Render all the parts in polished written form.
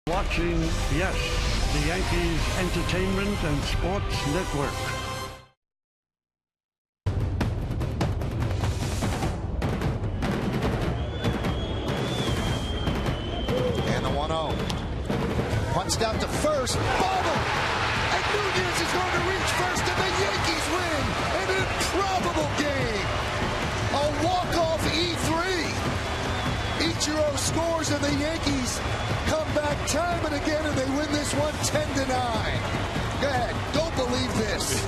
Watching, yes, the Yankees Entertainment and Sports Network. And the 1-0. Punched out to first. Bobble! And Nunez is going to reach first, and the Yankees win an improbable game. A walk-off E3. Ichiro scores, and the Yankees come back time and again, and they win this one 10-9. Go ahead. Don't believe this.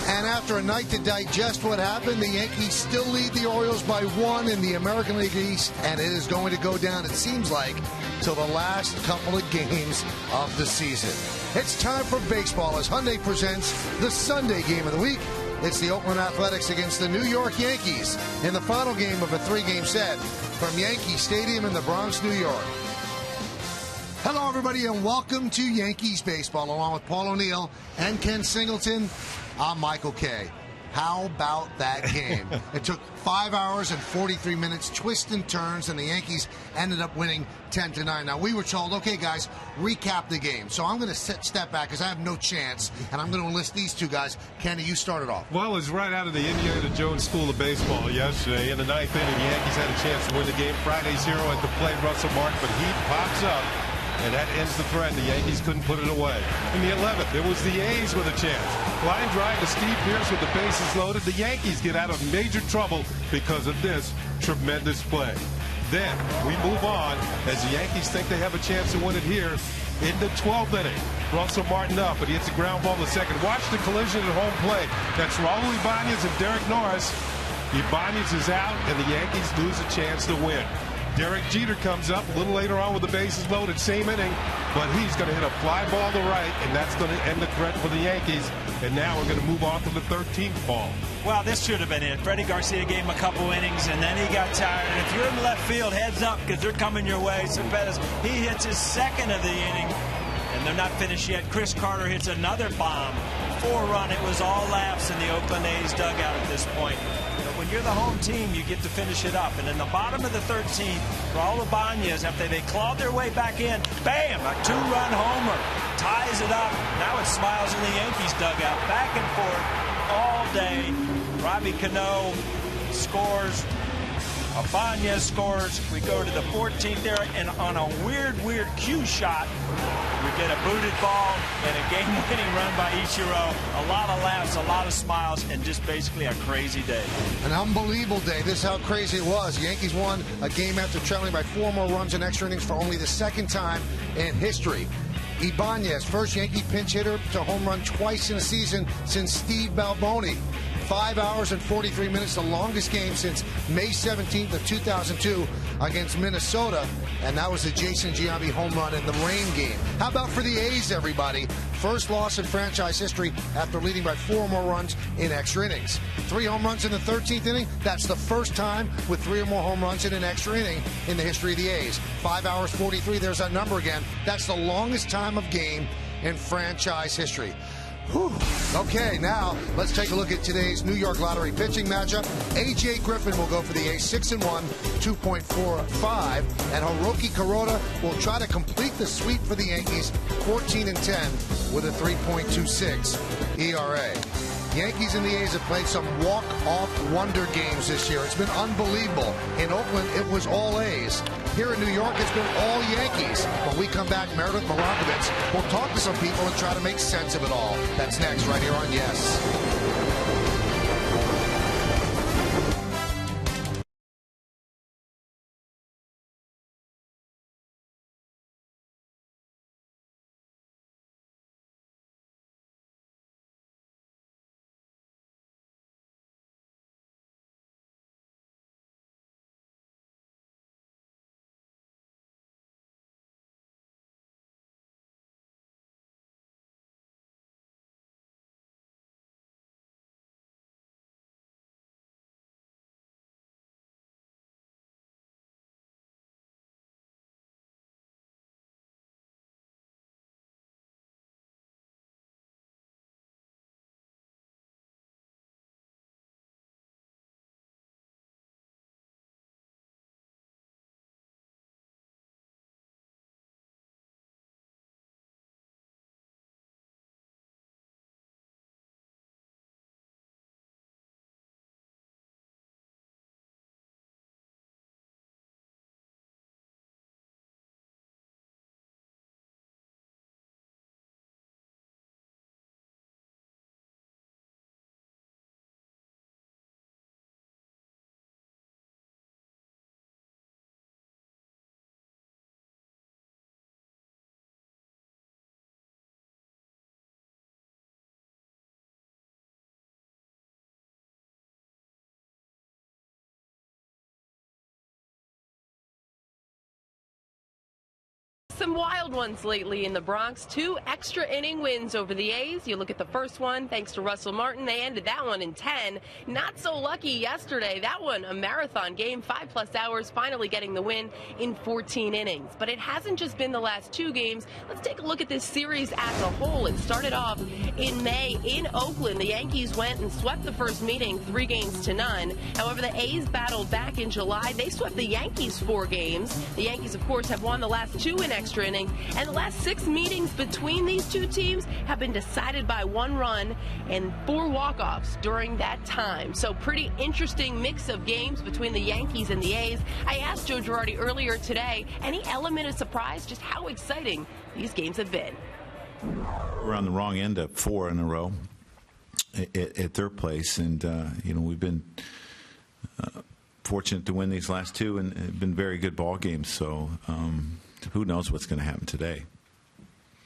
And after a night to digest what happened, the Yankees still lead the Orioles by 1 in the American League East, and it is going to go down, it seems like, till the last couple of games of the season. It's time for baseball as Hyundai presents the Sunday game of the week. It's the Oakland Athletics against the New York Yankees in the final game of a 3-game set from Yankee Stadium in the Bronx, New York. Hello, everybody, and welcome to Yankees baseball. Along with Paul O'Neill and Ken Singleton, I'm Michael Kay. How about that game? It took 5 hours and 43 minutes, twists and turns, and the Yankees ended up winning 10-9. Now, we were told, okay, guys, recap the game. So I'm going to step back because I have no chance, and I'm going to enlist these two guys. Kenny, you started off. Well, it was right out of the Indiana Jones School of Baseball yesterday. In the ninth inning, the Yankees had a chance to win the game. Friday's hero at the plate, Russell Martin, but he pops up. And that ends the threat. The Yankees couldn't put it away. In the 11th, it was the A's with a chance. Line drive to Steve Pearce with the bases loaded. The Yankees get out of major trouble because of this tremendous play. Then we move on as the Yankees think they have a chance to win it here in the 12th inning. Russell Martin up, but he hits a ground ball to second. Watch the collision at home plate. That's Raul Ibanez and Derek Norris. Ibanez is out, and the Yankees lose a chance to win. Derek Jeter comes up a little later on with the bases loaded, same inning, but he's going to hit a fly ball to right, and that's going to end the threat for the Yankees. And now we're going to move on to the 13th ball. Well, this should have been it. Freddie Garcia gave him a couple innings, and then he got tired. And if you're in left field, heads up, because they're coming your way. Cepeda, he hits his second of the inning, and they're not finished yet. Chris Carter hits another bomb. 4-run. It was all laughs in the Oakland A's dugout at this point. When you're the home team, you get to finish it up. And in the bottom of the 13th, Raul Ibanez, after they clawed their way back in, bam, a 2-run homer, ties it up. Now it smiles in the Yankees dugout, back and forth all day. Robbie Cano scores. Ibanez scores. We go to the 14th there, and on a weird cue shot, we get a booted ball and a game-winning run by Ichiro. A lot of laughs, a lot of smiles, and just basically a crazy day. An unbelievable day. This is how crazy it was. The Yankees won a game after trailing by 4 more runs in extra innings for only the second time in history. Ibanez, first Yankee pinch hitter to home run twice in a season since Steve Balboni. 5 hours and 43 minutes, the longest game since May 17th of 2002 against Minnesota, and that was the Jason Giambi home run in the rain game. How about for the A's, everybody? First loss in franchise history after leading by 4 more runs in extra innings. 3 home runs in the 13th inning. That's the first time with 3 or more home runs in an extra inning in the history of the A's. 5 hours 43, there's that number again. That's the longest time of game in franchise history. Whew. Okay, now let's take a look at today's New York Lottery pitching matchup. A.J. Griffin will go for the A's 6-1, 2.45, and Hiroki Kuroda will try to complete the sweep for the Yankees, 14-10, with a 3.26 ERA. Yankees and the A's have played some walk-off wonder games this year. It's been unbelievable. In Oakland, it was all A's. Here in New York, it's been all Yankees. When we come back, Meredith Milankovich will talk to some people and try to make sense of it all. That's next, right here on Yes. some wild ones lately in the Bronx. 2 extra inning wins over the A's. You look at the first one, thanks to Russell Martin. They ended that one in 10. Not so lucky yesterday. That one, a marathon game, 5+ hours, finally getting the win in 14 innings. But it hasn't just been the last 2 games. Let's take a look at this series as a whole. It started off in May in Oakland. The Yankees went and swept the first meeting 3-0. However, the A's battled back in July. They swept the Yankees 4 games. The Yankees, of course, have won the last 2 in extra innings, and the last 6 meetings between these 2 teams have been decided by 1 run and 4 walk-offs during that time. So pretty interesting mix of games between the Yankees and the A's. I asked Joe Girardi earlier today, any element of surprise, just how exciting these games have been. We're on the wrong end of 4 in a row at their place, and we've been fortunate to win these last 2, and it's been very good ball games. So who knows what's going to happen today?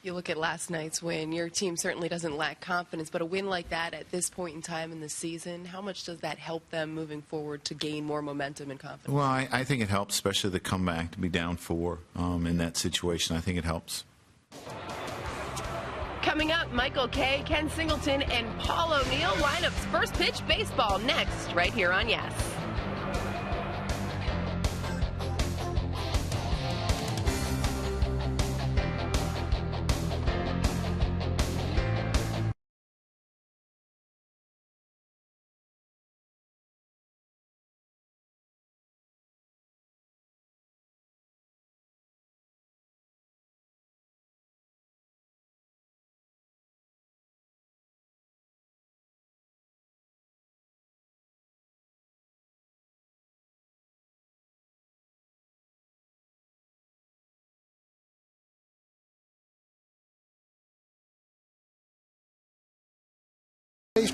You look at last night's win, your team certainly doesn't lack confidence, but a win like that at this point in time in the season, how much does that help them moving forward to gain more momentum and confidence? Well, I think it helps, especially the comeback, to be down 4 in that situation. I think it helps. Coming up, Michael Kay, Ken Singleton, and Paul O'Neill. Lineup's first pitch baseball next, right here on Yes.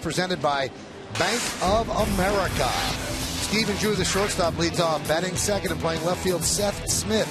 Presented by Bank of America. Stephen Drew, the shortstop, leads off. Batting second and playing left field, Seth Smith.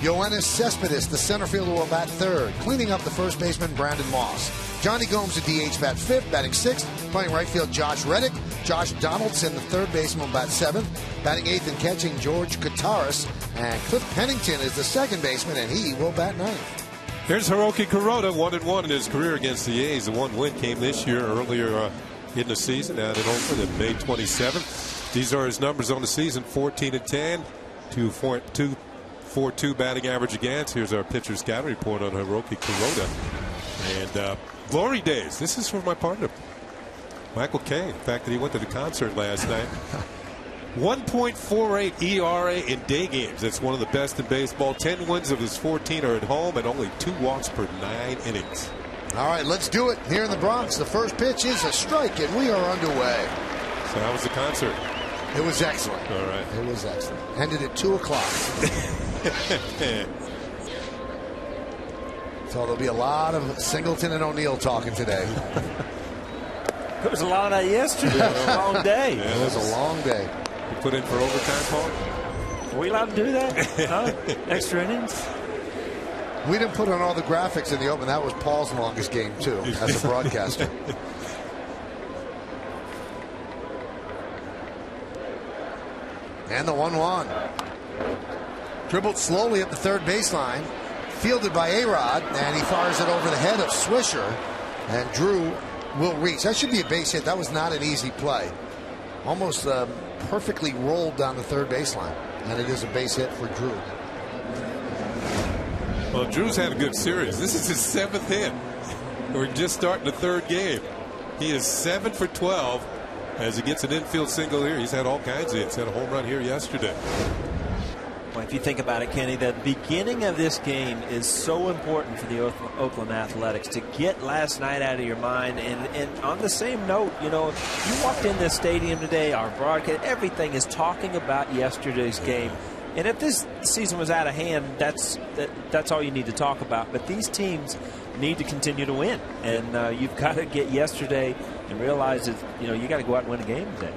Yoenis Cespedes, the center fielder, will bat third. Cleaning up the first baseman, Brandon Moss. Johnny Gomes, the DH, bat fifth. Batting sixth, playing right field, Josh Reddick. Josh Donaldson, the third baseman, will bat seventh. Batting eighth and catching, George Kataris. And Cliff Pennington is the second baseman, and he will bat ninth. Here's Hiroki Kuroda, 1-1 in his career against the A's. The 1 win came this year earlier in the season out in Oakland on May 27th. These are his numbers on the season: 14-10, 2.42 batting average against. Here's our pitcher scouting report on Hiroki Kuroda. And glory days. This is for my partner, Michael Kay. The fact that he went to the concert last night. 1.48 ERA in day games. That's one of the best in baseball. 10 wins of his 14 are at home, and only 2 walks per 9 innings. All right, let's do it here in the Bronx. The first pitch is a strike, and we are underway. So how was the concert? It was excellent. All right. It was excellent. Ended at 2 o'clock. So there'll be a lot of Singleton and O'Neill talking today. There was a lot of that yesterday. It was a long day. Yeah, it was a long day. You put in for overtime, Paul? Are we allowed to do that? Huh? Extra innings? We didn't put on all the graphics in the open. That was Paul's longest game, too, as a broadcaster. And the 1-1. Dribbled slowly up the third baseline. Fielded by A-Rod, and he fires it over the head of Swisher. And Drew will reach. That should be a base hit. That was not an easy play. Almost perfectly rolled down the third baseline. And it is a base hit for Drew. Well, Drew's had a good series. This is his 7th hit. We're just starting the 3rd game. He is 7 for 12 as he gets an infield single here. He's had all kinds of hits. Had a home run here yesterday. Well, if you think about it, Kenny, the beginning of this game is so important for the Oakland Athletics to get last night out of your mind. And on the same note, you walked in this stadium today, our broadcast, everything is talking about yesterday's game. And if this season was out of hand, that's all you need to talk about. But these teams need to continue to win. And you've got to get yesterday and realize that, you got to go out and win a game today.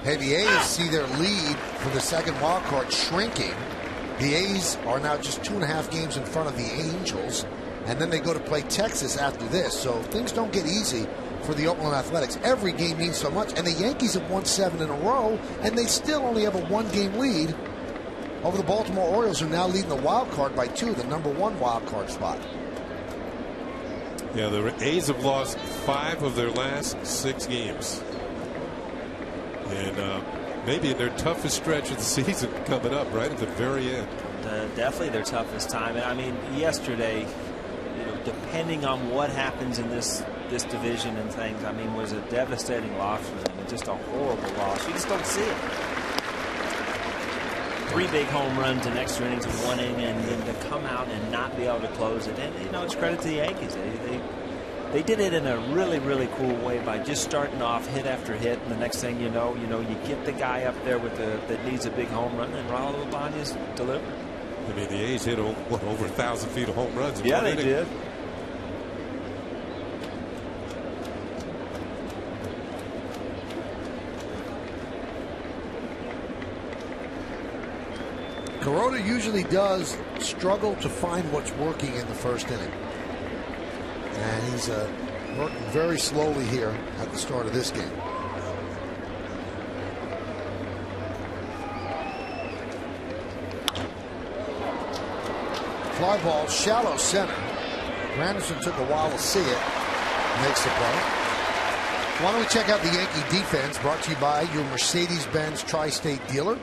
Hey, the A's see their lead for the second wild card shrinking. The A's are now just 2.5 games in front of the Angels, and then they go to play Texas after this. So things don't get easy for the Oakland Athletics. Every game means so much, and the Yankees have won 7 in a row, and they still only have a 1-game lead over the Baltimore Orioles, who now leading the wild card by 2, the #1 wild card spot. Yeah, the A's have lost 5 of their last 6 games. And maybe in their toughest stretch of the season coming up right at the very end. Definitely their toughest time. I mean, yesterday, depending on what happens in this division and things, I mean, was a devastating loss for them. And just a horrible loss. You just don't see it. 3 big home runs in extra innings in 1 inning, and then to come out and not be able to close it. And it's credit to the Yankees. They did it in a really, really cool way by just starting off hit after hit, and the next thing you know, you get the guy up there with that needs a big home run, and Raul Ibanez delivered. I mean, the A's hit over 1,000 feet of home runs. Yeah, they did. Kuroda usually does struggle to find what's working in the first inning. And he's working very slowly here at the start of this game. Fly ball, shallow center. Granderson took a while to see it. Makes the play. Why don't we check out the Yankee defense, brought to you by your Mercedes-Benz Tri-State dealer.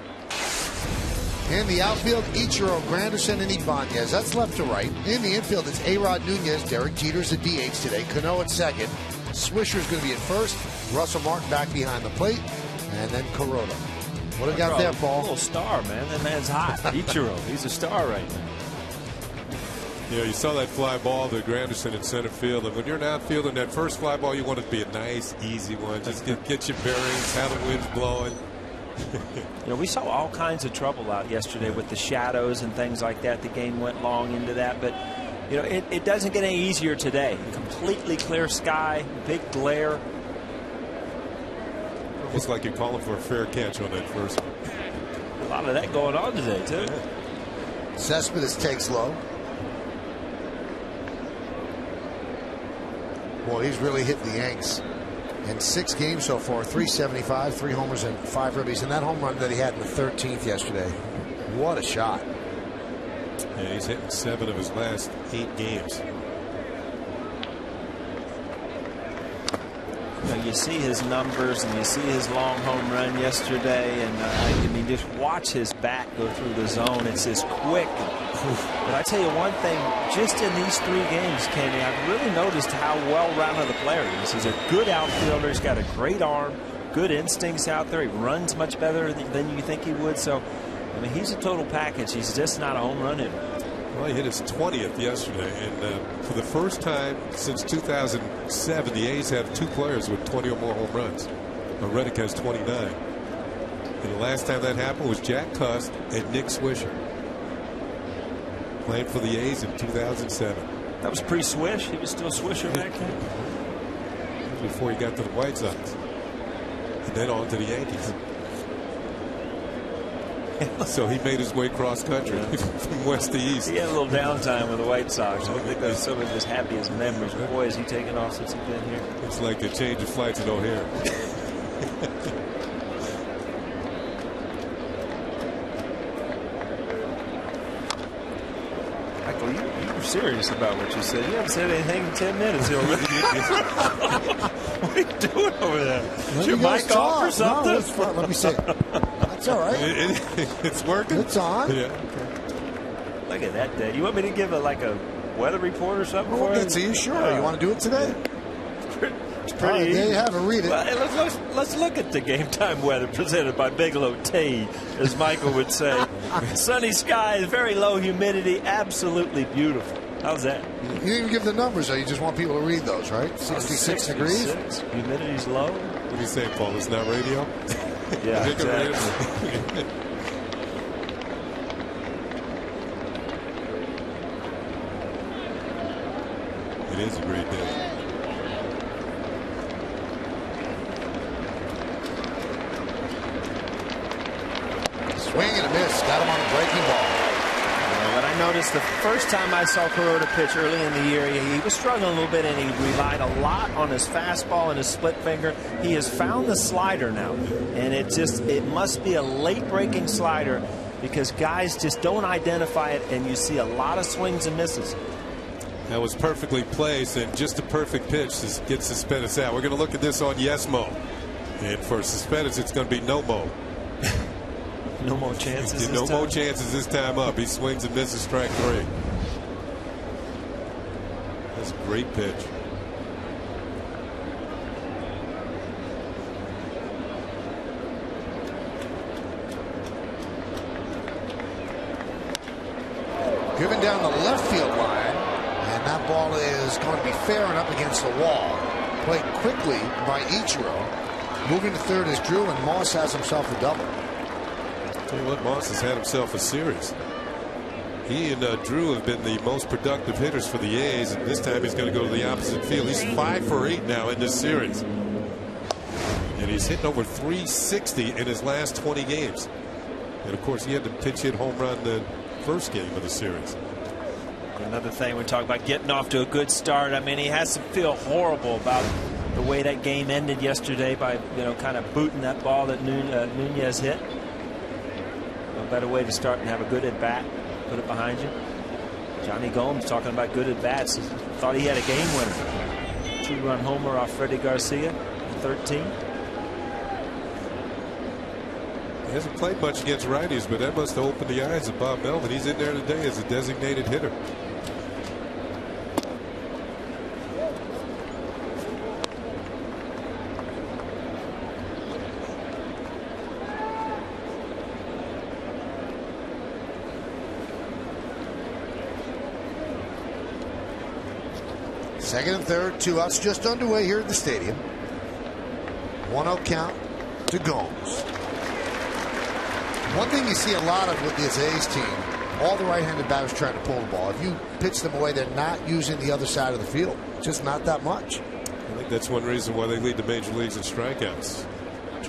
In the outfield, Ichiro, Granderson, and Ibanez. That's left to right. In the infield, it's A-Rod Nunez. Derek Jeter's the DH today. Cano at second. Swisher's going to be at first. Russell Martin back behind the plate. And then Kuroda. What do we got there, Paul? A little star, man. That man's hot. Ichiro, he's a star right now. You saw that fly ball to Granderson in center field. And when you're an outfielder, in that first fly ball, you want it to be a nice, easy one. Just get your bearings, how the wind's blowing. We saw all kinds of trouble out yesterday with the shadows and things like that. The game went long into that, but it doesn't get any easier today. Completely clear sky, big glare. Looks like you're calling for a fair catch on that first one. A lot of that going on today too. Yeah. Cespedes takes low. Boy, he's really hit the Yanks. In 6 games so far, 375, 3 homers and 5 ribbies. And that home run that he had in the 13th yesterday, what a shot. Yeah, he's hitting 7 of his last 8 games. You see his numbers and you see his long home run yesterday, and I mean, just watch his bat go through the zone. It's just quick. But I tell you one thing, just in these 3 games, Kenny, I've really noticed how well-rounded the player is. He's a good outfielder. He's got a great arm, good instincts out there. He runs much better than you think he would. So, I mean, he's a total package. He's just not a home run hitter. Well, he hit his 20th yesterday, and for the first time since 2007, the A's have 2 players with 20 or more home runs. Reddick has 29. And the last time that happened was Jack Cust and Nick Swisher, playing for the A's in 2007. That was pre-Swish. He was still Swisher back then. Before he got to the White Sox, and then on to the Yankees. So he made his way cross country from west to east. He had a little downtime with the White Sox. I don't think that's some of his happiest memories. Boy, has he taken off since he's been here. It's like the change of flights at O'Hare. Michael, you were serious about what you said. You haven't said anything in 10 minutes. What are you doing over there? Is your mic off or something? No, it's fine. Let me see. That's all right. It's working. It's on. Yeah. Look at that day. You want me to give a weather report or something? We'll get to you. Sure. You want to do it today? It's pretty easy. There you have it. Read it. Well, let's look at the game time weather presented by Bigelow Tea, as Michael would say. Sunny skies, very low humidity, absolutely beautiful. How's that? You didn't even give the numbers, though. You just want people to read those, right? 66 degrees. Humidity's low. What do you say, Paul? It's not radio? Yeah, exactly. It is a great day. Swing and a miss. Got him on a breaking ball. What I noticed the first time I saw Kuroda pitch early in the year, he was struggling a little bit, and he relied a lot on his fastball and his split finger. He has found the slider now, and it must be a late breaking slider because guys just don't identify it, and you see a lot of swings and misses. That was perfectly placed, and just a perfect pitch to get Cespedes out. We're going to look at this on Yes Mo. And for Cespedes, it's going to be no mo. No more chances. No more chances this time up. He swings and misses strike 3. That's a great pitch. Driven down the left field line, and that ball is going to be fair and up against the wall. Played quickly by Ichiro. Moving to third is Drew, and Moss has himself a double. Tell you what, Moss has had himself a series. He and Drew have been the most productive hitters for the A's, and this time he's going to go to the opposite field. He's 5 for 8 now in this series, and he's hitting over 360 in his last 20 games. And of course, he had the pinch hit home run the first game of the series. Another thing, we talk about getting off to a good start. I mean, he has to feel horrible about the way that game ended yesterday by, kind of booting that ball that Nunez hit. No better way to start and have a good at bat. Put it behind you. Johnny Gomes talking about good at bats. Thought he had a game winner. 2-run homer off Freddie Garcia, 13. He hasn't played much against righties, but that must have opened the eyes of Bob Melvin. He's in there today as a designated hitter. Second and third, 2 outs just underway here at the stadium. 1-0 count to Gomes. One thing you see a lot of with this A's team, all the right-handed batters trying to pull the ball. If you pitch them away, they're not using the other side of the field. Just not that much. I think that's one reason why they lead the major leagues in strikeouts.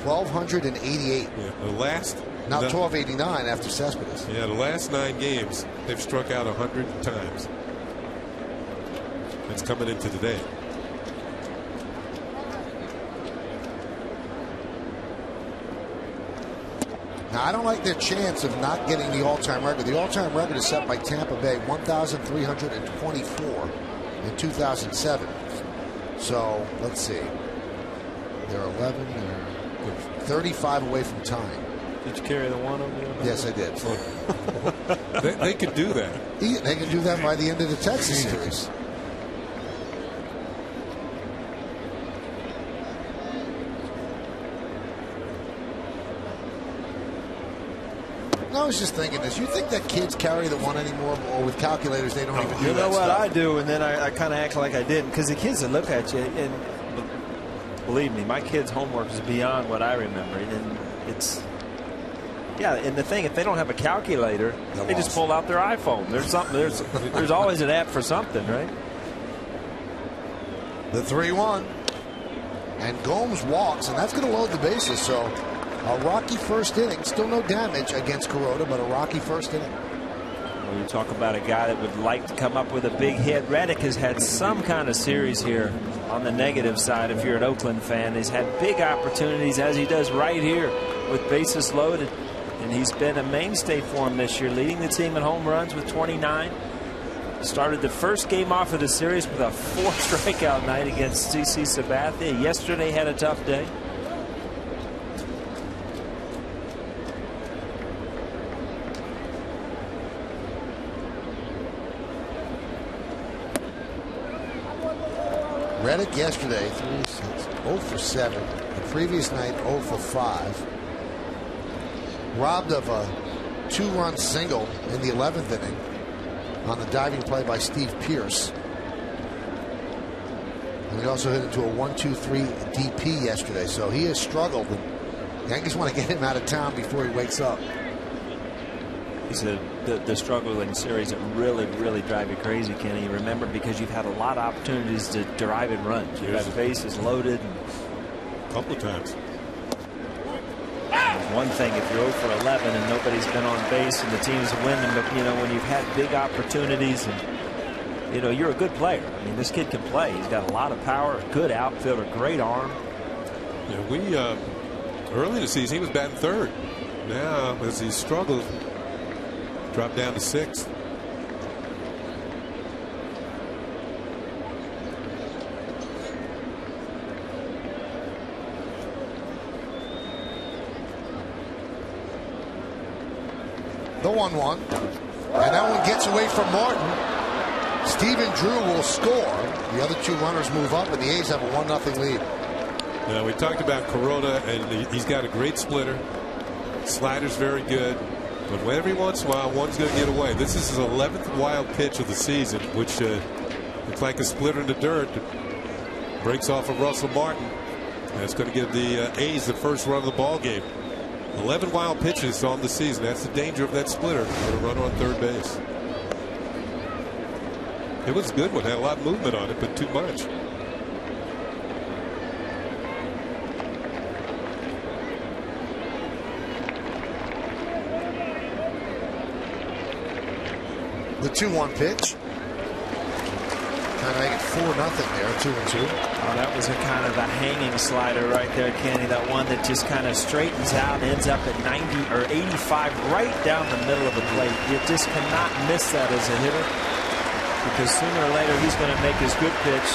1,288. Yeah, the last. Now 1,289 after Cespedes. Yeah, the last 9 games, they've struck out 100 times. That's coming into today. Now, I don't like their chance of not getting the all-time record. The all-time record is set by Tampa Bay, 1,324 in 2007. So, let's see. They're 11, they're 35 away from tying. Did you carry the one over there? Yes, I did. They could do that. They can do that by the end of the Texas series. I was just thinking this. You think that kids carry the one anymore, or with calculators they don't even do that? You know what stuff? I do, and then I kind of act like I didn't, because the kids that look at you, and believe me, my kids' homework is beyond what I remember, and it's. Yeah, and the thing, if they don't have a calculator, they just pull out their iPhone. There's something. There's always an app for something, right? The 3-1, and Gomes walks, and that's going to load the bases. So a rocky first inning. Still no damage against Kuroda, but a rocky first inning. Well, you talk about a guy that would like to come up with a big hit. Reddick has had some kind of series here on the negative side. If you're an Oakland fan, he's had big opportunities, as he does right here with bases loaded. And he's been a mainstay for him this year, leading the team in home runs with 29. Started the first game off of the series with a 4 strikeout night against CC Sabathia. Yesterday had a tough day. Reddick yesterday, 0 for 7. The previous night, 0 for 5. Robbed of a 2-run single in the 11th inning on the diving play by Steve Pearce. And he also hit into a 1-2-3 DP yesterday. So he has struggled. And the Yankees want to get him out of town before he wakes up. He said the struggling series that really drive you crazy, Kenny. Remember, because you've had a lot of opportunities to drive in runs. You've got bases loaded. A couple of times. One thing, if you're 0 for 11 and nobody's been on base and the team's winning, but when you've had big opportunities and you're a good player. I mean, this kid can play. He's got a lot of power, a good outfielder, great arm. Yeah, we early in the season he was batting third. Now, as he struggled Dropped down to 6th. The 1-1. And that one gets away from Martin. Stephen Drew will score. The other two runners move up, and the A's have a 1-0 lead. Now, we talked about Corona, and he's got a great splitter. Slider's very good. But every once in a while, one's going to get away. This is his 11th wild pitch of the season, which looks like a splitter in the dirt. Breaks off of Russell Martin. That's going to give the A's the first run of the ball game. 11 wild pitches on the season. That's the danger of that splitter for a runner on third base. It was a good one. Had a lot of movement on it, but too much. The 2-1 pitch. Trying to make it 4-0 there, 2-2. Oh, that was a kind of a hanging slider right there, Kenny. That one that just kind of straightens out and ends up at 90 or 85 right down the middle of the plate. You just cannot miss that as a hitter, because sooner or later he's going to make his good pitch.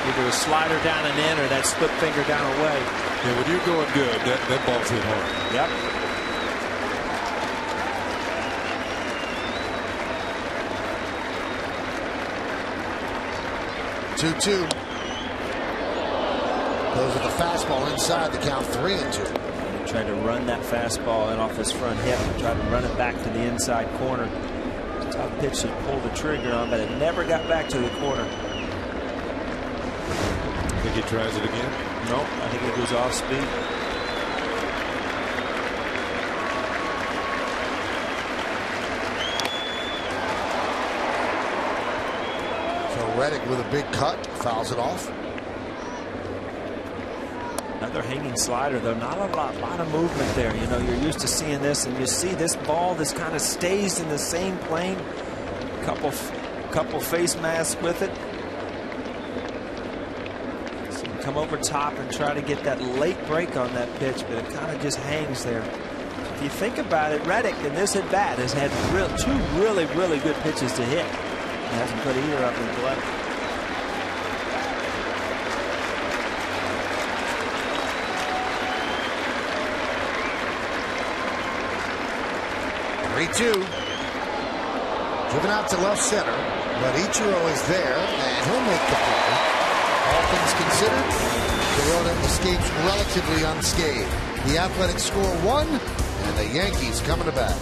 Either a slider down and in or that split finger down away. Yeah, when you're going good, that ball's hit hard. Yep. Two-two. Goes with the fastball inside, the count 3-2. He tried to run that fastball in off his front hip and tried to run it back to the inside corner. Tough pitch to pull the trigger on, but it never got back to the corner. Think he tries it again? Nope, I think it goes off speed. Reddick with a big cut, fouls it off. Another hanging slider, though. Not a lot of movement there. You know, you're used to seeing this, and you see this ball. This kind of stays in the same plane. Couple face masks with it. So you come over top and try to get that late break on that pitch, but it kind of just hangs there. If you think about it, Reddick in this at bat has had two really good pitches to hit. He hasn't put either up in the glove. Driven out to left center, but Ichiro is there, and he'll make the play. All things considered, Corona escapes relatively unscathed. The Athletics score 1, and the Yankees coming to bat.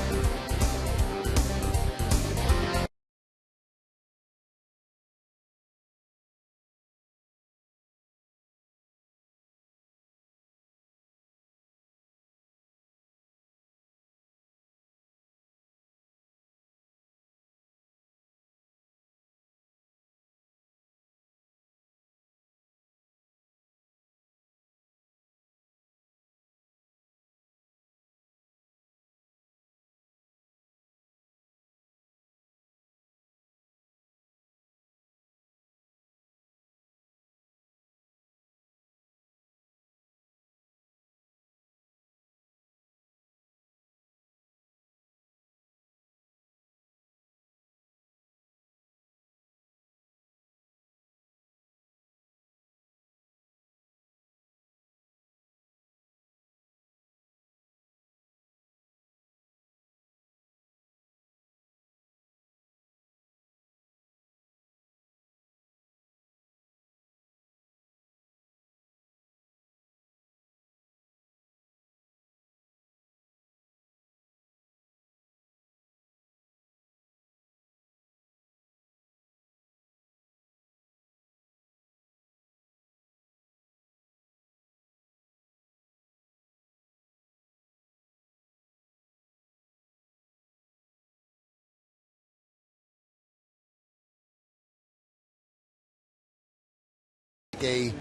A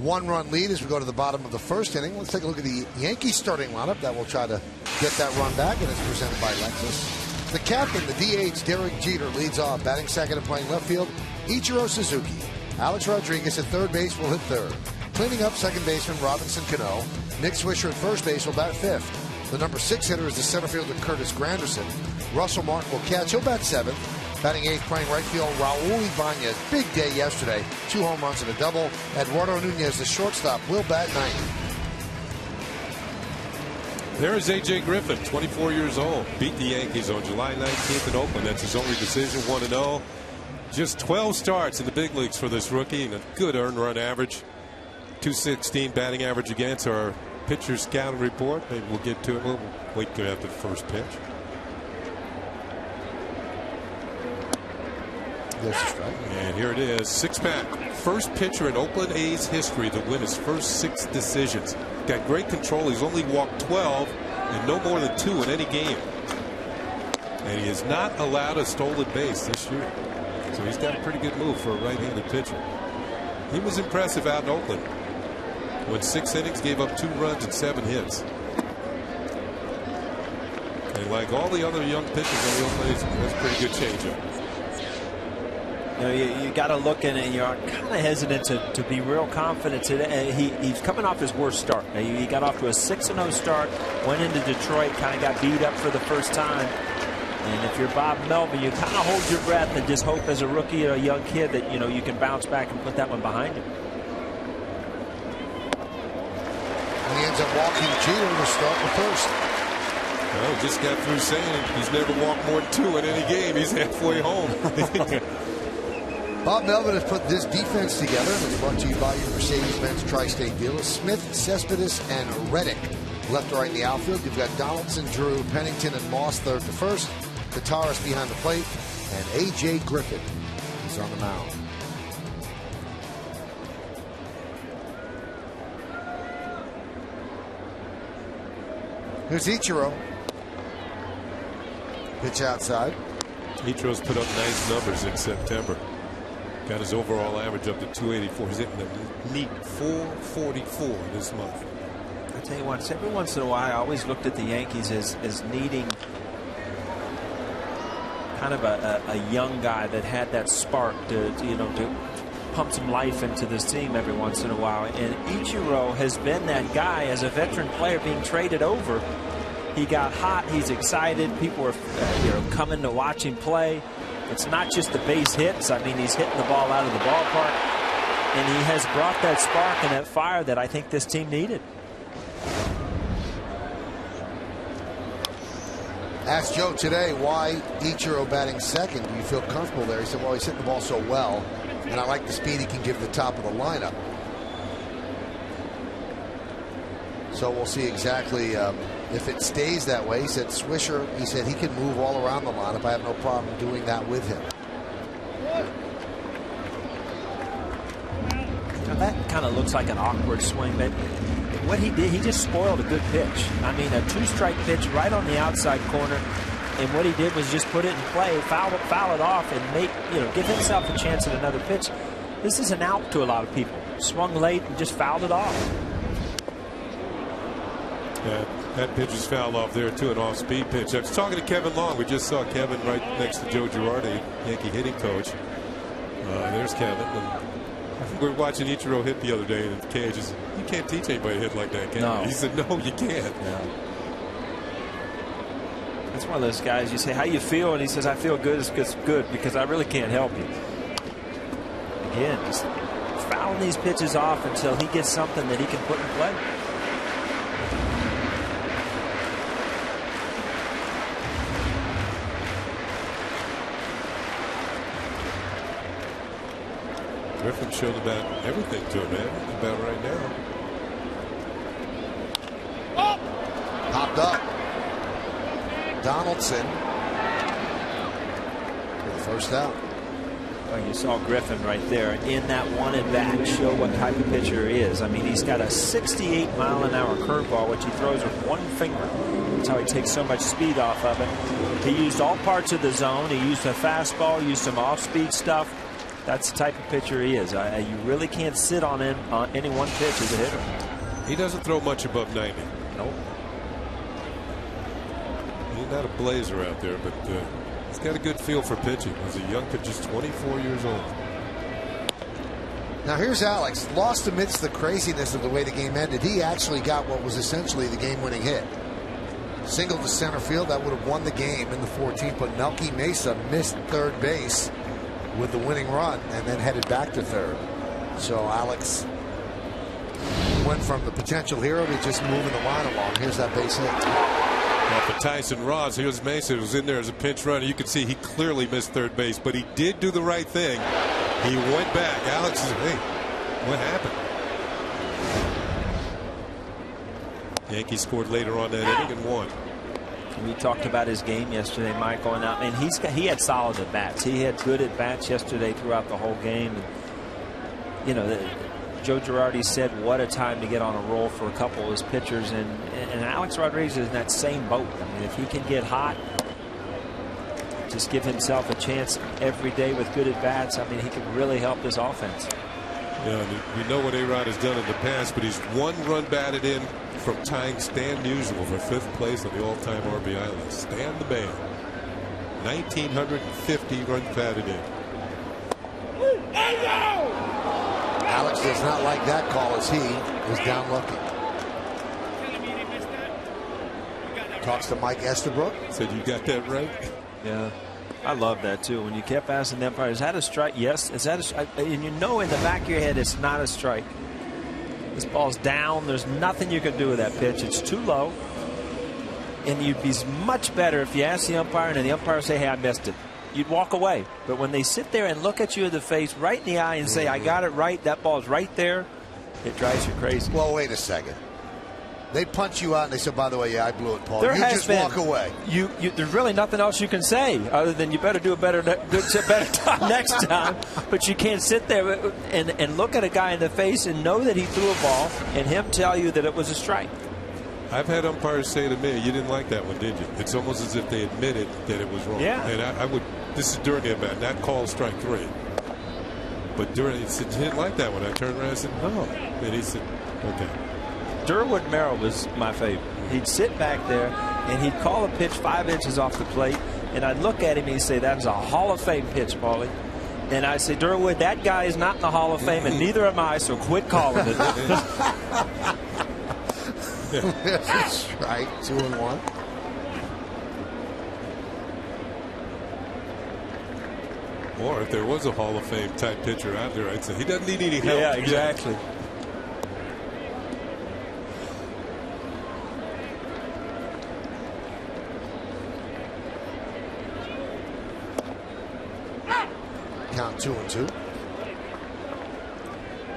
one-run lead as we go to the bottom of the first inning. Let's take a look at the Yankees starting lineup. That will try to get that run back, and it's presented by Lexus. The captain, the DH, Derek Jeter, leads off, batting second and playing left field, Ichiro Suzuki. Alex Rodriguez at third base will hit third. Cleaning up, second baseman Robinson Cano. Nick Swisher at first base will bat fifth. The number 6 hitter is the center fielder Curtis Granderson. Russell Martin will catch. He'll bat 7th. Batting 8th, playing right field, Raul Ibanez. Big day yesterday. 2 home runs and a double. Eduardo Nunez, the shortstop, will bat 9th. There is A.J. Griffin, 24 years old. Beat the Yankees on July 19th in Oakland. That's his only decision, 1-0. Just 12 starts in the big leagues for this rookie and a good earned run average. 216 batting average against our pitcher scouting report. Maybe we'll get to it. We'll wait till after the first pitch. There's a strike. And here it is. 6-pack. First pitcher in Oakland A's history to win his first 6 decisions. Got great control. He's only walked 12 and no more than 2 in any game. And he is not allowed a stolen base this year. So he's got a pretty good move for a right-handed pitcher. He was impressive out in Oakland. Went 6 innings, gave up 2 runs and 7 hits. And like all the other young pitchers on the Oakland A's, that's a pretty good changeup. You know, you got to look in and you're kind of hesitant to be real confident today. He's coming off his worst start. He got off to a 6-0 start, went into Detroit, kind of got beat up for the first time. And if you're Bob Melvin, you kind of hold your breath and just hope as a rookie or a young kid that, you know, you can bounce back and put that one behind you. And he ends up walking Jeter to start the first. Well, he just got through saying he's never walked more than 2 in any game. He's halfway home. Bob Melvin has put this defense together, and it's brought to you by your Mercedes-Benz Tri-State dealers. Smith, Cespedes, and Reddick. Left to right in the outfield, you've got Donaldson, Drew, Pennington, and Moss third to first. Kataris behind the plate, and A.J. Griffin is on the mound. Here's Ichiro. Pitch outside. Ichiro's put up nice numbers in September. Got his overall average up to 284. He's hitting a neat 444 this month. I tell you what, every once in a while I always looked at the Yankees as needing kind of a young guy that had that spark to pump some life into this team every once in a while. And Ichiro has been that guy as a veteran player being traded over. He got hot. He's excited. People are coming to watch him play. It's not just the base hits. I mean, he's hitting the ball out of the ballpark. And he has brought that spark and that fire that I think this team needed. Asked Joe today why Ichiro batting second. Do you feel comfortable there? He said, well, he's hitting the ball so well, and I like the speed he can give the top of the lineup. So we'll see exactly if it stays that way. He said Swisher, he said he can move all around the lineup. I have no problem doing that with him. Now that kind of looks like an awkward swing, but what he did, he just spoiled a good pitch. I mean, a 2-strike pitch right on the outside corner, and what he did was just put it in play, foul it off, and give himself a chance at another pitch. This is an out to a lot of people. Swung late and just fouled it off. Yeah, that pitch is fouled off there too, an off-speed pitch. I was talking to Kevin Long. We just saw Kevin right next to Joe Girardi, Yankee hitting coach. There's Kevin. And we were watching Ichiro hit the other day in the cage. You can't teach anybody to hit like that, can you? He said, no, you can't. Yeah. That's one of those guys, you say, how you feel? And he says, I feel good. It's good because I really can't help you. Again, just fouling these pitches off until he gets something that he can put in play. Griffin showed about everything to him, man. About right now. Popped up. Donaldson for the first out. Well, you saw Griffin right there in that one at bat show what type of pitcher he is. I mean, he's got a 68-mile-an-hour curveball, which he throws with one finger. That's how he takes so much speed off of it. He used all parts of the zone. He used a fastball, used some off-speed stuff. That's the type of pitcher he is. You really can't sit on him on any one pitch as a hitter. He doesn't throw much above 90. Nope. He's not a blazer out there, but he's got a good feel for pitching. He's a young pitcher, just 24 years old. Now here's Alex. Lost amidst the craziness of the way the game ended. He actually got what was essentially the game-winning hit. Single to center field. That would have won the game in the 14th. But Melky Mesa missed third base with the winning run and then headed back to third. So Alex went from the potential hero to just moving the line along. Here's that base hit. Now for Tyson Ross, here's Mesa, who was in there as a pinch runner. You can see he clearly missed third base, but he did do the right thing. He went back. Alex is, hey, what happened? Yankees scored later on that inning and won. We talked about his game yesterday, Mike, going out, and he had solid at bats. He had good at bats yesterday throughout the whole game. And, you know, Joe Girardi said what a time to get on a roll for a couple of his pitchers, and Alex Rodriguez is in that same boat. I mean, if he can get hot, just give himself a chance every day with good at bats, I mean, he could really help this offense. Yeah, we know what A-Rod has done in the past, but he's one run batted in from tying Stan Musial for 5th place on the all-time RBI list. Stan the man. 1,950 runs batted in. Alex does not like that call as he is down looking. Talks to Mike Estabrook. Said you got that right? Yeah. I love that too. When you kept asking that part, is that a strike? Yes. Is that a strike? And you know in the back of your head it's not a strike. This ball's down. There's nothing you can do with that pitch. It's too low. And you'd be much better if you ask the umpire and then the umpire say, hey, I missed it. You'd walk away. But when they sit there and look at you in the face, right in the eye, and say, I got it right, that ball's right there, it drives you crazy. Well, wait a second. They punch you out and they say, by the way, yeah, I blew it, Paul. You just walk away. There's really nothing else you can say other than you better do a better time next time. But you can't sit there and look at a guy in the face and know that he threw a ball and him tell you that it was a strike. I've had umpires say to me, you didn't like that one, did you? It's almost as if they admitted that it was wrong. Yeah. And I would, this is during the at-bat, not called strike 3. But during, he said, you didn't like that one. I turned around and said, no. And he said, okay. Durwood Merrill was my favorite. He'd sit back there and he'd call a pitch 5 inches off the plate, and I'd look at him and he'd say, that was a Hall of Fame pitch, Paulie. And I say, Durwood, that guy is not in the Hall of Fame, and neither am I, so quit calling it. Strike, 2-1. Or if there was a Hall of Fame type pitcher out there, I'd say he doesn't need any help. Yeah, exactly. Count 2-2.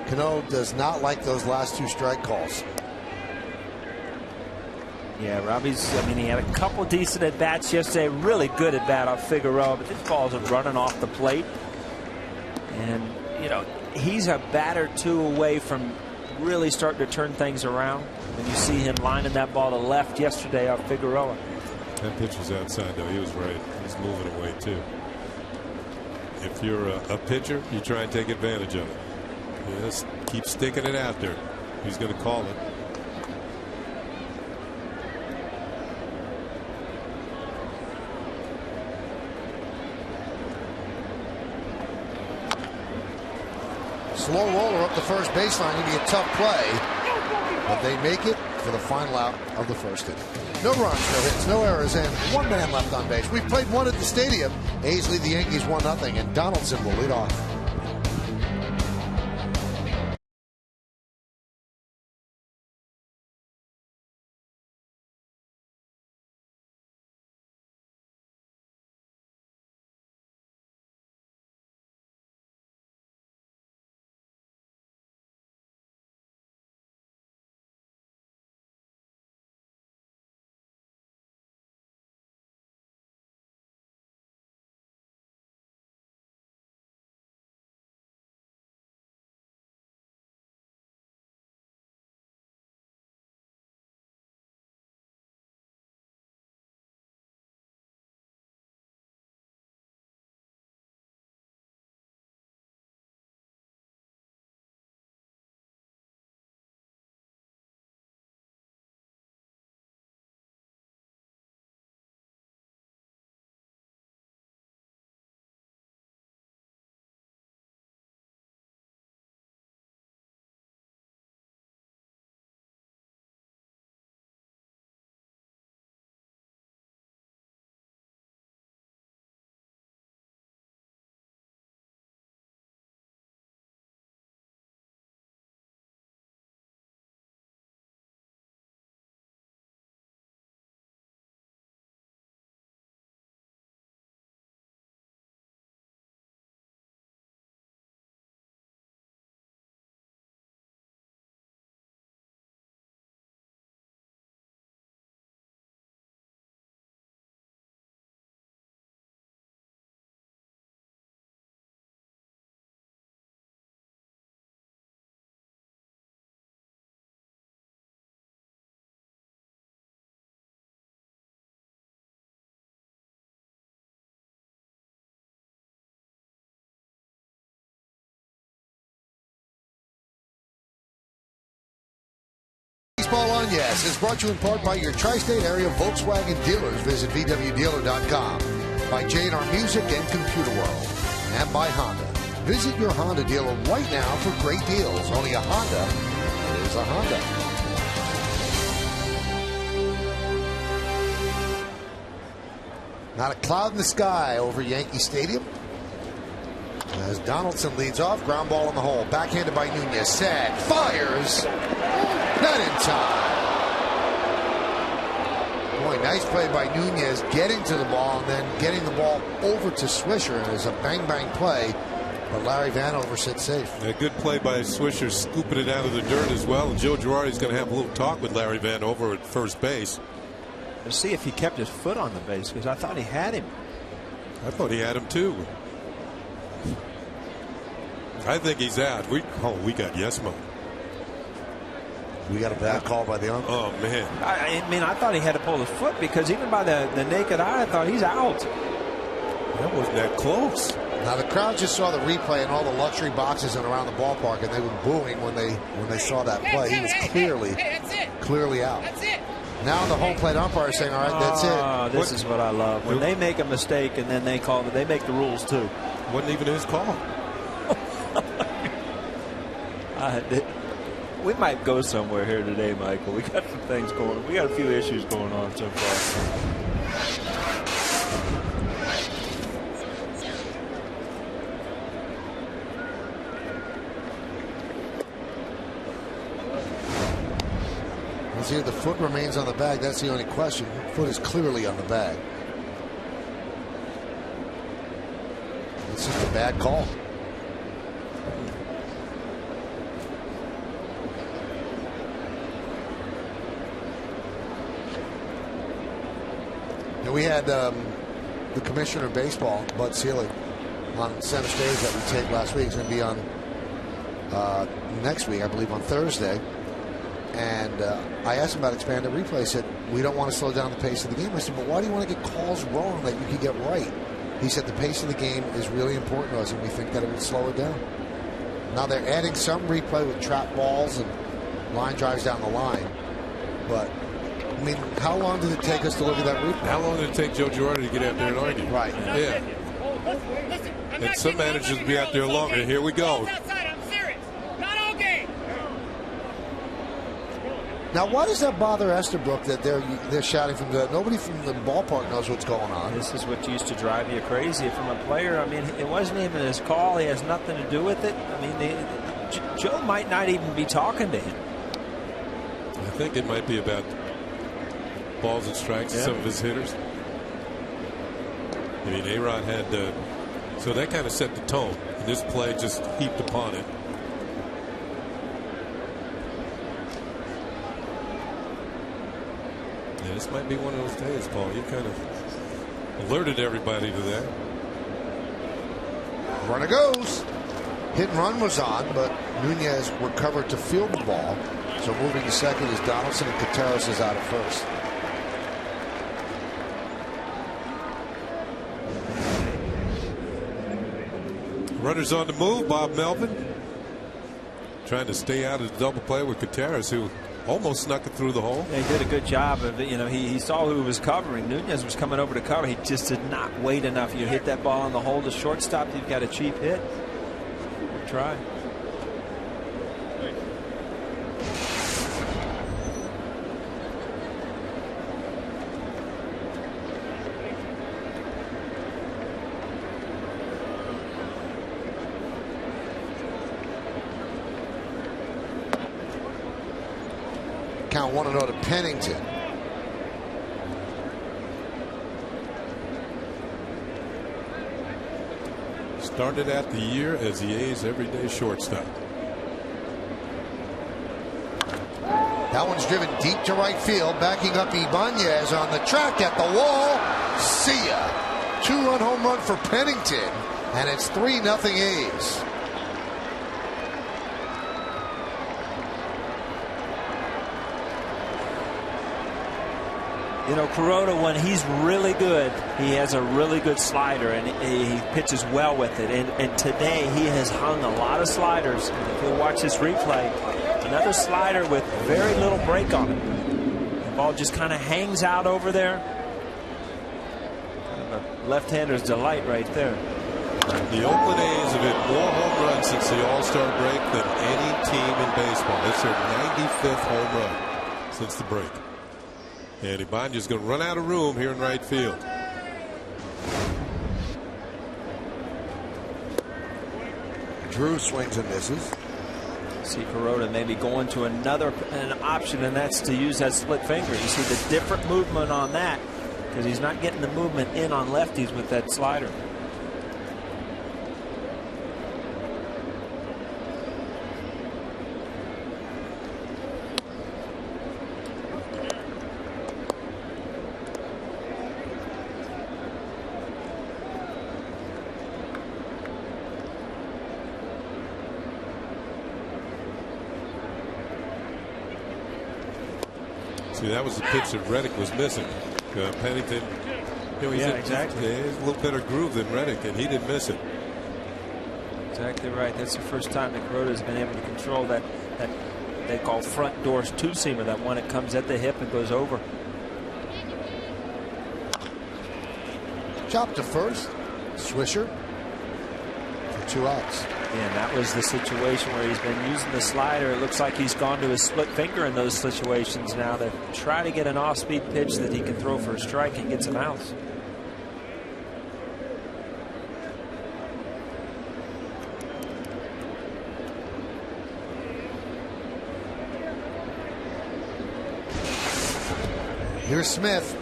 Cano does not like those last 2 strike calls. Yeah, Robbie's, I mean, he had a couple decent at-bats yesterday, really good at-bat off Figueroa, but this ball's running off the plate. And, you know, he's a bat or two away from really starting to turn things around. When you see him lining that ball to left yesterday off Figueroa. That pitch was outside, though. He was right. He's moving away, too. If you're a pitcher, you try and take advantage of it. Just keep sticking it out there. He's going to call it. Slow roller up the first baseline. Going to be a tough play, but they make it for the final out of the first inning. No runs, no hits, no errors, and 1 man left on base. We've played 1 at the stadium. A's lead the Yankees 1-0, and Donaldson will lead off. Baseball on Yes is brought to you in part by your tri-state area Volkswagen dealers. Visit VWDealer.com. By J&R Music and Computer World. And by Honda. Visit your Honda dealer right now for great deals. Only a Honda is a Honda. Not a cloud in the sky over Yankee Stadium. As Donaldson leads off, ground ball in the hole. Backhanded by Nunez. Sad. Fires. Not in time. Boy, nice play by Nunez getting to the ball and then getting the ball over to Swisher. And it's a bang-bang play. But Larry Vanover sits safe. A good play by Swisher, scooping it out of the dirt as well. And Joe Girardi's going to have a little talk with Larry Vanover at first base. To see if he kept his foot on the base, because I thought he had him. I thought he had him too. I think he's out. We got yes mode. We got a bad call by the umpire. Oh man! I mean, I thought he had to pull his foot, because even by the naked eye, I thought he's out. That wasn't that close. Now the crowd just saw the replay in all the luxury boxes and around the ballpark, and they were booing when they saw that play. He was clearly out. That's it. Now the home plate umpire is saying, "All right, that's it." This is what I love, when they make a mistake and then they call it. They make the rules too. Wasn't even his call. We might go somewhere here today, Michael. We got some things going on. We got a few issues going on so far. See, if the foot remains on the bag, that's the only question. Foot is clearly on the bag. It's just a bad call. And we had the commissioner of baseball, Bud Selig, on center stage that we taped last week. He's going to be on next week, I believe, on Thursday. And I asked him about expanded replay. He said, we don't want to slow down the pace of the game. I said, but why do you want to get calls wrong that you could get right? He said, the pace of the game is really important to us, and we think that it would slow it down. Now they're adding some replay with trap balls and line drives down the line. But, I mean, how long did it take us to look at that replay? How long did it take Joe Girardi to get out there and argue? Right. Yeah. And some managers will be out there longer. Here we go. Now, why does that bother Estabrook that they're shouting from the... Nobody from the ballpark knows what's going on. This is what used to drive you crazy from a player. I mean, it wasn't even his call. He has nothing to do with it. I mean, Joe might not even be talking to him. I think it might be about balls and strikes to some of his hitters. I mean, A-Rod had... so that kind of set the tone. And this play just heaped upon it. Yeah, this might be one of those days, Paul. You kind of alerted everybody to that. Runner goes. Hit and run was on, but Nunez recovered to field the ball. So moving to second is Donaldson, and Contreras is out at first. Runners on the move. Bob Melvin trying to stay out of the double play with Contreras, who almost snuck it through the hole. Yeah, he did a good job of it. You know, he saw who was covering. Nunez was coming over to cover. He just did not wait enough. You hit that ball in the hole to shortstop, you've got a cheap hit. Try. Count 1-0 to Pennington. Started out the year as the A's everyday shortstop. That one's driven deep to right field, backing up Ibanez on the track at the wall. See ya. 2-run home run for Pennington, and it's 3-0 A's. You know, Kuroda, when he's really good, he has a really good slider, and he pitches well with it. And today he has hung a lot of sliders. If you'll watch this replay, Another slider with very little break on it. The ball just kind of hangs out over there. Kind of a left-hander's delight right there. The Oakland A's have hit more home runs since the All-Star break than any team in baseball. It's their 95th home run since the break. And Ibanez going to run out of room here in right field. Drew swings and misses. See Kuroda maybe going to an option, and that's to use that split finger. You see the different movement on that because he's not getting the movement in on lefties with that slider. See, that was the pitch that Reddick was missing. Pennington, exactly. He's a little better groove than Reddick, and he didn't miss it. Exactly right. That's the first time that Kuroda has been able to control that they call front door two-seamer, that one that comes at the hip and goes over. Chop to first. Swisher for 2 outs. And that was the situation where he's been using the slider. It looks like he's gone to his split finger in those situations now to try to get an off-speed pitch that he can throw for a strike and get some outs. Here's Smith.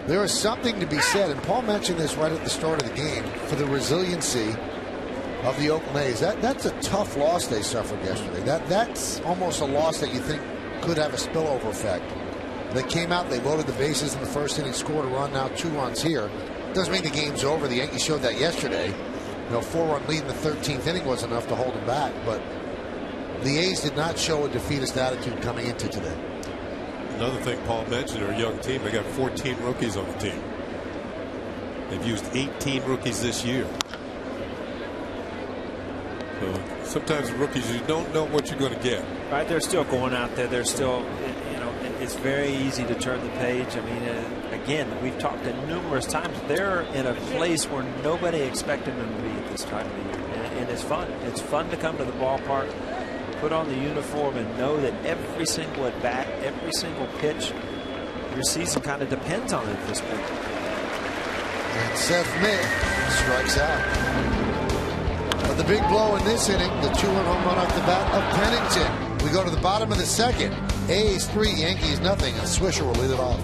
There is something to be said, and Paul mentioned this right at the start of the game, for the resiliency of the Oakland A's. That's a tough loss they suffered yesterday. That's almost a loss that you think could have a spillover effect. They came out, they loaded the bases in the first inning, scored a run, now 2 runs here. Doesn't mean the game's over. The Yankees showed that yesterday. You know, 4-run lead in the 13th inning was enough to hold them back, but the A's did not show a defeatist attitude coming into today. Another thing Paul mentioned, their young team, they got 14 rookies on the team. They've used 18 rookies this year. So sometimes rookies, you don't know what you're going to get. Right, they're still going out there. They're still, you know, it's very easy to turn the page. I mean, again, we've talked to numerous times. They're in a place where nobody expected them to be at this time of the year. And it's fun. It's fun to come to the ballpark, put on the uniform, and know that every single at bat, every single pitch, your season kind of depends on it at this point. And Seth Mick strikes out. But the big blow in this inning, the 2-run home run off the bat of Pennington. We go to the bottom of the second. A's 3, Yankees nothing, and Swisher will lead it off.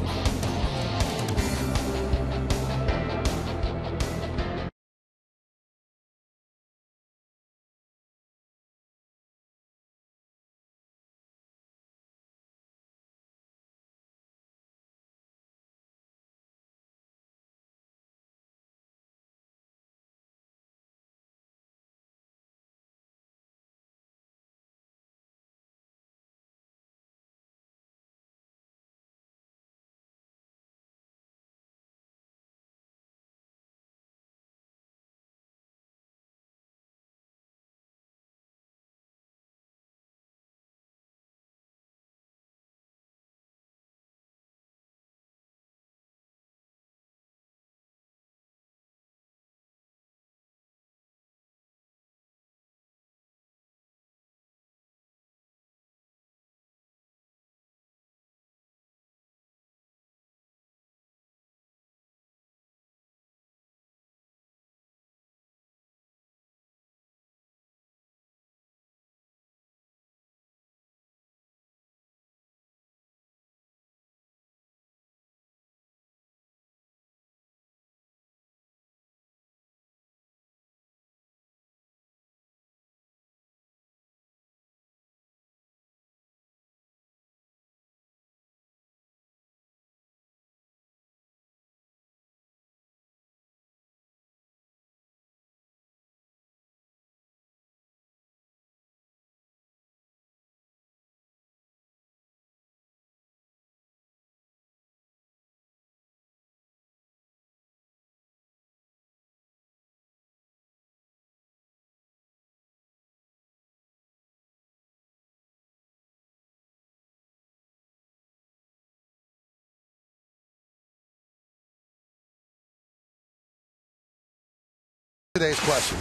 Today's question.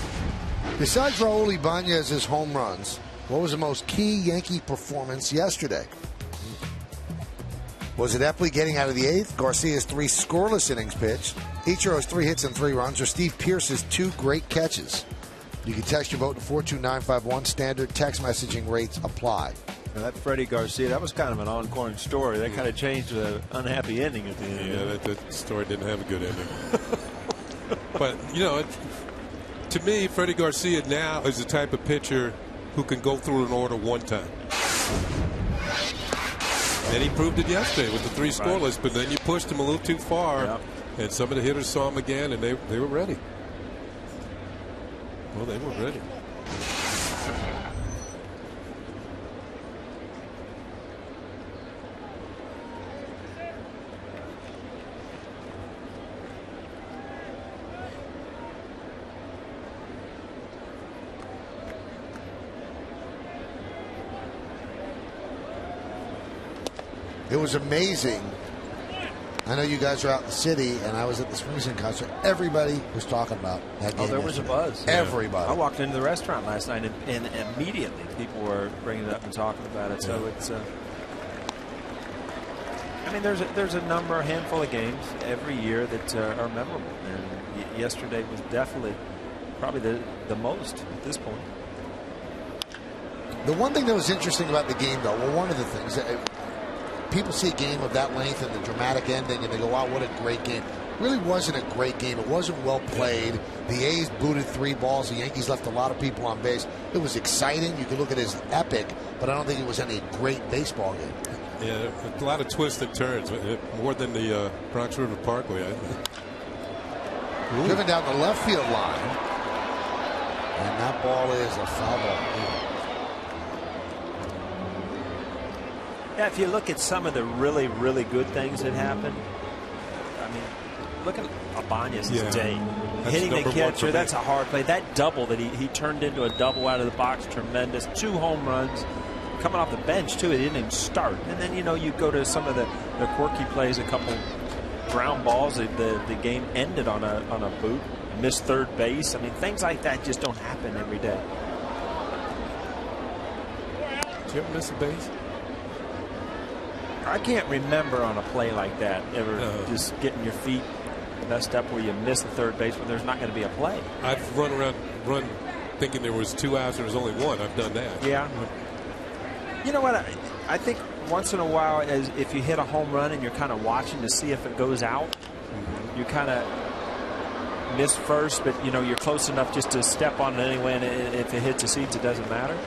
Besides Raul Ibanez's home runs, what was the most key Yankee performance yesterday? Was it Epley getting out of the eighth, Garcia's 3 scoreless innings pitched, Ichiro's 3 hits and 3 runs, or Steve Pearce's 2 great catches? You can text your vote to 42951. Standard text messaging rates apply. Now that Freddie Garcia, that was kind of an encore story. That kind of changed the unhappy ending at the end. Yeah, that story didn't have a good ending. But, you know, to me, Freddie Garcia now is the type of pitcher who can go through an order one time. And he proved it yesterday with the 3 scoreless, but then you pushed him a little too far, and some of the hitters saw him again, and they were ready. Well, they were ready. It was amazing. I know you guys are out in the city, and I was at the Springsteen concert. Everybody was talking about that game. Oh, there was a buzz. Everybody. I walked into the restaurant last night, and immediately people were bringing it up and talking about it. So it's, I mean, there's a handful of games every year that are memorable, and yesterday was definitely probably the most at this point. The one thing that was interesting about the game, though, well, one of the things that people see a game of that length and the dramatic ending and they go, wow, what a great game. It really wasn't a great game. It wasn't well played. The A's booted 3 balls. The Yankees left a lot of people on base. It was exciting. You could look at it as epic, but I don't think it was any great baseball game. Yeah, a lot of twists and turns, more than the Bronx River Parkway. Driven down the left field line, and that ball is a foul ball. Yeah, if you look at some of the really, really good things that happened, I mean, look at Ibanez's day. Hitting the catcher, that's a hard play. That double that he turned into a double out of the box, tremendous. 2 home runs. Coming off the bench, too, it didn't even start. And then, you know, you go to some of the quirky plays, a couple ground balls. The game ended on a boot, missed third base. I mean, things like that just don't happen every day. Did you ever miss a base? I can't remember on a play like that ever just getting your feet messed up where you miss the third base when there's not going to be a play. I've run thinking there was 2 outs, there was only 1. I've done that. Yeah. You know what? I think once in a while, if you hit a home run and you're kind of watching to see if it goes out, you kind of miss first, but you know you're close enough just to step on it anyway, and if it hits the seats, it doesn't matter.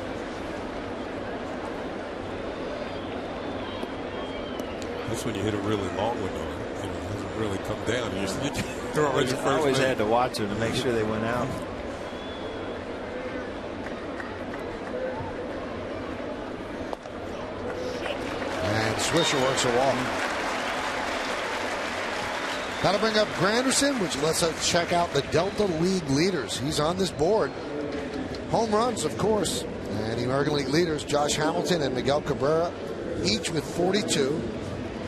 That's when you hit a really long one, though. You know, it doesn't really come down. I always had to watch them to make sure they went out. And Swisher works a walk. Got to bring up Granderson, which lets us check out the Delta League leaders. He's on this board. Home runs, of course. And the American League leaders, Josh Hamilton and Miguel Cabrera, each with 42.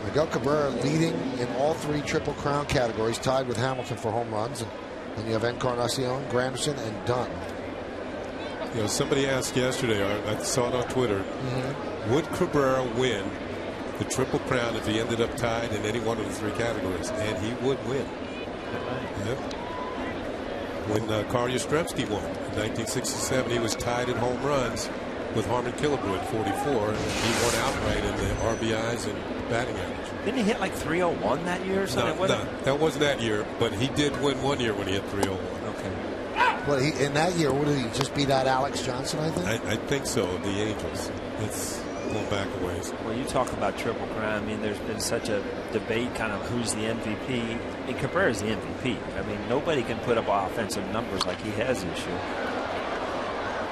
Miguel Cabrera leading in all 3 Triple Crown categories, tied with Hamilton for home runs. And then you have Encarnacion, Granderson, and Dunn. You know, somebody asked yesterday, I saw it on Twitter, would Cabrera win the Triple Crown if he ended up tied in any one of the 3 categories? And he would win. Yep. When Carl Yastrzemski won in 1967, he was tied in home runs with Harmon Killebrew at 44, and he won outright in the RBIs and batting average. Didn't he hit like 301 that year or something? No, that wasn't that year, but he did win one year when he hit 301. Okay. Well, in that year, what did he just beat out Alex Johnson, I think? I think so, the Angels. It's going back a ways. Well, you talk about Triple Crown. I mean, there's been such a debate kind of who's the MVP. And Cabrera's the MVP. I mean, nobody can put up offensive numbers like he has this year.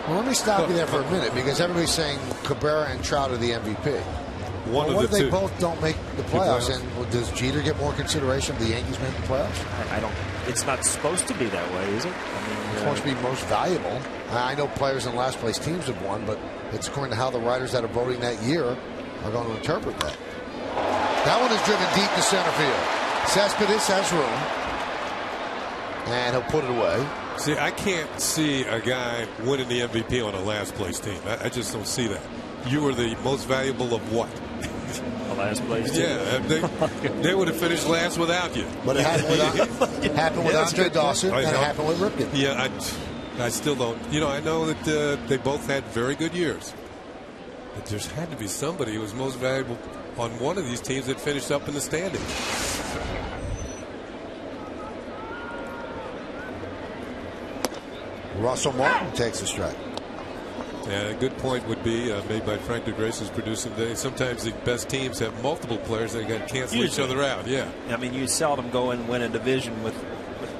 Well, let me stop you there for a minute, because everybody's saying Cabrera and Trout are the MVP. What if they both don't make the playoffs? And does Jeter get more consideration if the Yankees make the playoffs? I don't. It's not supposed to be that way, is it? I mean, it's supposed to be most valuable. I know players in last place teams have won, but it's according to how the writers that are voting that year are going to interpret that. That one is driven deep to center field. Cespedes has room, and he'll put it away. See, I can't see a guy winning the MVP on a last place team. I just don't see that. You were the most valuable of what? The last place team. Yeah, they would have finished last without you. But it happened with Andre Dawson, and it happened with Ripken. Yeah, I still don't. You know, I know that they both had very good years. But there's had to be somebody who was most valuable on one of these teams that finished up in the standings. Russell Martin takes a strike. Yeah, a good point would be made by Frank DeGrace's producing today. Sometimes the best teams have multiple players that got to cancel each other out. Yeah. I mean, you seldom go and win a division with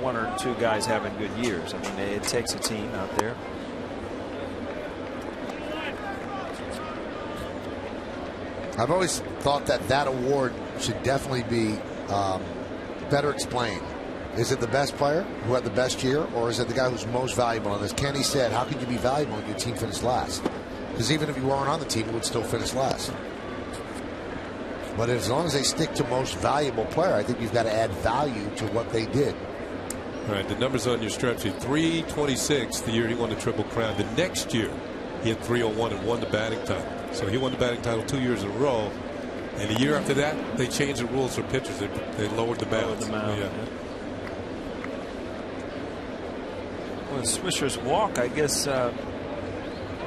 one or two guys having good years. I mean, it takes a team out there. I've always thought that award should definitely be better explained. Is it the best player who had the best year, or is it the guy who's most valuable? And as Kenny said, how could you be valuable when your team finished last? Because even if you weren't on the team, you would still finish last. But as long as they stick to most valuable player, I think you've got to add value to what they did. All right, the numbers on your stretch sheet. 326 the year he won the Triple Crown. The next year, he had 301 and won the batting title. So he won the batting title 2 years in a row. And the year after that, they changed the rules for pitchers. They lowered the bounds. Yeah. Well, Swisher's walk, I guess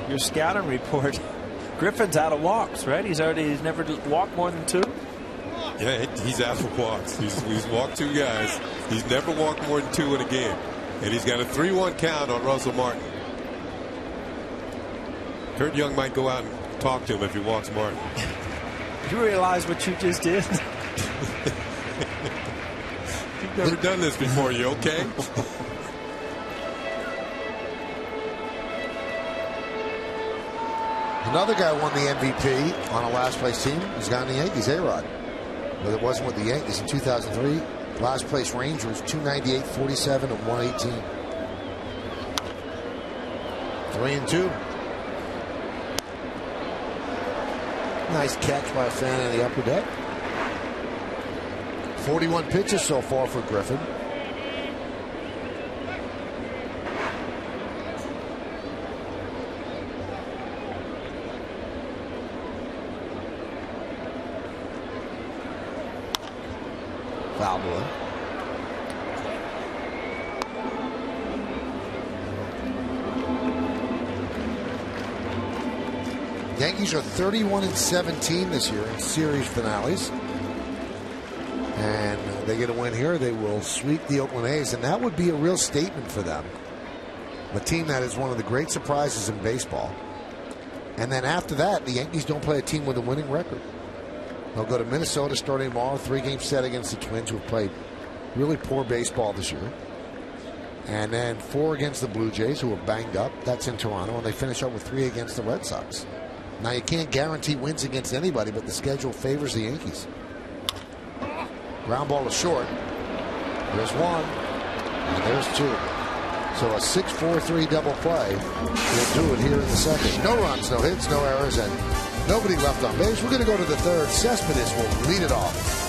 your scouting report, Griffin's out of walks, right? He's never walked more than two. Yeah, he's out of walks. He's walked two guys. He's never walked more than two in a game. And he's got a 3-1 count on Russell Martin. Kurt Young might go out and talk to him if he walks Martin. Do you realize what you just did? You've never done this before. You okay? Another guy won the MVP on a last place team. He's gone to the Yankees, A-Rod. But it wasn't with the Yankees in 2003. Last place Rangers, 298, 47, and 118. 3-2. Nice catch by a fan in the upper deck. 41 pitches so far for Griffin. Foul ball. Yankees are 31-17 this year in series finales. And they get a win here, they will sweep the Oakland A's, and that would be a real statement for them. A team that is one of the great surprises in baseball. And then after that, the Yankees don't play a team with a winning record. They'll go to Minnesota starting tomorrow, 3-game set against the Twins, who have played really poor baseball this year. And then 4 against the Blue Jays, who are banged up. That's in Toronto. And they finish up with 3 against the Red Sox. Now, you can't guarantee wins against anybody, but the schedule favors the Yankees. Ground ball is short. There's 1, and there's 2. So a 6-4-3 double play will do it here in the second. No runs, no hits, no errors, and nobody left on base. We're going to go to the third. Cespedes will lead it off.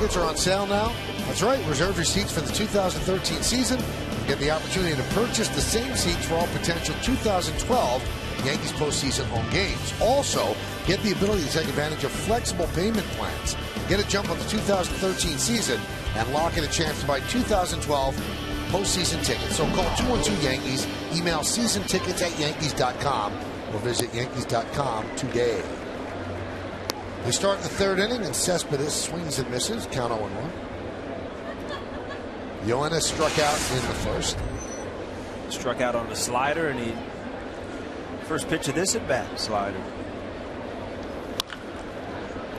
tickets are on sale now. That's right, reserve your seats for the 2013 season and get the opportunity to purchase the same seats for all potential 2012 Yankees postseason home games. Also, get the ability to take advantage of flexible payment plans. Get a jump on the 2013 season and lock in a chance to buy 2012 postseason tickets. So call 212-YANKEES, email seasontickets@yankees.com, or visit yankees.com today. We start the third inning, and Cespedes swings and misses. Count 0-1. Yoenis struck out in the first. Struck out on the slider, and he first pitch of this at bat, slider.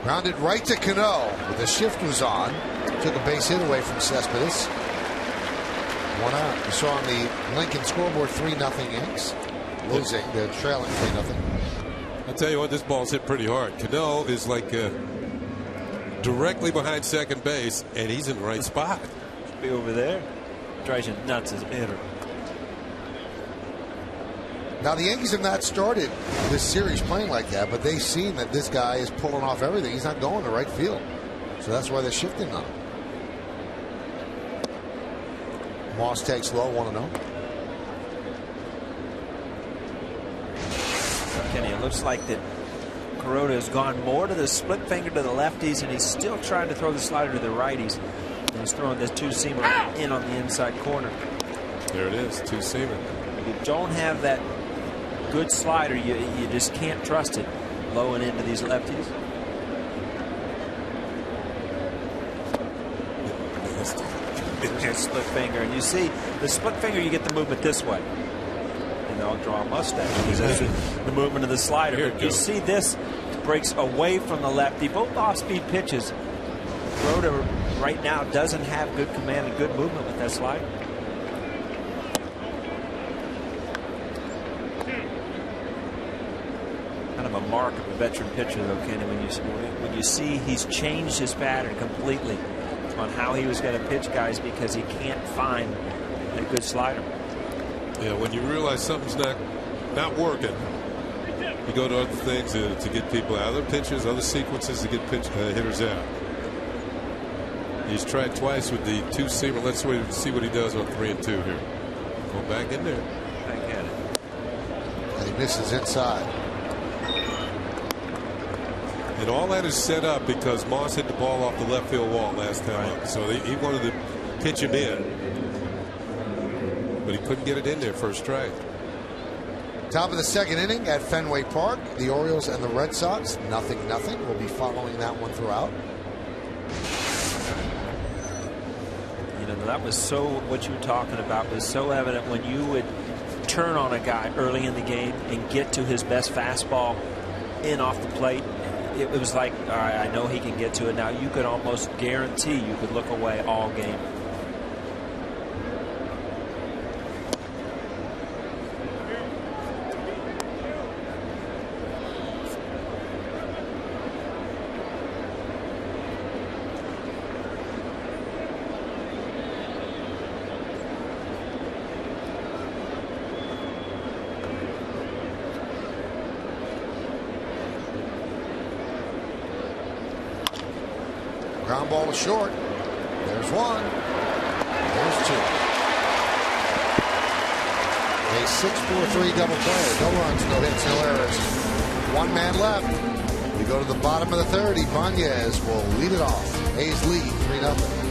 Grounded right to Cano, but the shift was on. Took a base hit away from Cespedes. 1 out. You saw on the Lincoln scoreboard 3-0 Yanks. Losing. They're trailing 3-0. I'll tell you what, this ball's hit pretty hard. Cano is like directly behind second base, and he's in the right spot. Should be over there. Drives you nuts as a hitter. Now, the Yankees have not started this series playing like that, but they've seen that this guy is pulling off everything. He's not going to right field. So that's why they're shifting on him. Moss takes low, 1-0. Kenny, it looks like that Kuroda has gone more to the split finger to the lefties, and he's still trying to throw the slider to the righties. And he's throwing this two-seamer in on the inside corner. There it is, two-seamer. If you don't have that good slider, you just can't trust it low and into these lefties. There's a split finger, and you see the split finger, you get the movement this way. And I'll draw a mustache because that's the movement of the slider. You see this breaks away from the lefty. Both off-speed pitches. Kuroda right now doesn't have good command and good movement with that slider. Kind of a mark of a veteran pitcher, though, Kenny, when you see he's changed his pattern completely on how he was going to pitch guys because he can't find a good slider. Yeah, when you realize something's not working, you go to other things to get people out. Other pitches, other sequences to get hitters out. He's tried twice with the two-seamer. Let's see what he does on 3-2 here. Go back in there. Back at it. And he misses inside. And all that is set up because Moss hit the ball off the left field wall last time up. So he wanted to pitch him in, but he couldn't get it in there first strike. Top of the second inning at Fenway Park. The Orioles and the Red Sox, 0-0. We'll be following that one throughout. You know, that was so, what you were talking about was so evident when you would turn on a guy early in the game and get to his best fastball in off the plate. It was like, all right, I know he can get to it now. You could almost guarantee you could look away all game. Ground ball to short. There's one. There's two. A 6-4-3 double play. No runs, no hits, no errors. One man left. We go to the bottom of the third. Ibanez will lead it off. A's lead 3-0.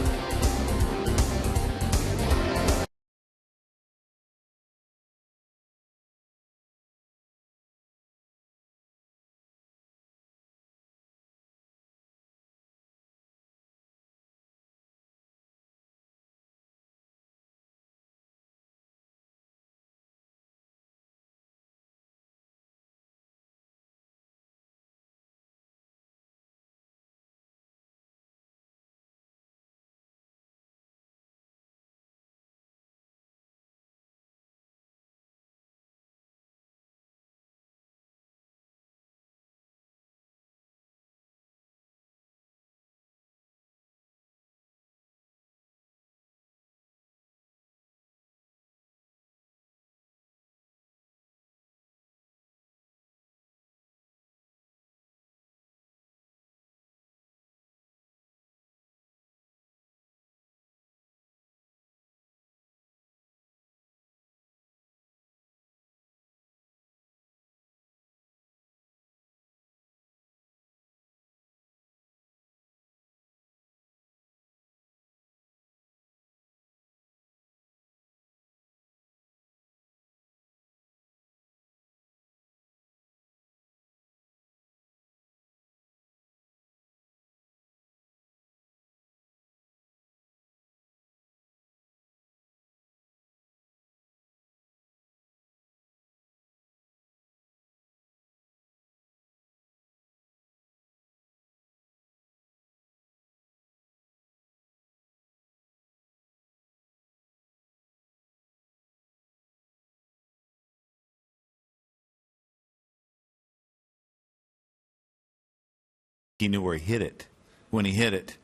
he knew where he hit it when he hit it.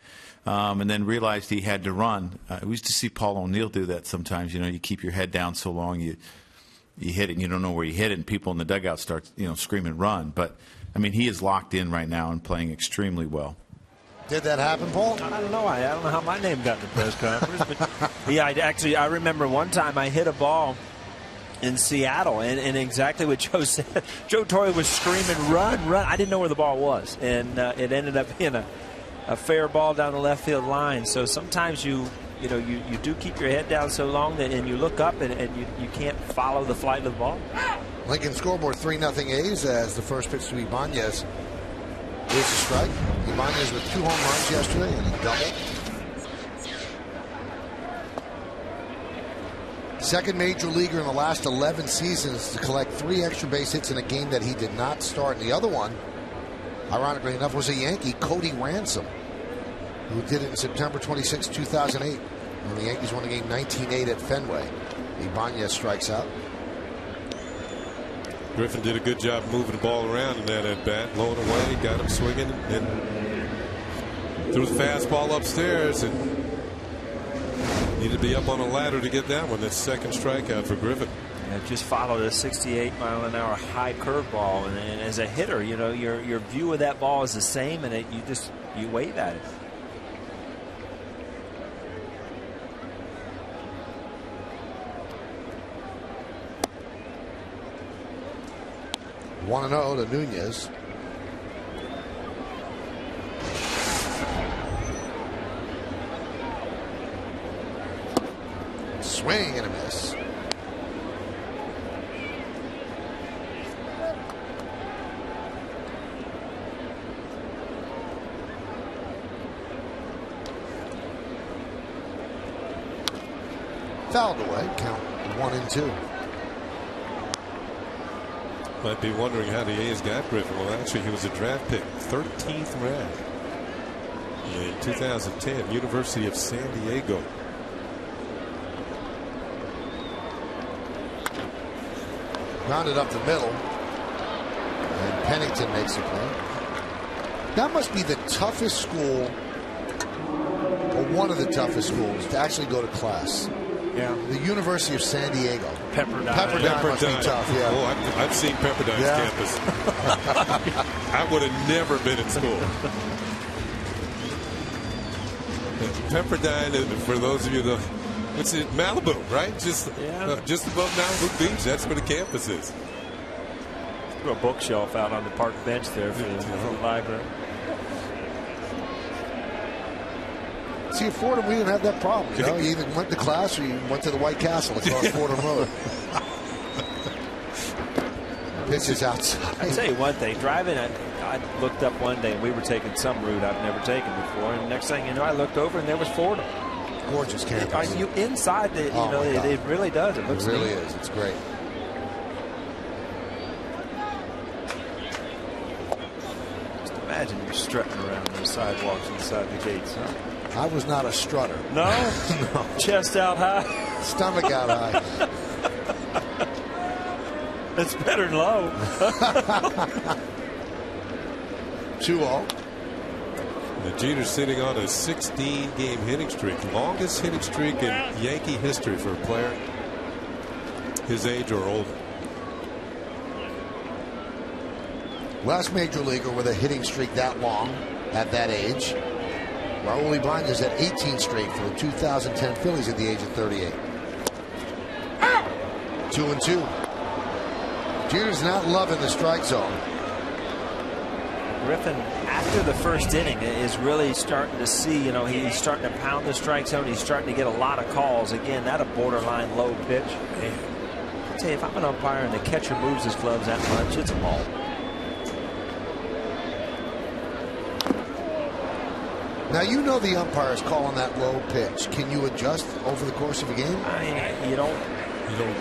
And then realized he had to run. We used to see Paul O'Neill do that sometimes. You keep your head down so long you hit it and you don't know where you hit it, and people in the dugout start screaming run. But I mean, he is locked in right now and playing extremely well. Did that happen, Paul? I don't know. I don't know how my name got in the press conference, but I remember one time I hit a ball in Seattle, and exactly what Joe said. Joe Torre was screaming, "Run, run!" I didn't know where the ball was, and it ended up being a fair ball down the left field line. So sometimes you do keep your head down so long and you look up and you can't follow the flight of the ball. Lincoln scoreboard 3-0 A's as the first pitch to Ibanez is a strike. Ibanez with 2 home runs yesterday and a double. Second major leaguer in the last 11 seasons to collect 3 extra base hits in a game that he did not start. And the other one, ironically enough, was a Yankee, Cody Ransom, who did it in September 26, 2008. And the Yankees won the game 19-8 at Fenway. Ibanez strikes out. Griffin did a good job moving the ball around in that at bat, low and away, got him swinging, and threw the fastball upstairs, and needed to be up on a ladder to get that one. That's second strikeout for Griffin. Just followed a 68-mile-an-hour high curveball, and as a hitter, your view of that ball is the same, and you wave at it. One 1-0 to Nunez. Swing and a miss. Fouled away. Count 1-2. Might be wondering how the A's got Griffin. Well, actually, he was a draft pick, 13th round in 2010, University of San Diego. Grounded up the middle, and Pennington makes the play. That must be the toughest school, or one of the toughest schools, to actually go to class. Yeah. The University of San Diego. Pepperdine. Pepperdine must be tough, yeah. Oh, I've seen Pepperdine's campus. I would have never been in school. Pepperdine, for those of you that, it's in Malibu, right? Just above Malibu Beach. That's where the campus is. Threw a bookshelf out on the park bench there for the library. See, at Fordham, we didn't have that problem. You either went to class or you went to the White Castle across Fordham Road. Pitches outside. I'll tell you one thing. Driving, I looked up one day and we were taking some route I've never taken before. And next thing you know, I looked over and there was Fordham. Gorgeous campus. You inside, it really does. It looks really neat. is. It's great. Just imagine you're strutting around the sidewalks inside the gates, huh? I was not a strutter. No? No. Chest out high? Stomach out high. It's better than low. 2-0. Jeter's sitting on a 16-game hitting streak. Longest hitting streak in Yankee history for a player his age or older. Last major leaguer with a hitting streak that long at that age. Raul Ibanez at 18 straight for the 2010 Phillies at the age of 38. 2-2. Jeter's not loving the strike zone. Griffin, after the first inning, is really starting to see, he's starting to pound the strike zone. He's starting to get a lot of calls. Again, that a borderline low pitch. I'll tell you, if I'm an umpire and the catcher moves his gloves that much, it's a ball. Now, the umpire's calling that low pitch. Can you adjust over the course of a game? You don't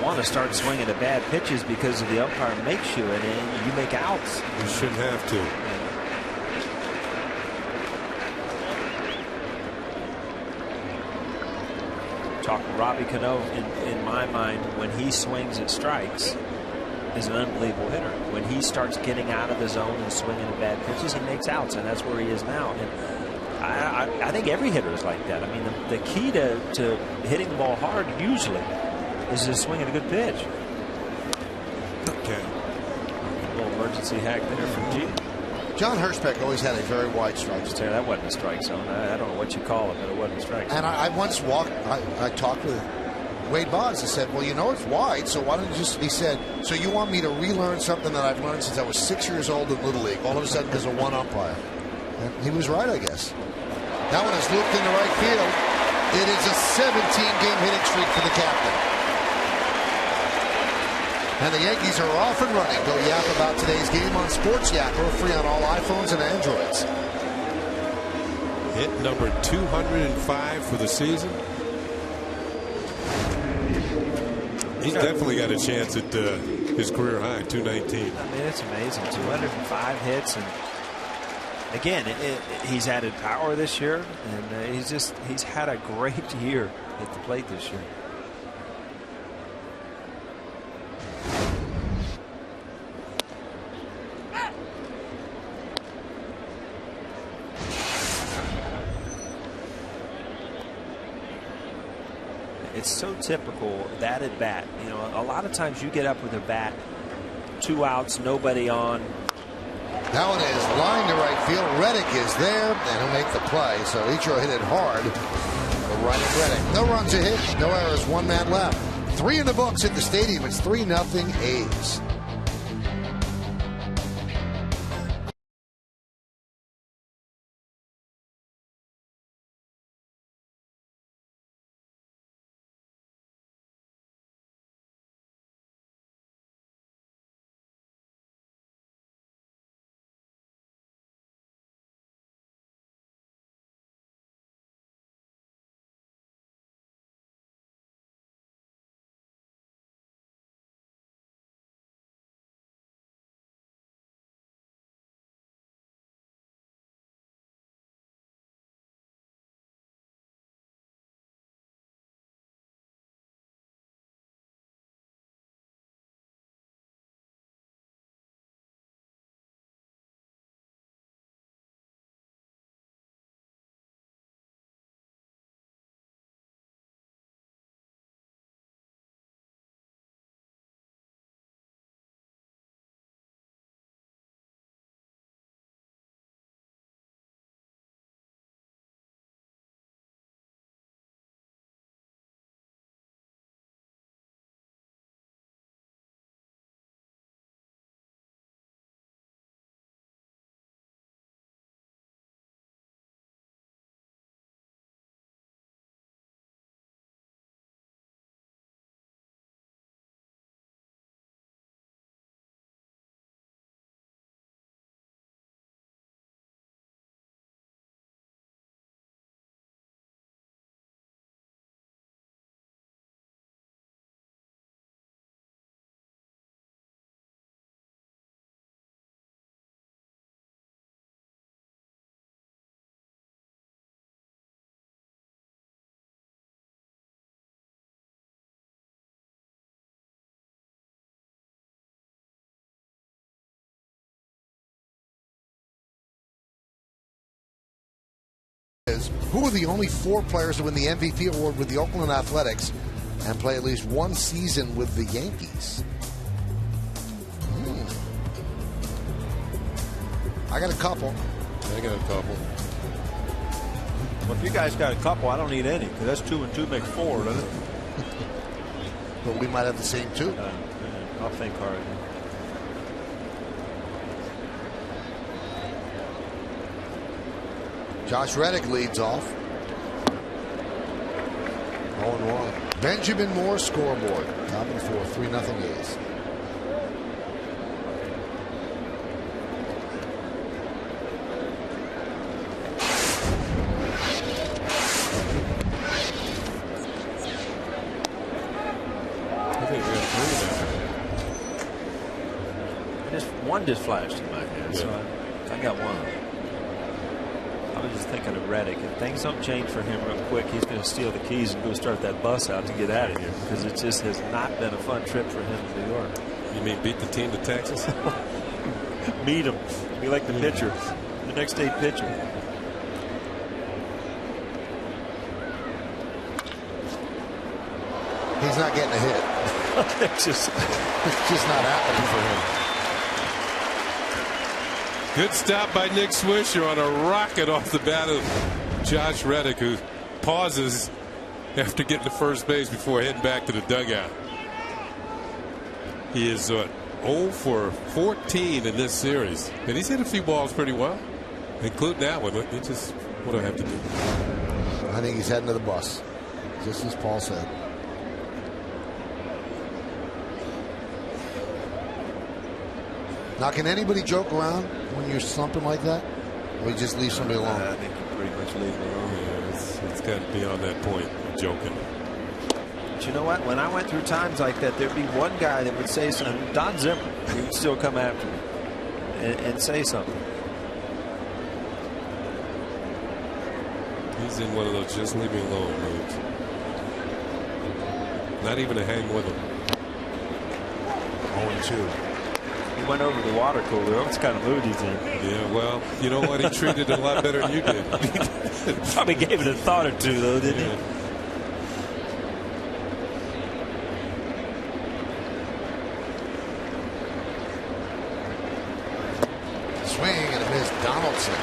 want to start swinging at bad pitches because of the umpire makes you, and you make outs. You shouldn't have to. Talking Robbie Cano, in my mind, when he swings at strikes, is an unbelievable hitter. When he starts getting out of the zone and swinging at bad pitches, he makes outs, and that's where he is now. And I think every hitter is like that. I mean, the key to hitting the ball hard usually is just swinging a good pitch. Okay. A little emergency hack there from G. John Hirschbeck always had a very wide strike zone. That wasn't a strike zone. I don't know what you call it, but it wasn't a strike zone. And I once I talked with Wade Boggs. I said, well, you know it's wide, so why don't you just, he said, so you want me to relearn something that I've learned since I was 6 years old in Little League, all of a sudden because of one umpire. And he was right, I guess. That one is looped into right field. It is a 17-game hitting streak for the captain. And the Yankees are off and running. Go yap about today's game on Sports Yapper, free on all iPhones and Androids. Hit number 205 for the season. He's definitely got a chance at his career high, 219. I mean, it's amazing. 205 hits, and again, he's added power this year, and he's had a great year at the plate this year. It's so typical, that at bat. You know, a lot of times you get up with a bat, 2 outs, nobody on. That one is lined to right field. Reddick is there, and he'll make the play. So Ichiro hit it hard. But right at Reddick. No runs a hit, no errors, 1 man left. 3 in the books at the stadium. It's 3-0 A's. Who are the only 4 players to win the MVP award with the Oakland Athletics and play at least 1 season with the Yankees? I got a couple. I got a couple. Well, if you guys got a couple, I don't need any, because that's 2 and 2 make 4, doesn't it? But we might have the same 2. I'll think hard. Josh Reddick leads off. 0-1. Benjamin Moore scoreboard. Top of the 4th, 3-0 A's. I think we got 3 now. One just flashed in my head, so I got one. I was just thinking of Reddick. If things don't change for him real quick, he's going to steal the keys and go start that bus out to get out of here, because it just has not been a fun trip for him in New York. You mean beat the team to Texas? Meet them. Be like the pitcher, the next day pitcher. He's not getting a hit. it's just not happening for him. Good stop by Nick Swisher on a rocket off the bat of Josh Reddick, who pauses after getting to first base before heading back to the dugout. He is 0 for 14 in this series, and he's hit a few balls pretty well, including that one. He just, what do I have to do? I think he's heading to the bus, just as Paul said. Now, can anybody joke around when you're slumping like that, or you just leave somebody alone? I think you pretty much leave it alone. Yeah, it's got to be on that point, joking. But you know what? When I went through times like that, there'd be one guy that would say something. Don Zimmer, he would still come after me and say something. He's in one of those just leave me alone moods. Not even to hang with him. 0-2. He went over the water cooler. That's the kind of mood he's in. Yeah, well, you know what? He treated it a lot better than you did. Probably gave it a thought or two, though, didn't he? Swing and a miss. Donaldson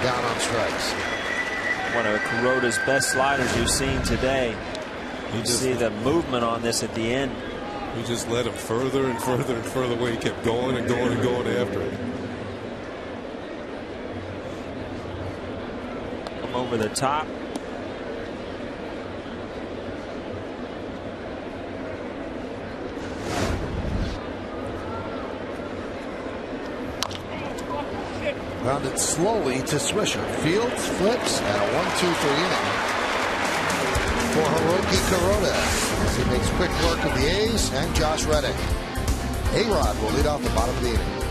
down on strikes. One of Kuroda's best sliders you've seen today. You see the movement on this at the end. We just led him further and further and further away. He kept going and going and going after it. Come over the top. Grounded slowly to Swisher. Fields, flips, and a 1-2-3 inning for Hiroki Kuroda as he makes quick work of the A's and Josh Reddick. A-Rod will lead off the bottom of the inning.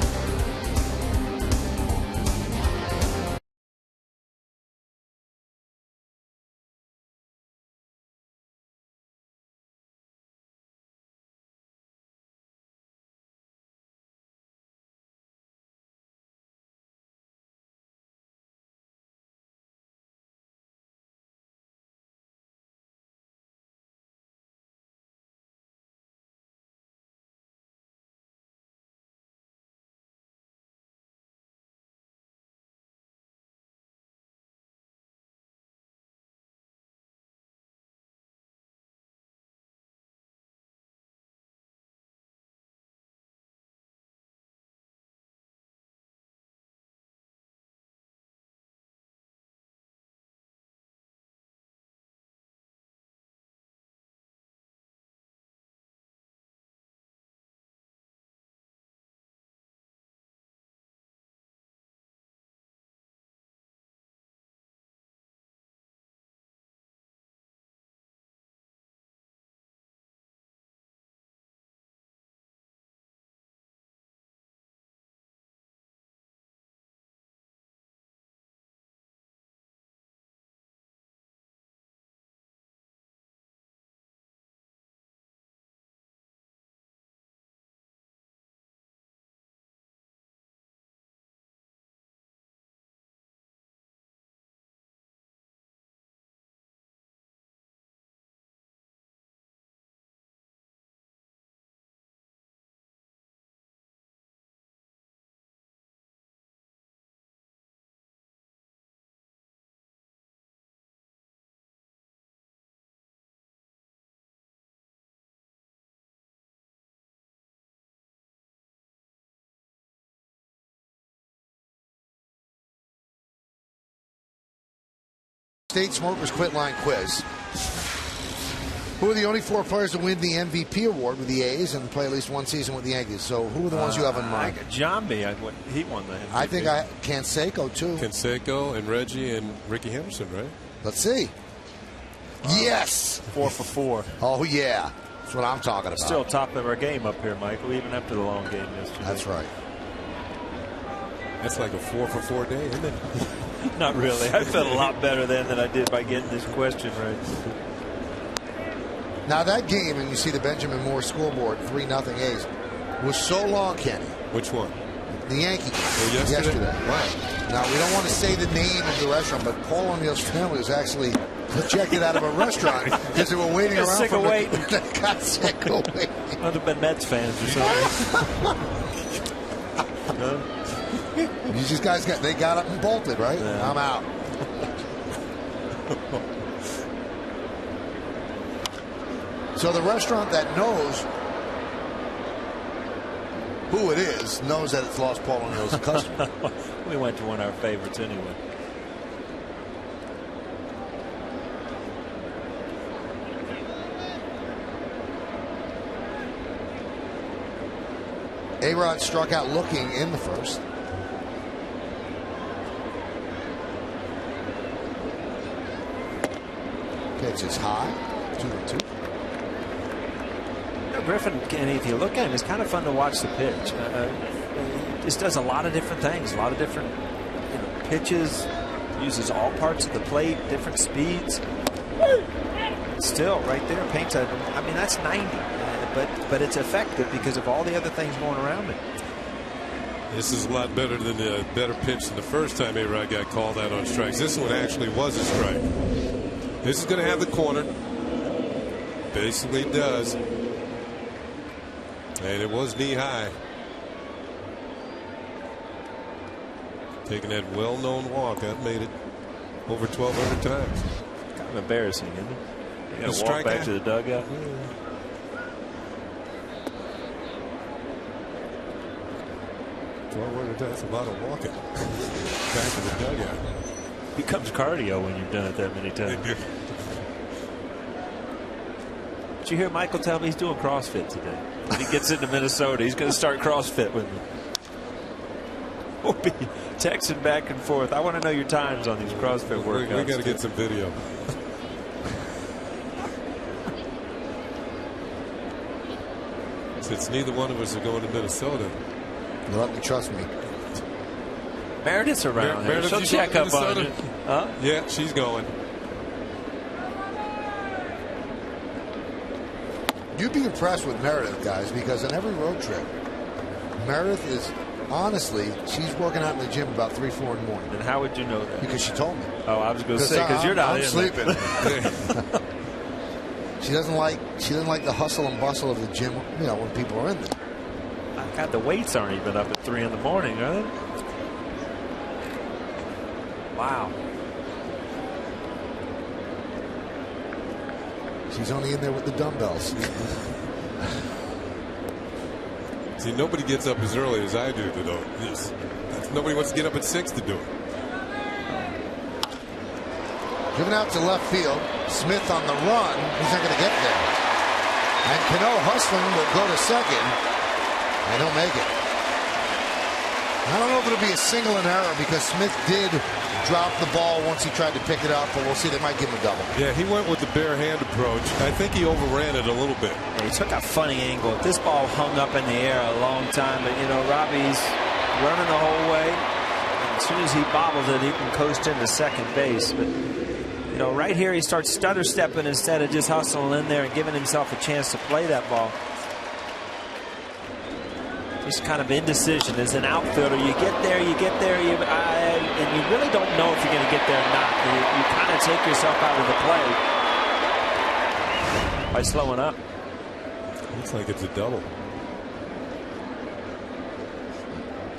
State Smokers Quit Line Quiz. Who are the only 4 players to win the MVP award with the A's and play at least one season with the Yankees? So who are the ones you have in mind? Giambi, he won the MVP. I think Canseco too. Canseco and Reggie and Ricky Henderson, right? Let's see. Yes! 4 for 4. Oh, yeah. That's what I'm talking about. Still top of our game up here, Michael, even after the long game yesterday. That's right. That's like a 4 for 4 day, isn't it? Not really. I felt a lot better then than I did by getting this question right. Now that game, and you see the Benjamin Moore scoreboard, 3-0 A's. was so long, Kenny. Which one? The Yankee game. Oh, yesterday? Wow. Now, we don't want to say the name of the restaurant, but Paul O'Neill's family was actually ejected out of a restaurant because they were waiting around. Sick of waiting. They got sick of waiting. Might have been Mets fans or something. These guys got up and bolted, right? Yeah. I'm out. So the restaurant that knows who it is knows that it's lost Paul O'Neill as a customer. We went to one of our favorites anyway. A-Rod struck out looking in the first. Pitch is high. 2-2. Griffin, Kenny, if you look at him, it's kind of fun to watch the pitch. He just does a lot of different things, a lot of different pitches, uses all parts of the plate, different speeds. Still, right there, paints a, I mean, that's 90, but it's effective because of all the other things going around it. This is a lot better than the better pitch than the first time A-Rod got called out on strikes. This one actually was a strike. This is going to have the corner. Basically does. And it was knee high. Taking that well-known walk. I've made it over 1,200 times. Kind of embarrassing, isn't it? You got to walk back to the dugout. Yeah. 1,200 times. That's a lot of walking. Back to the dugout. Becomes cardio when you've done it that many times. Did you hear Michael tell me he's doing CrossFit today? When he gets into Minnesota, he's going to start CrossFit with me. We'll be texting back and forth. I want to know your times on these CrossFit workouts. We got to get some video. Since neither one of us are going to Minnesota. You'll have to trust me. Meredith's around here. She'll check up on you. Huh? Yeah, she's going. You'd be impressed with Meredith, guys, because on every road trip, Meredith is, honestly, she's working out in the gym about 3, 4 in the morning. And how would you know that? Because she told me. Oh, I was going to say, because you're not I'm sleeping. She doesn't like the hustle and bustle of the gym, when people are in there. God, the weights aren't even up at 3 in the morning, are they? Wow. She's only in there with the dumbbells. See, nobody gets up as early as I do to do this. Nobody wants to get up at 6 to do it. Driven out to left field. Smith on the run. He's not going to get there. And Cano hustling will go to second. And he'll make it. I don't know if it'll be a single and error because Smith did drop the ball once he tried to pick it up, but we'll see. They might give him a double. Yeah, he went with the bare hand approach. I think he overran it a little bit. Yeah, he took a funny angle. This ball hung up in the air a long time, but Robbie's running the whole way. And as soon as he bobbles it, he can coast into second base. But right here he starts stutter stepping instead of just hustling in there and giving himself a chance to play that ball. Just kind of indecision as an outfielder. You get there, and you really don't know if you're going to get there or not. You kind of take yourself out of the play by slowing up. Looks like it's a double.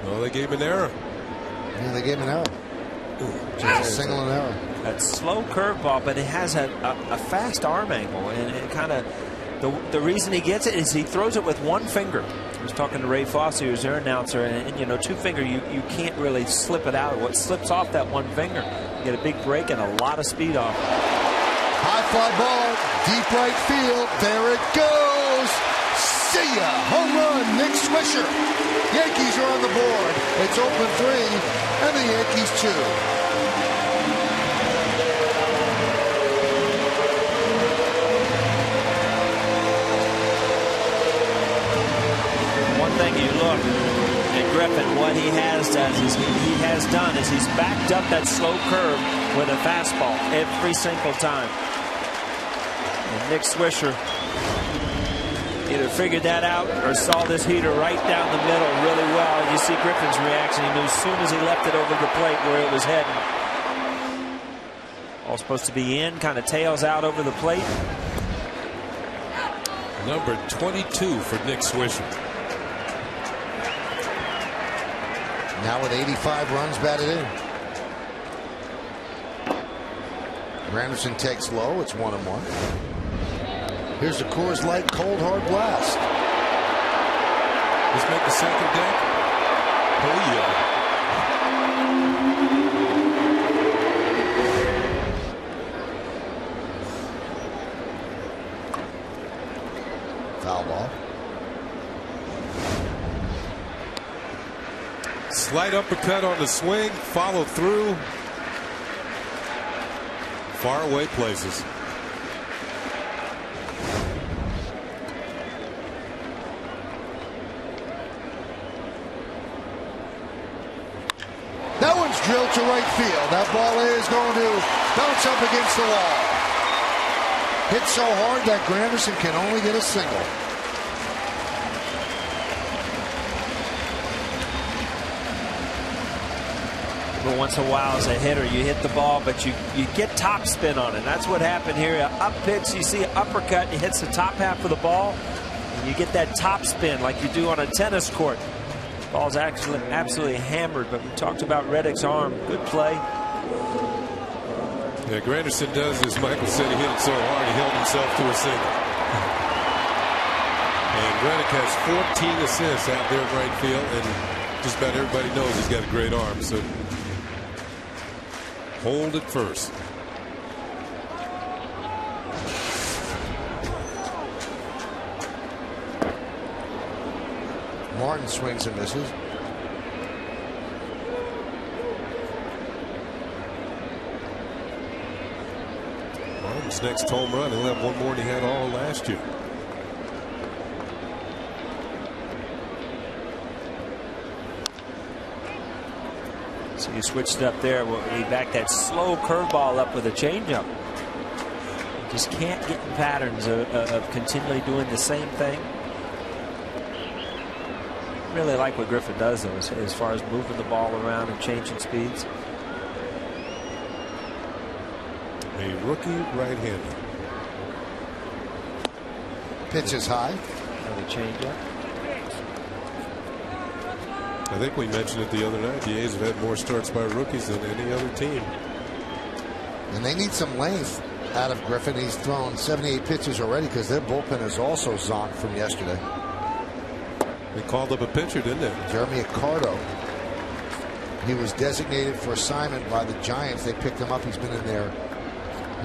Well, they gave him an error. Yeah, they gave him an error. Just a single and error. That slow curveball, but it has a fast arm angle, and it kind of the reason he gets it is he throws it with one finger. I was talking to Ray Fossey, who's their announcer, and 2-finger, you can't really slip it out. What slips off that one finger, you get a big break and a lot of speed off. High fly ball, deep right field. There it goes. See ya. Home run, Nick Swisher. Yankees are on the board. It's open 3, and the Yankees 2. Thing you look at Griffin, what he has done is he's backed up that slow curve with a fastball every single time. And Nick Swisher either figured that out or saw this heater right down the middle really well. You see Griffin's reaction. He knew as soon as he left it over the plate where it was heading. All supposed to be in, kind of tails out over the plate. Number 22 for Nick Swisher. Now with 85 runs batted in. Granderson takes low. It's 1-1. Here's the Coors Light cold hard blast. Let's make the second deck. Oh yeah. Foul ball. Slight uppercut on the swing, follow through. Far away places. That one's drilled to right field. That ball is going to bounce up against the wall. Hit so hard that Granderson can only get a single. But once in a while as a hitter, you hit the ball, but you get top spin on it. That's what happened here. Up pitch, you see an uppercut, it hits the top half of the ball, and you get that top spin like you do on a tennis court. Ball's actually absolutely hammered, but we talked about Reddick's arm. Good play. Yeah, Granderson does, as Michael said, he hit it so hard he held himself to a single. And Reddick has 14 assists out there in right field, and just about everybody knows he's got a great arm. So hold it first. Martin swings and misses. Martin's next home run, he'll have one more than he had all last year. So you switched it up there. He backed that slow curveball up with a changeup. You just can't get in patterns of continually doing the same thing. Really like what Griffin does, though, as far as moving the ball around and changing speeds. A rookie right-hander. Pitch is high. Another changeup. I think we mentioned it the other night. The A's have had more starts by rookies than any other team. And they need some length out of Griffin. He's thrown 78 pitches already because their bullpen is also zonked from yesterday. They called up a pitcher, didn't they? Jeremy Accardo. He was designated for assignment by the Giants. They picked him up. He's been in their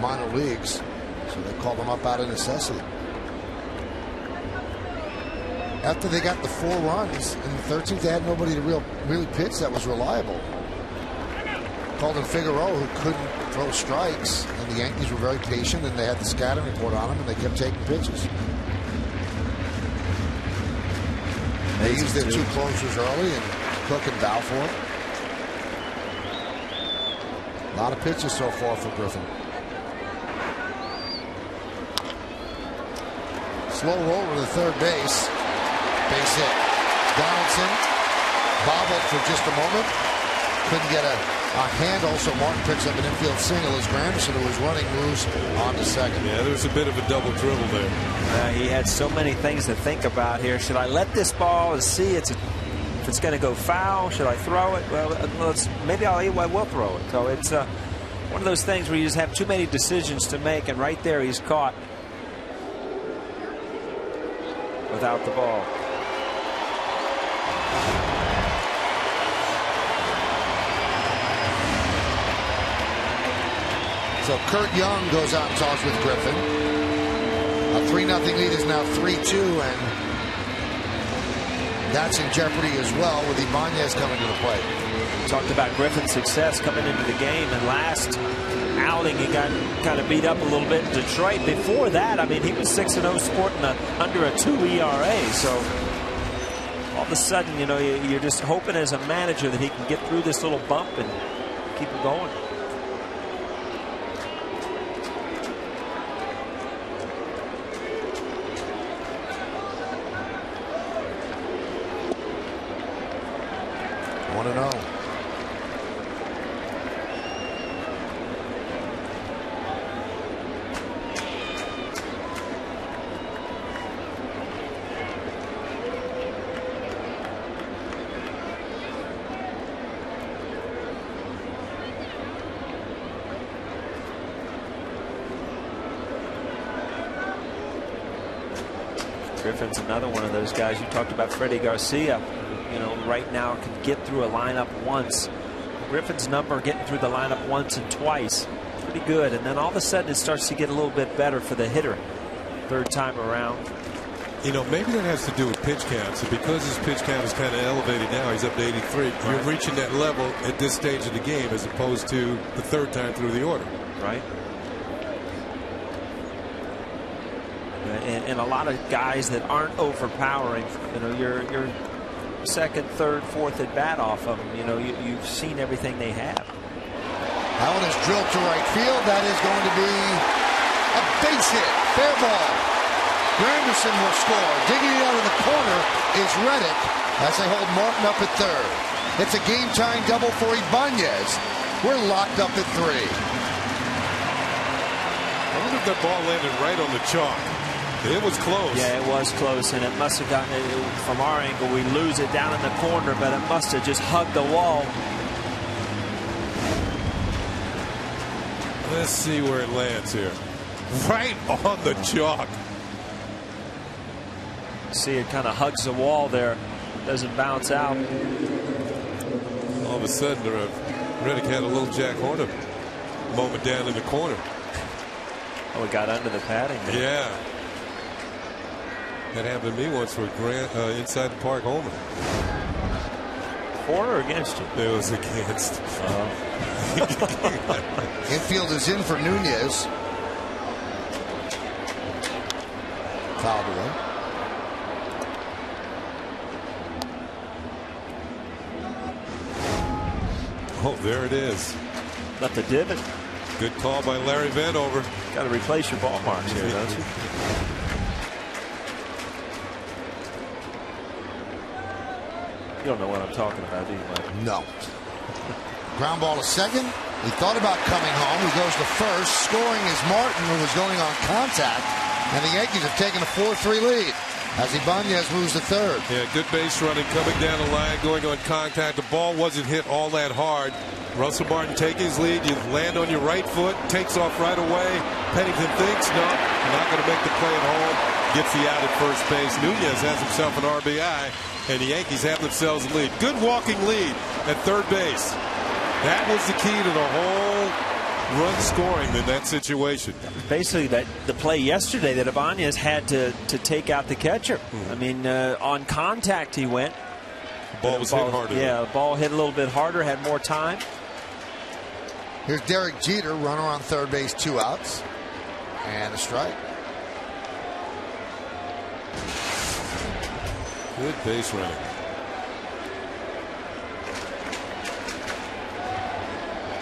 minor leagues. So they called him up out of necessity. After they got the 4 runs in the 13th, they had nobody to really pitch that was reliable. Called in Figueroa, who couldn't throw strikes, and the Yankees were very patient, and they had the scouting report on him, and they kept taking pitches. They used their 2 closers early, and Cook and Balfour. A lot of pitches so far for Griffin. Slow roll to the third base. Base hit. Donaldson bobbled for just a moment. Couldn't get a handle, so Martin picks up an infield single as Granderson, who was running, moves on to second. Yeah, there was a bit of a double dribble there. He had so many things to think about here. Should I let this ball and see if it's going to go foul? Should I throw it? Well, maybe I will throw it. So it's one of those things where you just have too many decisions to make, and right there he's caught without the ball. So Kurt Young goes out and talks with Griffin. A 3-0 lead is now 3-2, and that's in jeopardy as well with Ibanez coming to the plate. Talked about Griffin's success coming into the game, and last outing he got kind of beat up a little bit in Detroit. Before that, I mean, he was 6-0 sporting under a 2 ERA. So all of a sudden, you know, you're just hoping as a manager that he can get through this little bump and keep it going. 1-0. Griffin's another one of those guys. You talked about Freddie Garcia. You know, right now can get through a lineup once. Griffin's number getting through the lineup once and twice. Pretty good. And then all of a sudden it starts to get a little bit better for the hitter. Third time around. You know, maybe that has to do with pitch counts. So because his pitch count is kind of elevated now, he's up to 83. Right. You're reaching that level at this stage of the game as opposed to the third time through the order. Right. And a lot of guys that aren't overpowering, you know, your second, third, fourth at bat off of them, you know, you've seen everything they have. That one is drilled to right field. That is going to be a base hit. Fair ball. Granderson will score. Digging it out of the corner is Reddick as they hold Martin up at third. It's a game-tying double for Ibanez. We're locked up at 3. I wonder if that ball landed right on the chalk. It was close. Yeah, it was close, and it must have gotten it from our angle. We lose it down in the corner, but it must have just hugged the wall. Let's see where it lands here. Right on the chalk. See, it kind of hugs the wall there. Doesn't bounce out. All of a sudden, Reddick had a little Jack Horner moment down in the corner. Oh, it got under the padding there. Yeah. That happened to me once for a inside the park homer. For or against you? It was against. Infield is in for Nunez. Fouled away. Oh, there it is. Left the divot. Good call by Larry Vandover. Got to replace your ball marks here, don't you? You don't know what I'm talking about, do you, Mike? No. Ground ball to second. He thought about coming home. He goes to first. Scoring is Martin, who was going on contact. And the Yankees have taken a 4-3 lead as Ibanez moves to third. Yeah, good base running coming down the line, going on contact. The ball wasn't hit all that hard. Russell Martin taking his lead. You land on your right foot, takes off right away. Pennington thinks, no, not going to make the play at home. Gets the out at first base. Nunez has himself an RBI, and the Yankees have themselves a lead. Good walking lead at third base. That was the key to the whole run scoring in that situation. Basically, the play yesterday that Ibanez had to take out the catcher. I mean, on contact he went. The ball was hit harder. Yeah, the ball hit a little bit harder, had more time. Here's Derek Jeter, runner on third base, 2 outs, and a strike. Good base running.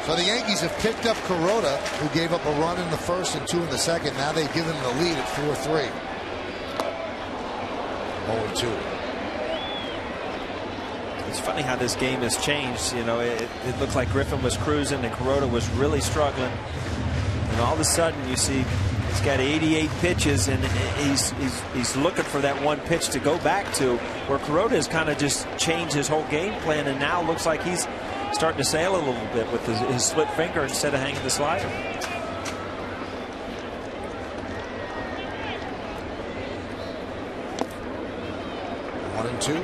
So the Yankees have picked up Kuroda, who gave up a run in the first and 2 in the second. Now they've given him the lead at 4-3. 0-2. It's funny how this game has changed. You know, it looked like Griffin was cruising and Kuroda was really struggling. And all of a sudden you see he's got 88 pitches and he's looking for that one pitch to go back to, where Kuroda has kind of just changed his whole game plan, and now looks like he's starting to sail a little bit with his split finger instead of hanging the slider. One and two.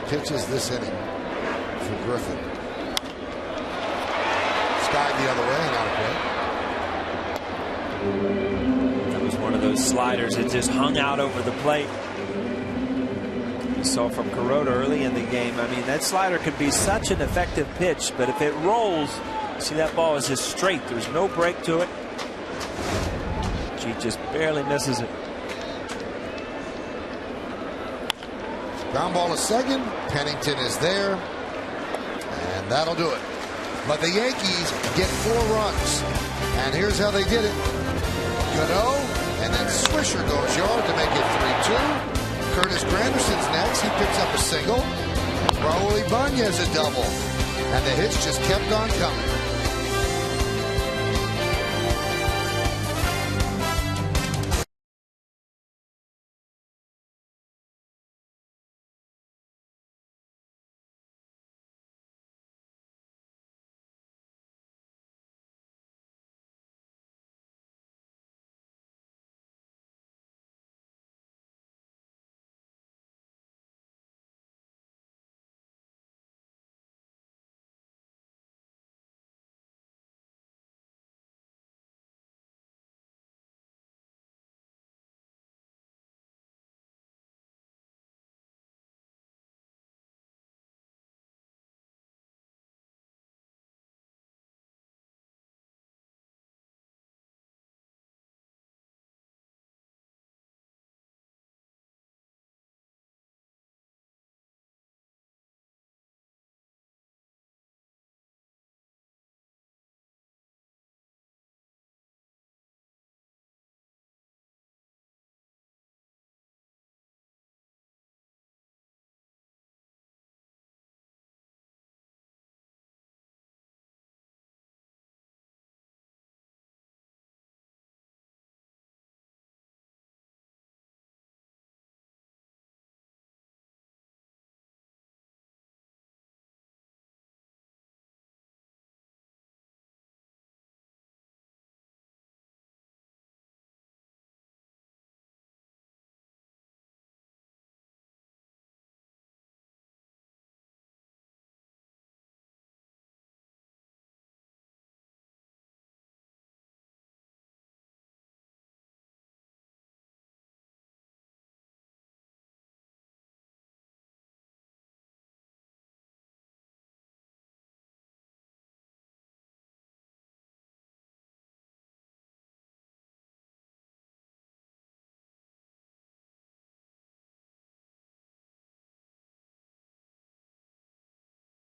Pitches this inning for Griffin. Skied the other way, not a play. That was one of those sliders that just hung out over the plate. You saw from Kuroda early in the game. I mean, that slider can be such an effective pitch, but if it rolls, see, that ball is just straight. There's no break to it. She just barely misses it. Ground ball to second. Pennington is there. And that'll do it. But the Yankees get 4 runs. And here's how they did it. Gano, and then Swisher goes yard to make it 3-2. Curtis Granderson's next. He picks up a single. Raul Ibanez a double. And the hits just kept on coming.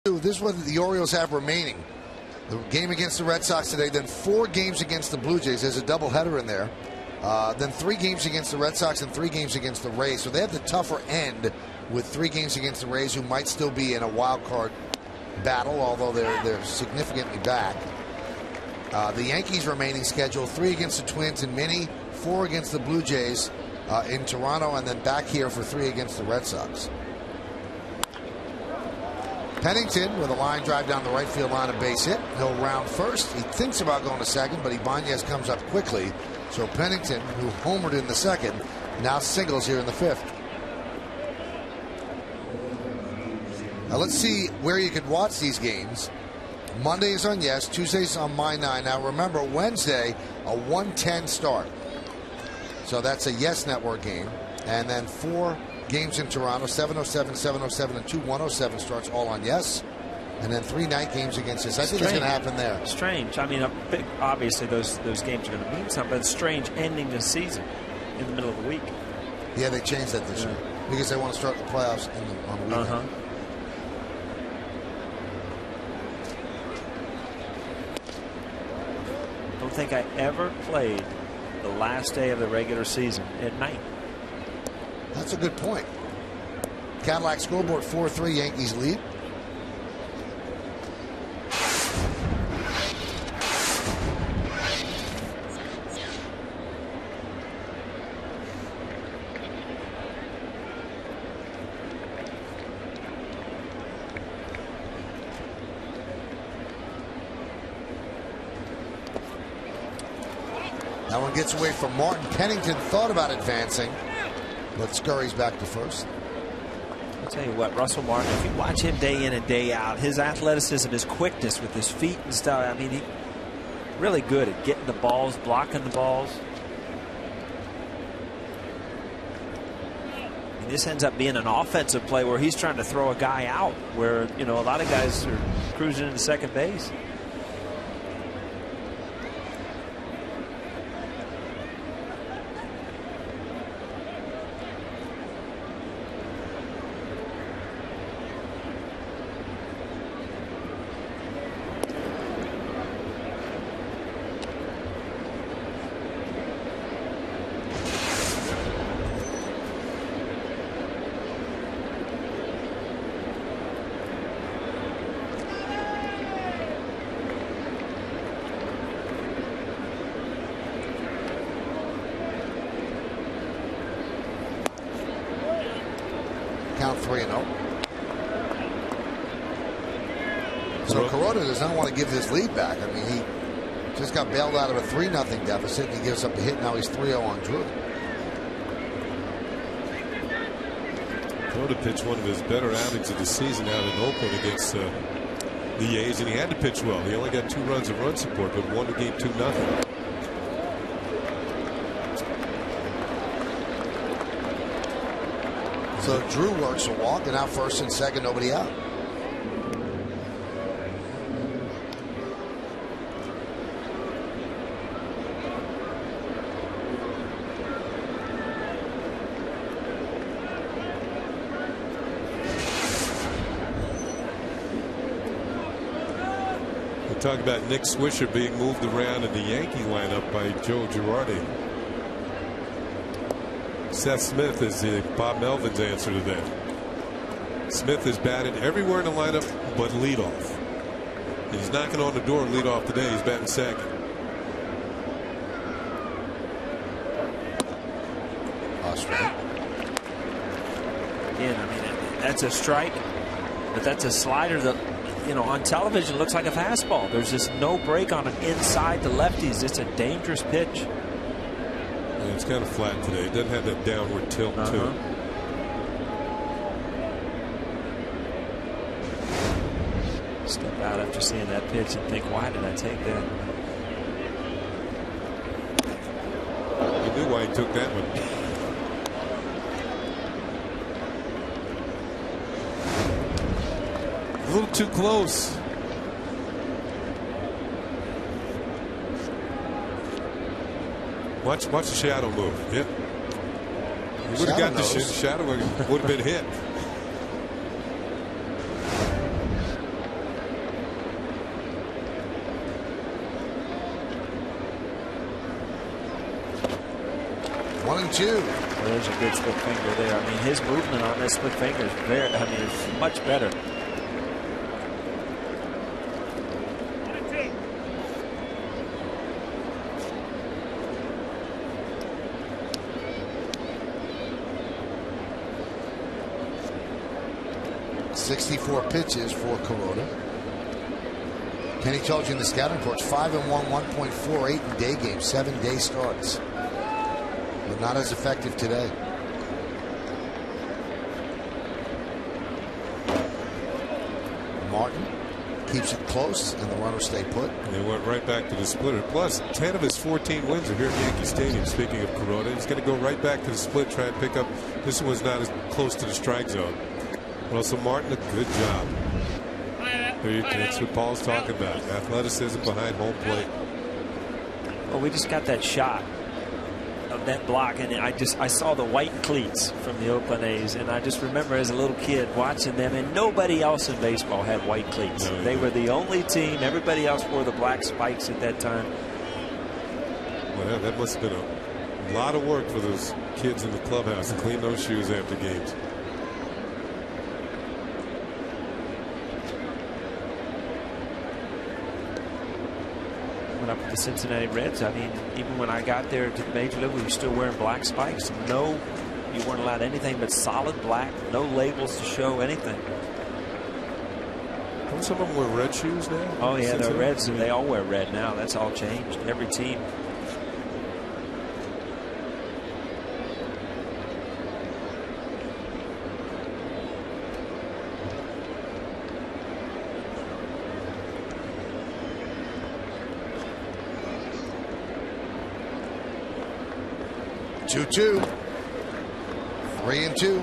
This is what the Orioles have remaining. The game against the Red Sox today, then 4 games against the Blue Jays. There's a doubleheader in there. Then 3 games against the Red Sox and 3 games against the Rays. So they have the tougher end with 3 games against the Rays, who might still be in a wild card battle, although they're significantly back. The Yankees' remaining schedule: 3 against the Twins in Minnie, 4 against the Blue Jays in Toronto, and then back here for 3 against the Red Sox. Pennington with a line drive down the right field line, a base hit. He'll round first. He thinks about going to second, but Ibanez comes up quickly. So Pennington, who homered in the second, now singles here in the 5th. Now let's see where you could watch these games. Monday is on Yes, Tuesday's on My 9. Now remember, Wednesday, a 1:10 start. So that's a Yes Network game. And then 4 games in Toronto, 7:07, 7:07, and 2 1:07 starts, all on Yes. And then 3 night games against this. I think it's going to happen there. Strange. I mean, obviously those games are going to mean something, but it's strange ending the season in the middle of the week. Yeah, they changed that this year because they want to start the playoffs on the weekend. I don't think I ever played the last day of the regular season at night. That's a good point. Cadillac scoreboard 4-3, Yankees lead. That one gets away from Martin. Pennington thought about advancing, but scurries back to first. I'll tell you what, Russell Martin, if you watch him day in and day out, his athleticism, his quickness with his feet and stuff, I mean, he's really good at getting the balls, blocking the balls. And this ends up being an offensive play where he's trying to throw a guy out, where, you know, a lot of guys are cruising into second base. count 3-0. So Corona does not want to give this lead back. I mean, he just got bailed out of a 3-0 deficit, and he gives up a hit. Now he's 3-0 on Drew. Corona pitched one of his better outings of the season out in Oakland against the A's, and he had to pitch well. He only got 2 runs of run support, but won the game 2-0. So Drew works a walk, and now first and second, nobody out. Talk about Nick Swisher being moved around in the Yankee lineup by Joe Girardi. Seth Smith is Bob Melvin's answer to that. Smith is batted everywhere in the lineup but leadoff. He's knocking on the door and leadoff today. He's batting second. Again, I mean, that's a strike, but that's a slider that, you know, on television looks like a fastball. There's just no break on it inside the lefties. It's a dangerous pitch. Yeah, it's kind of flat today. It doesn't have that downward tilt to it. Step out after seeing that pitch and think, why did I take that? You knew why he took that one. A little too close. Watch the shadow move. Yeah. He would have got the shadow, would have been hit. One and two. Well, there's a good split finger there. I mean, his movement on that split finger is very, I mean, it's much better. .64 pitches for Corona. Kenny told you in the scouting reports, 5-1, 1.48 in day games, 7-day starts. But not as effective today. Martin keeps it close, and the runner stay put. And they went right back to the splitter. Plus, 10 of his 14 wins are here at Yankee Stadium. Speaking of Corona, he's going to go right back to the split, try and pick up. This one's not as close to the strike zone. Russell Martin, a good job. That's what Paul's talking about. Athleticism behind home plate. Well, we just got that shot of that block, and I saw the white cleats from the Oakland A's, and I just remember as a little kid watching them, and nobody else in baseball had white cleats. No, they were the only team. Everybody else wore the black spikes at that time. Well, that must have been a lot of work for those kids in the clubhouse to clean those shoes after games. Up with the Cincinnati Reds, I mean, even when I got there to the major league, we were still wearing black spikes. No, you weren't allowed anything but solid black, no labels to show anything. Don't some of them wear red shoes now? Oh yeah, they're Reds, and they all wear red now. That's all changed. Every team. Two, 3-2.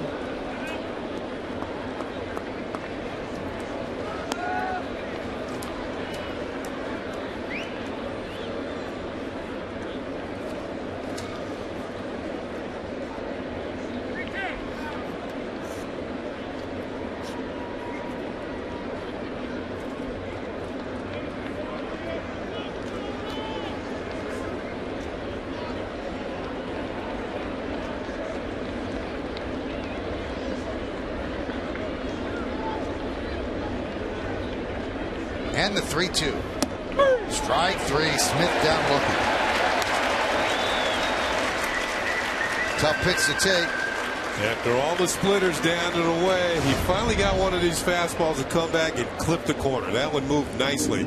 And the 3-2. Strike three. Smith down looking. Tough pitch to take. After all the splitters down and away, he finally got one of these fastballs to come back and clip the corner. That one moved nicely.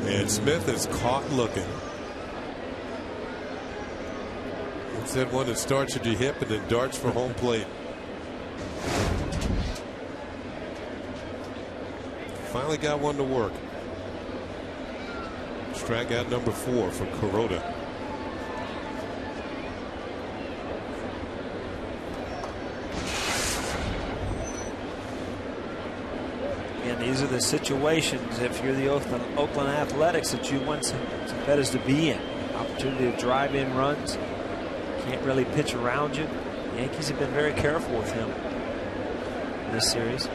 And Smith is caught looking. It's that one that starts at your hip and then darts for home plate. Finally got one to work. Strikeout number 4 for Kuroda. And these are the situations, if you're the Oakland Athletics, that you want some bettors to be in. Opportunity to drive in runs. Can't really pitch around you. The Yankees have been very careful with him in this series.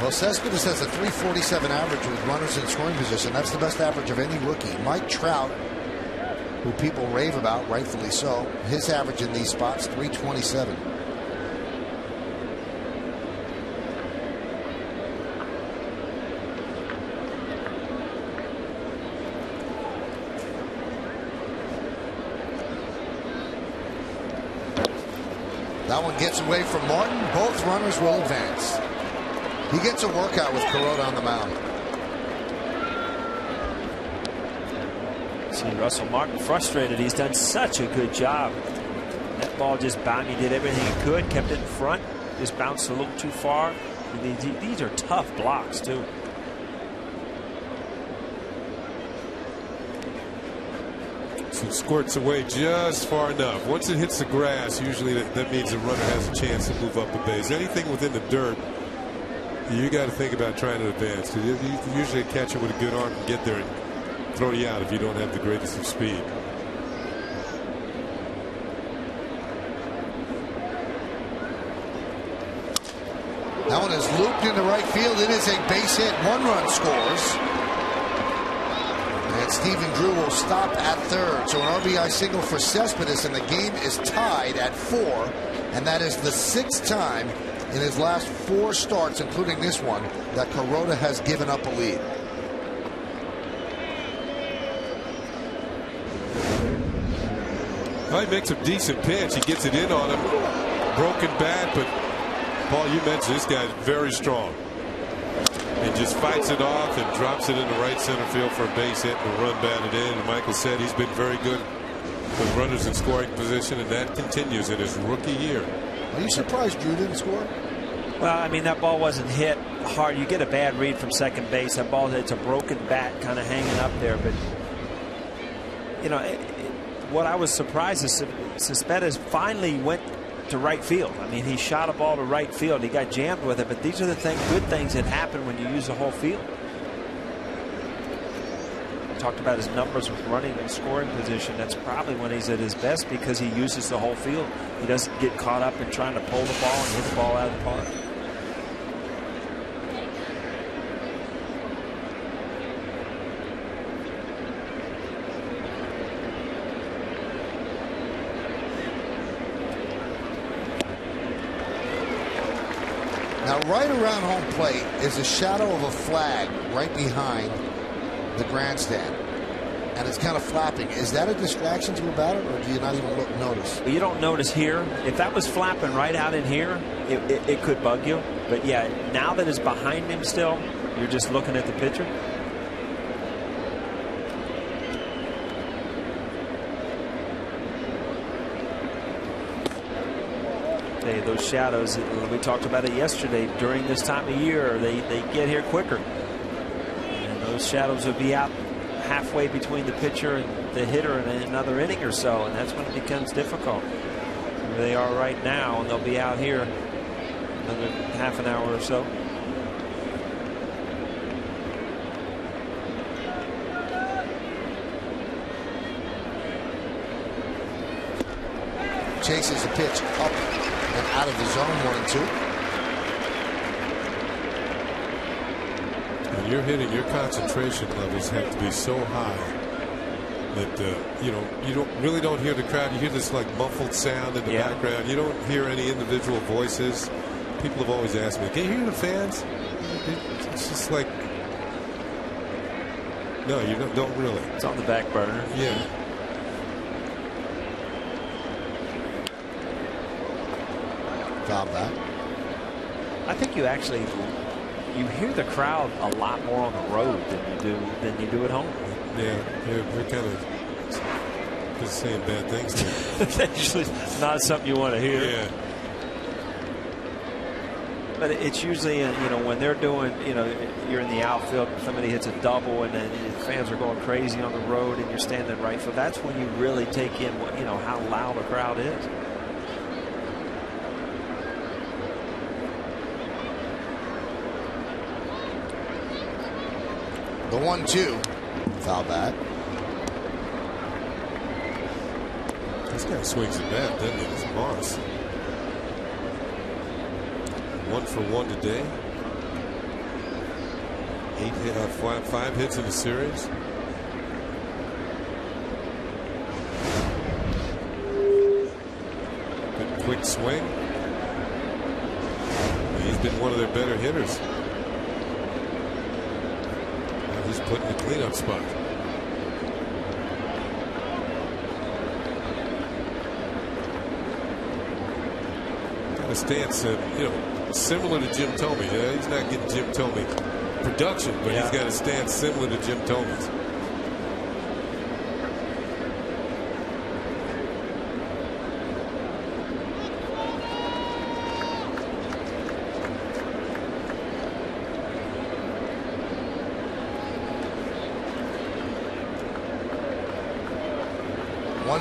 Well, Cespedes has a .347 average with runners in scoring position. That's the best average of any rookie. Mike Trout, who people rave about, rightfully so, his average in these spots, .327. That one gets away from Martin. Both runners will advance. He gets a workout with Kuroda on the mound. See Russell Martin frustrated. He's done such a good job. That ball just bounced. He did everything he could, kept it in front, just bounced a little too far. These are tough blocks too. So it squirts away just far enough. Once it hits the grass, usually that means the runner has a chance to move up the base. Anything within the dirt, you got to think about trying to advance, because usually a catcher with a good arm can get there and throw you out if you don't have the greatest of speed. That one is looped into right field. It is a base hit. 1 run scores. And Stephen Drew will stop at third. So an RBI single for Cespedes, and the game is tied at 4. And that is the 6th time in his last 4 starts, including this one, that Kuroda has given up a lead. Well, he makes a decent pitch. He gets it in on him. Broken bat, but Paul, you mentioned this guy's very strong. And just fights it off and drops it into right center field for a base hit and a run batted in. And Michael said he's been very good with runners in scoring position, and that continues in his rookie year. Are you surprised Drew didn't score? Well, I mean, that ball wasn't hit hard. You get a bad read from second base. That ball, it's a broken bat kind of hanging up there. But, you know, what I was surprised is Cespedes finally went to right field. I mean, he shot a ball to right field. He got jammed with it. But these are the good things that happen when you use the whole field. Talked about his numbers with running and scoring position. That's probably when he's at his best, because he uses the whole field. He doesn't get caught up in trying to pull the ball and hit the ball out of the park. Now, right around home plate is a shadow of a flag right behind the grandstand, and it's kind of flapping. Is that a distraction to a batter, or do you not even notice? You don't notice here. If that was flapping right out in here, it could bug you. But yeah, now that it's behind him still, you're just looking at the pitcher. Those shadows, we talked about it yesterday, during this time of year, they get here quicker. And those shadows will be out halfway between the pitcher and the hitter in another inning or so, and that's when it becomes difficult. Where they are right now, and they'll be out here another half an hour or so. Chases a pitch up and out of the zone, 1-2. And you're hitting, your concentration levels have to be so high that you really don't hear the crowd. You hear this like muffled sound in the background. You don't hear any individual voices. People have always asked me, can you hear the fans? It's just like No, you don't really. It's on the back burner. Yeah. Foul back. I think you hear the crowd a lot more on the road than you do at home. Yeah, they're kind of just saying bad things to you. That's usually not something you want to hear. Yeah. But it's usually, when they're doing, you're in the outfield, somebody hits a double, and then fans are going crazy on the road, and you're standing right field. That's when you really take in, how loud the crowd is. The 1-2. Foul back. This guy swings it bad, doesn't he? It's Moss. 1 for 1 today. 5 hits in the series. Good quick swing. He's been one of their better hitters. Now he's put in the cleanup spot. Got a stance, similar to Jim Thome. Yeah, he's not getting Jim Thome production, but he's got a stance similar to Jim Thome's.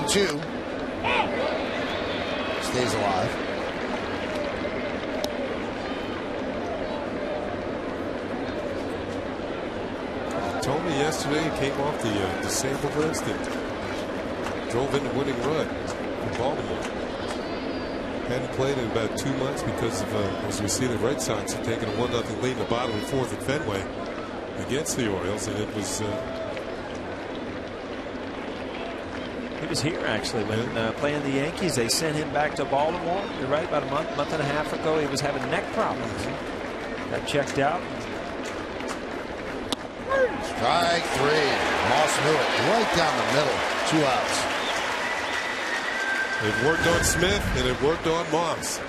Two. Stays alive. Told me yesterday he came off the disabled list and drove in the winning run in Baltimore. Hadn't played in about 2 months because of, as we see, the Red Sox have taken a 1-0 lead in the bottom of the 4th at Fenway against the Orioles, and it was. He was here actually when playing the Yankees. They sent him back to Baltimore. You're right, about a month and a half ago. He was having neck problems. Got checked out. Strike 3. Moss knew it. Right down the middle. 2 outs. It worked on Smith and it worked on Moss.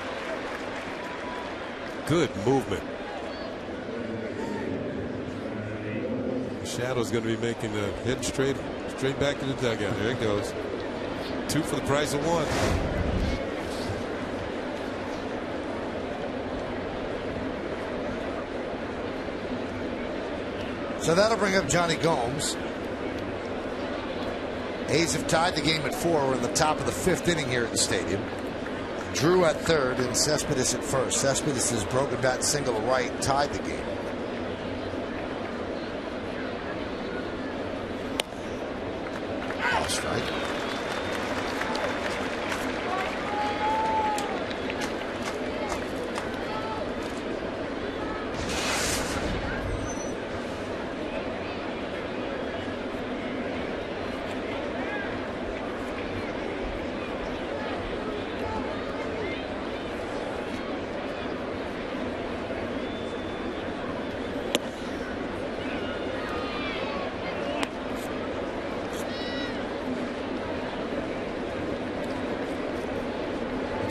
Good movement. Shadow's going to be making a head straight back to the dugout. There it goes. 2 for the price of 1. So that'll bring up Johnny Gomes. A's have tied the game at 4. We're in the top of the 5th inning here at the stadium. Drew at 3rd and Cespedes at 1st. Cespedes' broken bat single to right tied the game. Strike.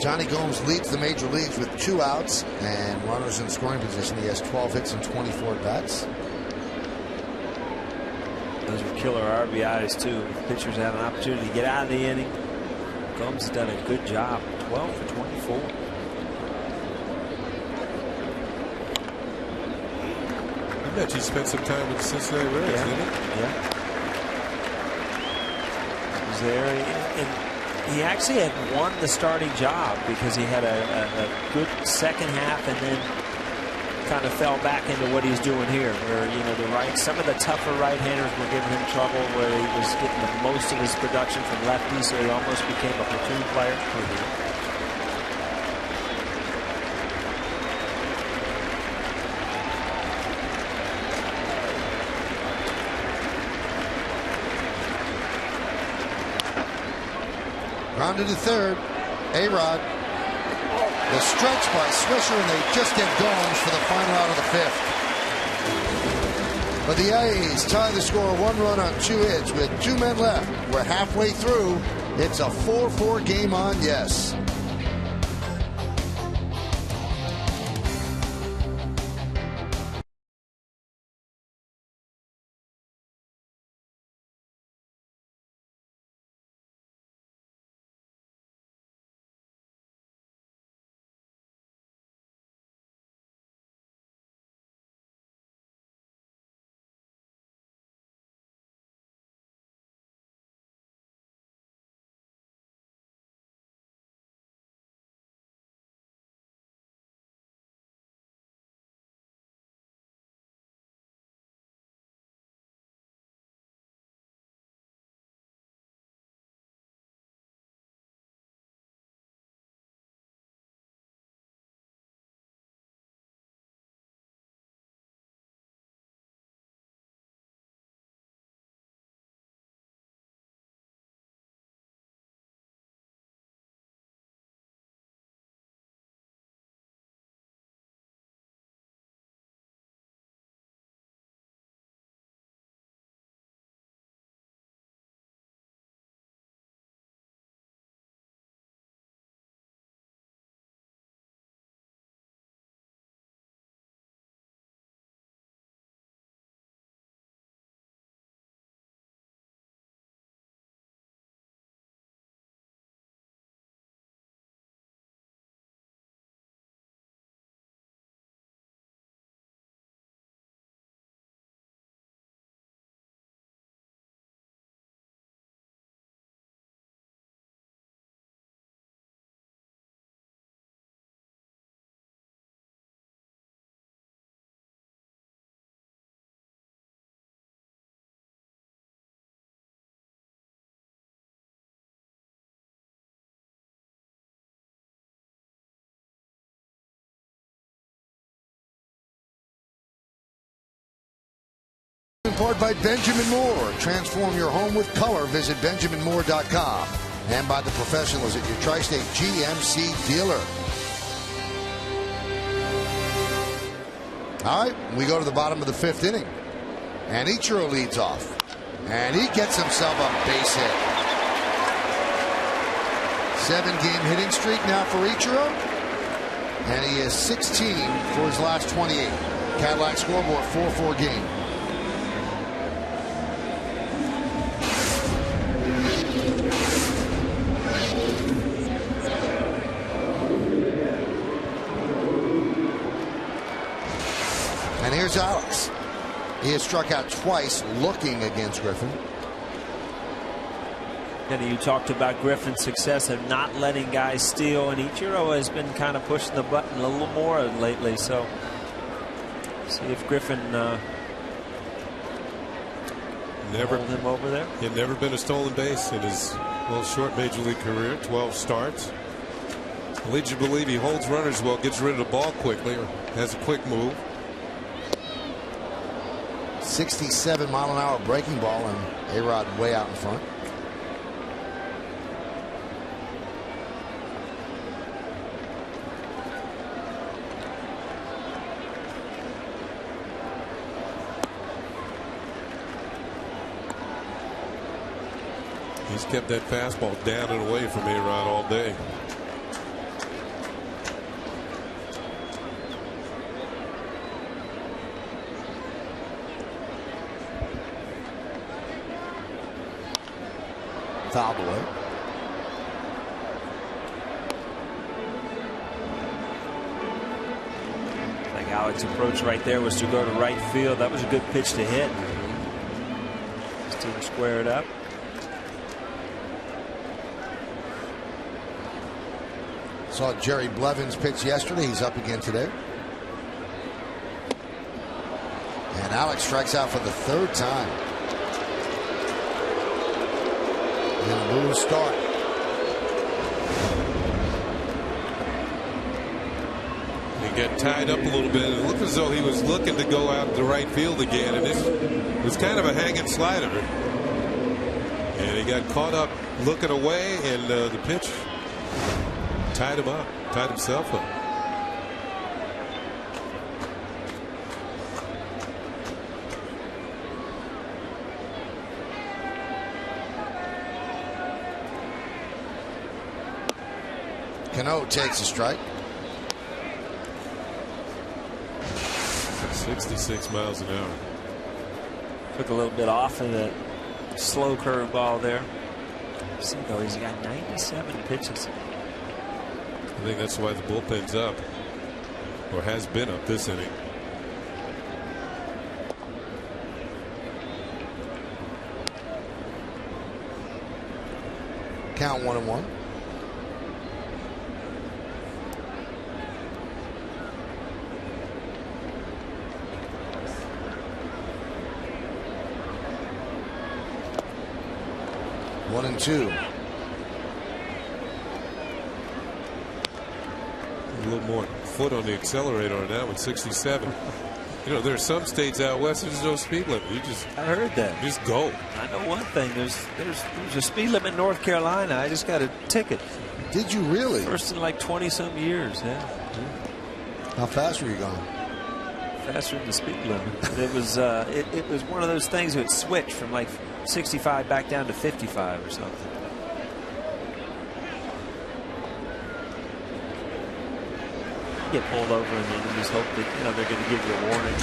Johnny Gomes leads the major leagues with 2 outs and runners in scoring position. He has 12 hits and 24 bats. Those are killer RBIs too. If pitchers have an opportunity to get out of the inning. Gomes has done a good job. 12 for 24. I bet you spent some time with the Cincinnati Reds, didn't he? Yeah. He was there, and he actually had won the starting job because he had a good second half and then kind of fell back into what he's doing here, where some of the tougher right-handers were giving him trouble, where he was getting the most of his production from lefties, so he almost became a platoon player. Grounded to 3rd. A-Rod. The stretch by Swisher, and they just get Gomes for the final out of the 5th. But the A's tie the score 1 run on 2 hits with 2 men left. We're halfway through. It's a 4-4 game on Yes. Powered by Benjamin Moore. Transform your home with color. Visit BenjaminMoore.com. And by the professionals at your Tri-State GMC dealer. All right, we go to the bottom of the 5th inning. And Ichiro leads off. And he gets himself a base hit. 7-game hitting streak now for Ichiro. And he is 16 for his last 28. Cadillac scoreboard 4-4 game. And here's Alex. He has struck out twice looking against Griffin. And you talked about Griffin's success of not letting guys steal, and Ichiro has been kind of pushing the button a little more lately. So see if Griffin hold him over there. He had never been a stolen base in his short major league career. 12 starts. Leads you to believe he holds runners well, gets rid of the ball quickly, or has a quick move. 67-mile-an-hour breaking ball, and A-Rod way out in front. He's kept that fastball down and away from A-Rod all day. Fouled away. Like Alex's approach right there was to go to right field. That was a good pitch to hit. Just didn't square it up. Saw Jerry Blevins pitch yesterday. He's up again today. And Alex strikes out for the 3rd time. And a blue start. He got tied up a little bit. It looked as though he was looking to go out to right field again. And this was kind of a hanging slider. And he got caught up looking away, and the pitch tied him up, tied himself up. Cano takes a strike. 66 miles an hour. Took a little bit off of that slow curveball there. See, though, he's got 97 pitches. I think that's why the bullpen's up, or has been up this inning. Count 1-1. One and two. A little more foot on the accelerator on that one. 67. You know, there are some states out west there's no speed limit. You just I heard that. Just go. I know one thing. There's a speed limit in North Carolina. I just got a ticket. Did you really? First in like 20-some years. Yeah. How fast were you going? Faster than the speed limit. It was it was one of those things that switched from like 65 back down to 55 or something. Get pulled over and then you just hope that they're going to give you a warning.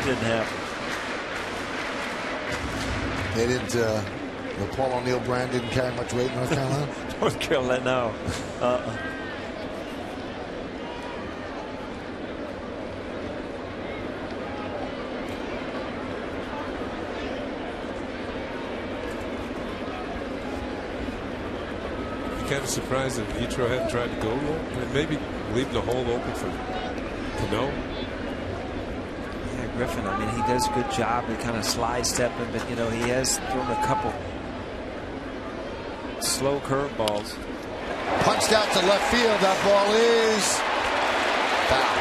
Didn't happen. They didn't. The Paul O'Neill brand didn't carry much weight in North Carolina. North Carolina, no. Kind of surprised that Etro hadn't tried to go low, and maybe leaving the hole open for Cano. Yeah, Griffin. I mean, he does a good job at kind of slide stepping, but he has thrown a couple slow curveballs. Punched out to left field. That ball is foul.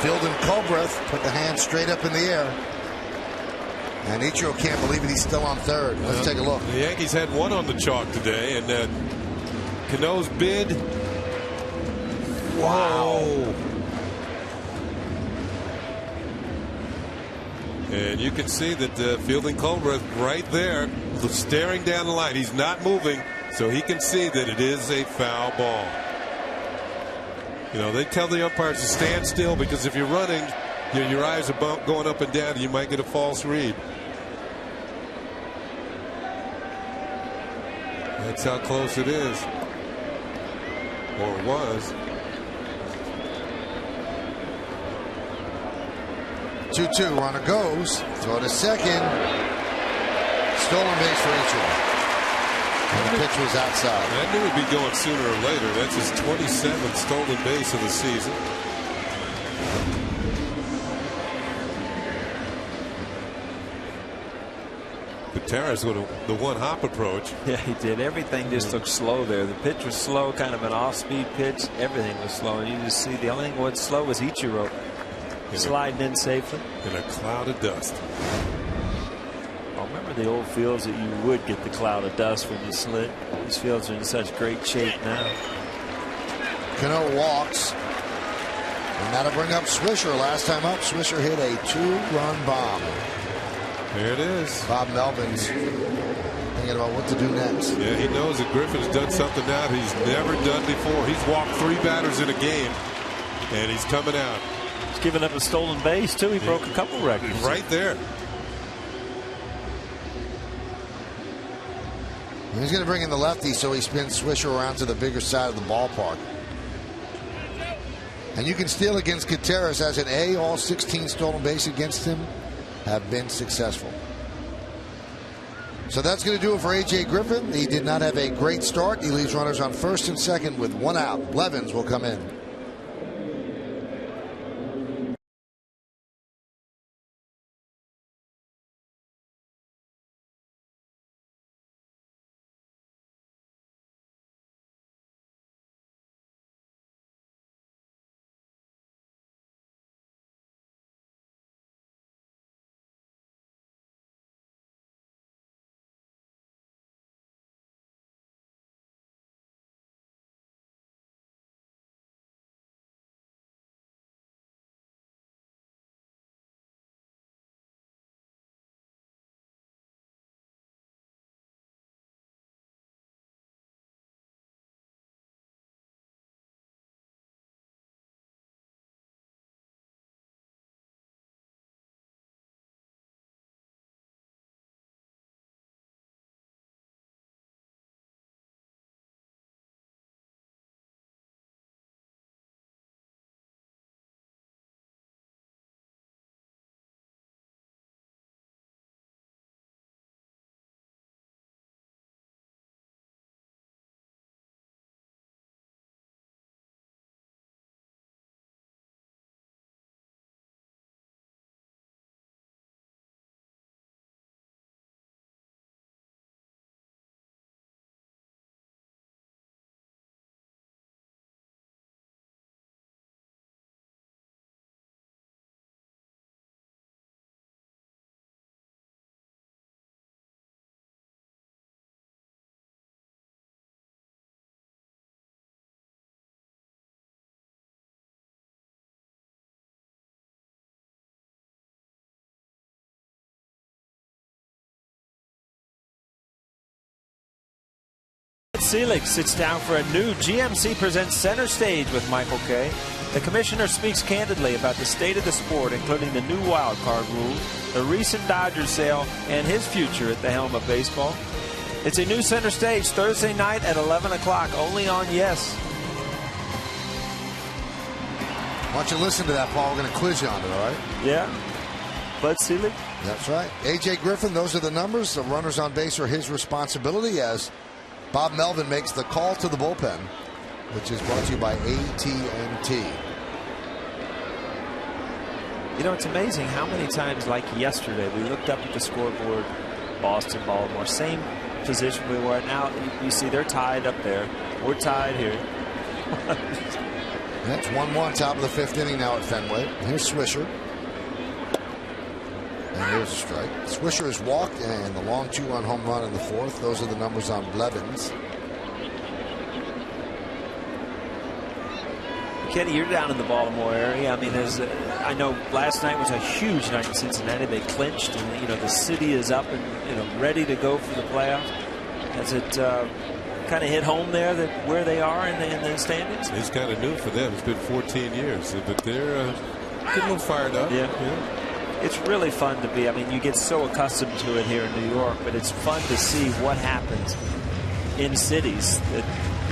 Field and Culbreth put the hand straight up in the air. And Ichiro can't believe it. He's still on third. Let's take a look. The Yankees had one on the chalk today, and Cano's bid. Wow. And you can see that Fielding Culbreth right there, staring down the line. He's not moving, so he can see that it is a foul ball. They tell the umpires to stand still because if you're running, your eyes are going up and down, and you might get a false read. That's how close it is. Or it was. 2-2. Runner goes. Throw to second. Stolen base for Ichiro. And the pitch was outside. I knew he'd be going sooner or later. That's his 27th stolen base of the season. Gutierrez with the one hop approach. Yeah, he did. Everything just looked slow there. The pitch was slow, kind of an off-speed pitch. Everything was slow. And you just see the only thing that was slow was Ichiro sliding in safely. In a cloud of dust. I remember the old fields that you would get the cloud of dust when you slid. These fields are in such great shape now. Cano walks. And that'll bring up Swisher. Last time up, Swisher hit a 2-run bomb. There it is. Bob Melvin's thinking about what to do next. Yeah, he knows that Griffin's done something now he's never done before. He's walked 3 batters in a game, and he's coming out. He's giving up a stolen base, too. He broke a couple records. Right there. He's going to bring in the lefty, so he spins Swisher around to the bigger side of the ballpark. And you can steal against Gutierrez as an A. All 16 stolen base against him have been successful. So that's going to do it for A.J. Griffin. He did not have a great start. He leaves runners on first and second with 1 out. Blevins will come in. Selig sits down for a new GMC Presents Center Stage with Michael Kay. The commissioner speaks candidly about the state of the sport, including the new wild card rule, the recent Dodgers sale, and his future at the helm of baseball. It's a new Center Stage Thursday night at 11 o'clock, only on Yes. Why don't you listen to that, Paul? We're going to quiz you on it, all right? Yeah. Bud Selig? That's right. A.J. Griffin, those are the numbers. The runners on base are his responsibility as Bob Melvin makes the call to the bullpen, which is brought to you by AT&T. You know, it's amazing how many times, like yesterday, we looked up at the scoreboard, Boston, Baltimore, same position we were at. Now you see they're tied up there. We're tied here. That's 1-1, top of the 5th inning now at Fenway. Here's Swisher. And here's a strike. Swisher has walked, and the long 2-run home run in the 4th. Those are the numbers on Blevins. Kenny, you're down in the Baltimore area. I mean, I know last night was a huge night in Cincinnati. They clinched, and you know the city is up and ready to go for the playoffs. Has it kind of hit home there that where they are in the standings? It's kind of new for them. It's been 14 years, but they're getting a little fired up. Yeah. It's really fun to be. I mean, you get so accustomed to it here in New York, but it's fun to see what happens in cities that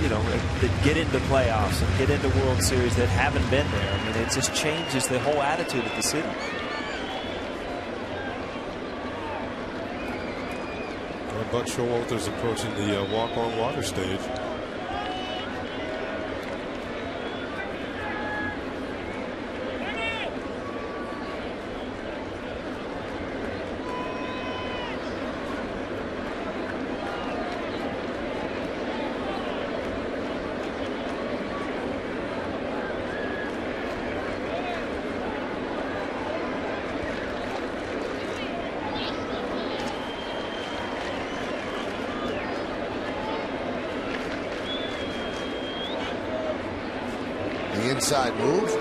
that get into playoffs and get into World Series that haven't been there. I mean, it just changes the whole attitude of the city. Buck Showalter's approaching the walk-on water stage. Inside move,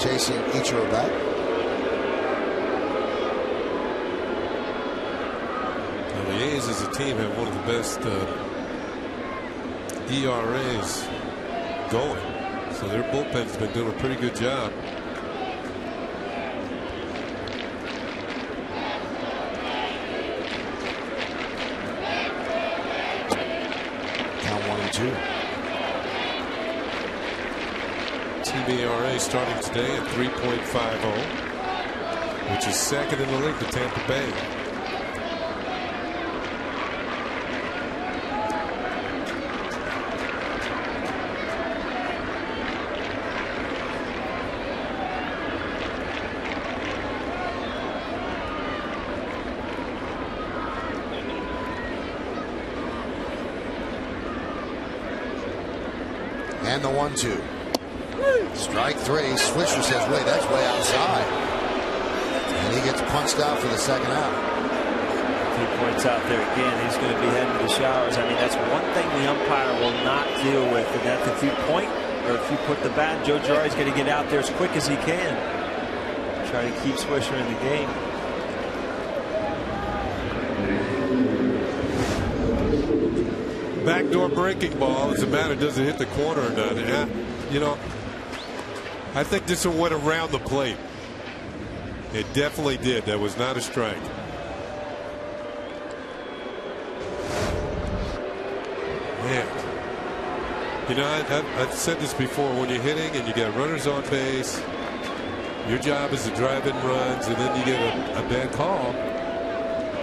chasing Ichiro back. Now the A's as a team have one of the best ERAs going, so their bullpen's been doing a pretty good job. Count 1-2. ERA starting today at 3.50, which is second in the league to Tampa Bay. And the 1-2. Strike 3. Swisher says, wait, that's way outside. And he gets punched out for the second out. He points out there again, he's going to be heading to the showers. I mean, that's one thing the umpire will not deal with, and that's if you point or if you put the bat, Joe Girardi's going to get out there as quick as he can. Try to keep Swisher in the game. Backdoor breaking ball. Doesn't matter, doesn't hit the corner or not. Yeah, you know, I think this one went around the plate. It definitely did. That was not a strike. Man, you know, I've said this before. When you're hitting and you get runners on base, your job is to drive in runs, and then you get a bad call.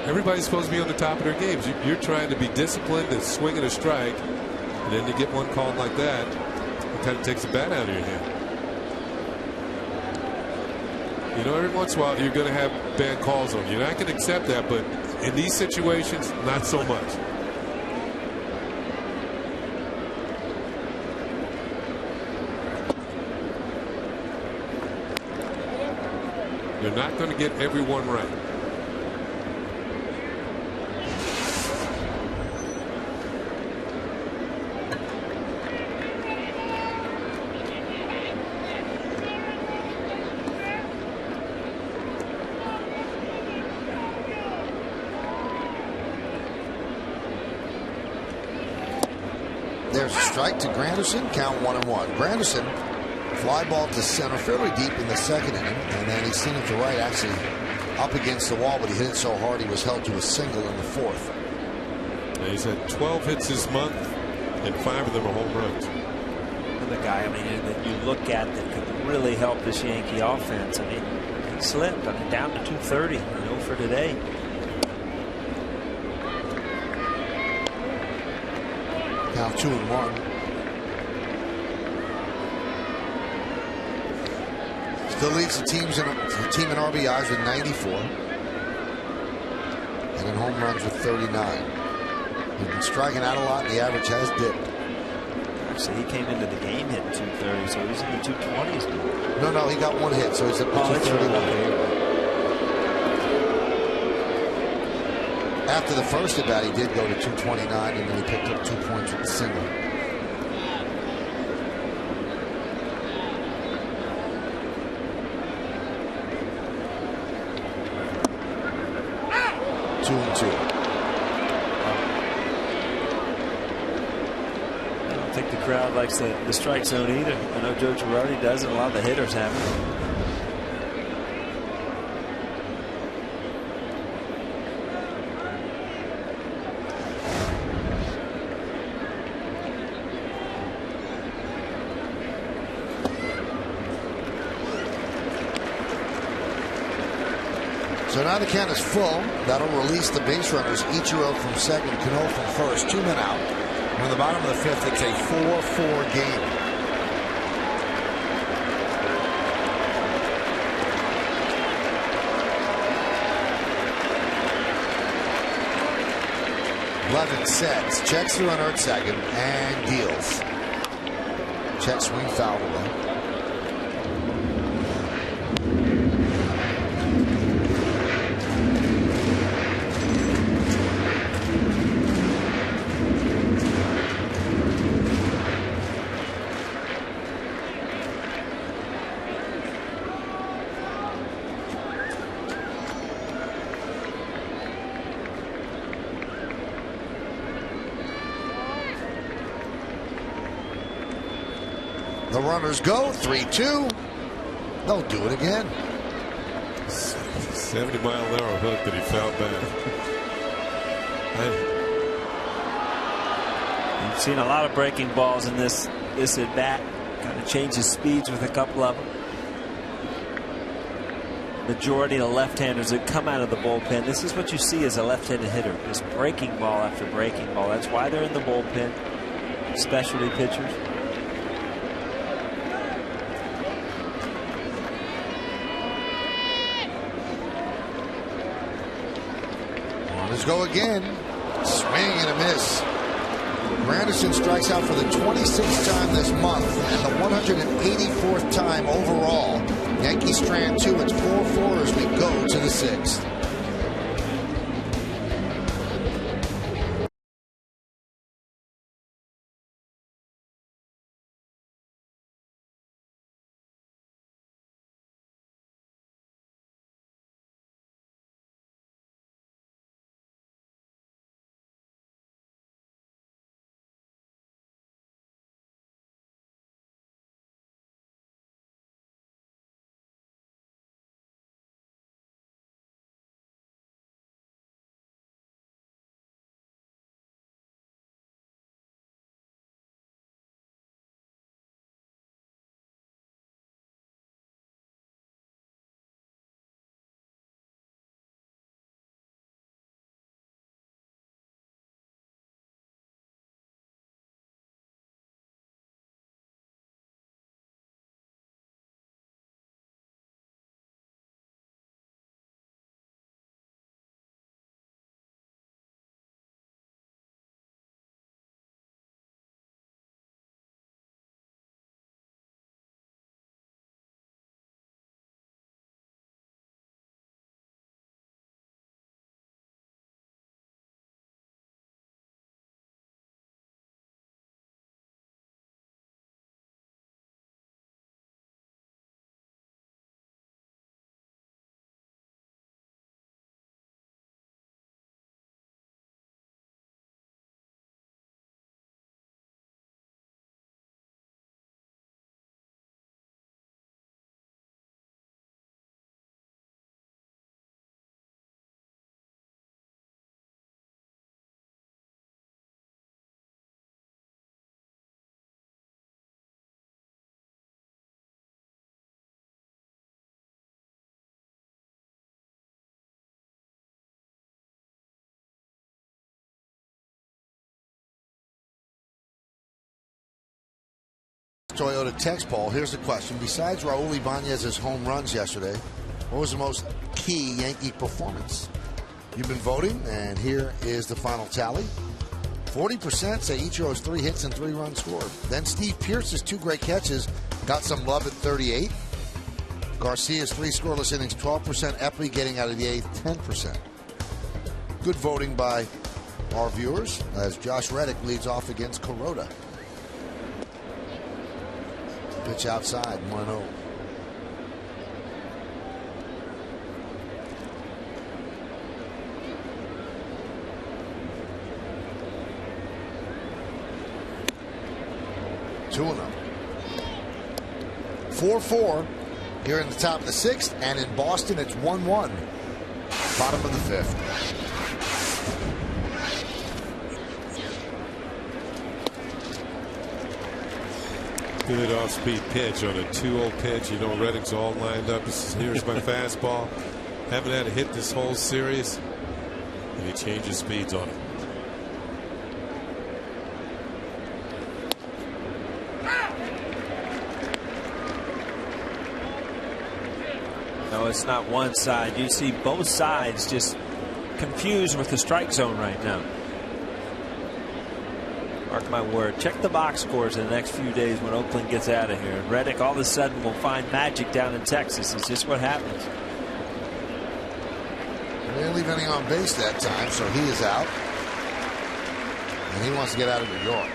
Everybody's supposed to be on the top of their games. You're trying to be disciplined and swinging a strike, and then you get one called like that. It kind of takes the bat out of your hand. You know, every once in a while you're going to have bad calls on you. You're not going to accept that, but in these situations, not so much. You're not going to get everyone right. There's a strike to Granderson. Count 1-1. Granderson, fly ball to center, fairly deep in the second inning, and then he's seen it to right, actually up against the wall, but he hit it so hard he was held to a single in the fourth. Yeah, he's had 12 hits this month, and 5 of them are home runs. The guy, I mean, that you look at that could really help this Yankee offense. I mean, he slipped. I mean, down to 230. For today. Now 2-1. Still leads the team in RBIs with 94, and in home runs with 39. He's been striking out a lot, and the average has dipped. Actually, he came into the game hitting 230, so he's in the 220s now. No, he got 1 hit, so he's at 231. After the first at bat, he did go to 229, and then he picked up 2 points with the single. Two and two. I don't think the crowd likes the strike zone either. I know Joe Girardi does, and a lot of the hitters have it. So now the count is full. That'll release the base runners. Ichiro from second, Cano from first. 2 men out. And in the bottom of the fifth, it's a 4-4 game. Levin sets, checks the runner at second, and deals. Check swing foul away. The runners go 3-2. They'll do it again. 70-mile-an-hour hook that he fouled back. You've seen a lot of breaking balls in this at bat. Kind of changes speeds with a couple of them. Majority of the left-handers that come out of the bullpen. This is what you see as a left-handed hitter. Just breaking ball after breaking ball. That's why they're in the bullpen. Specialty pitchers. Let's go again. Swing and a miss. Granderson strikes out for the 26th time this month and the 184th time overall. Yankees strand 2. It's 4-4 as we go to the 6th. Toyota text poll. Here's the question. Besides Raul Ibanez's home runs yesterday, what was the most key Yankee performance? You've been voting, and here is the final tally. 40% say Ichiro's 3 hits and 3 runs scored. Then Steve Pearce's 2 great catches got some love at 38%. Garcia's 3 scoreless innings, 12%. Epley getting out of the 8th, 10%. Good voting by our viewers as Josh Reddick leads off against Kuroda. Pitch outside, 1-0. Two and 4-4 here in the top of the 6th, and in Boston it's 1-1. Bottom of the 5th. Good off-speed pitch on a 2-0 pitch. You know, Reddick's all lined up. Here's my fastball. Haven't had a hit this whole series, and he changes speeds on it. No, it's not one side. You see both sides just confused with the strike zone right now. Mark my word. Check the box scores in the next few days when Oakland gets out of here. Reddick all of a sudden will find magic down in Texas. It's just what happens. They didn't leave any on base that time, so he is out. And he wants to get out of New York.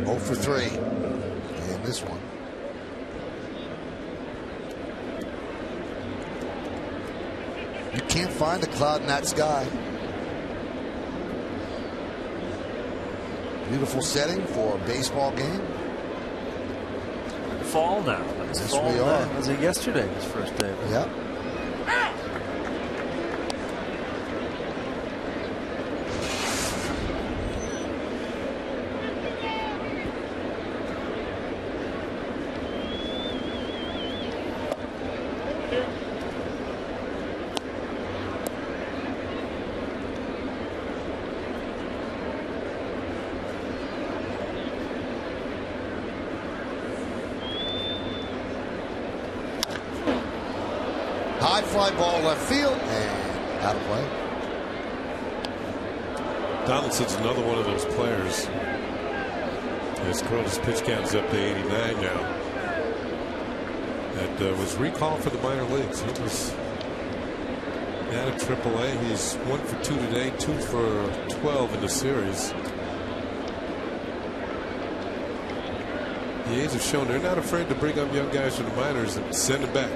0 for 3 in this one. You can't find a cloud in that sky. Beautiful setting for a baseball game. Fall now. Yes, fall we are. Was it yesterday? His first day. Yep. High fly ball left field and out of play. Donaldson's another one of those players. His Kuroda's pitch count is up to 89 now. That was recalled for the minor leagues. He was out of AAA. He's 1 for 2 today, 2 for 12 in the series. The A's have shown they're not afraid to bring up young guys from the minors and send them back.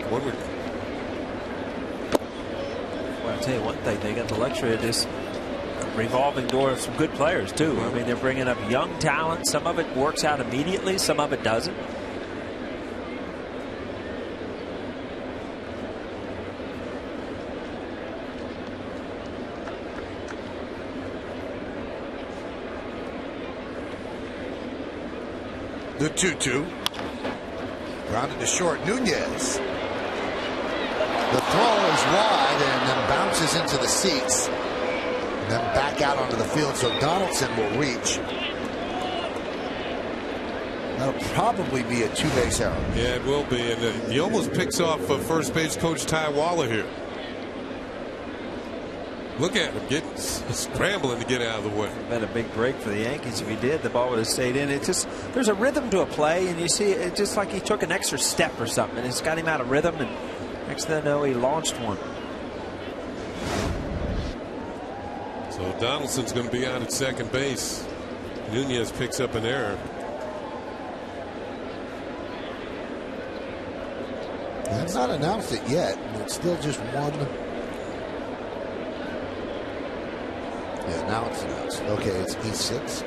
I'll tell you one thing, they got the luxury of this revolving door of some good players too. I mean, they're bringing up young talent. Some of it works out immediately, some of it doesn't. The 2-2. Grounded to short. Nunez. The throw is wide and then bounces into the seats. And then back out onto the field, so Donaldson will reach. That'll probably be a 2-base error. Yeah, it will be. And he almost picks off first base coach Ty Waller here. Look at him scrambling to get out of the way. Been a big break for the Yankees. If he did, the ball would have stayed in. It just, there's a rhythm to a play, and you see it just like he took an extra step or something. And it's got him out of rhythm, and next thing I know, he launched one. So Donaldson's going to be out at second base. Nunez picks up an error. They have not announced it yet. It's still just one. Yeah, now it's announced. Okay, it's E6.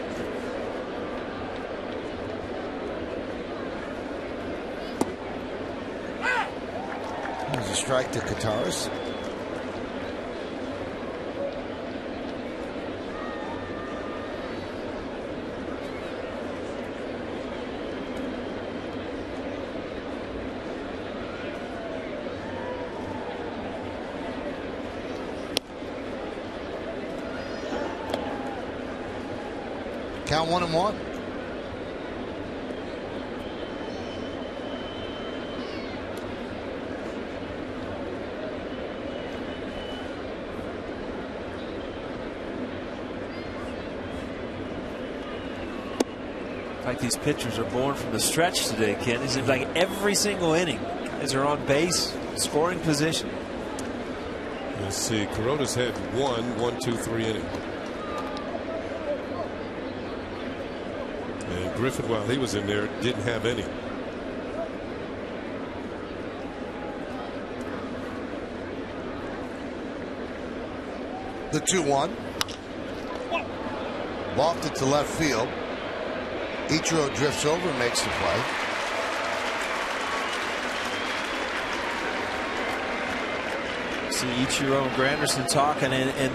There's a strike to Kataris. Count 1-1. Like these pitchers are born from the stretch today, Ken. It seems like every single inning, guys are on base, scoring position. Let's see. Kuroda's had 1, 2, 3 inning. And Griffin, while he was in there, didn't have any. The 2-1. Lofted to left field. Ichiro drifts over and makes the play. See Ichiro and Granderson talking, and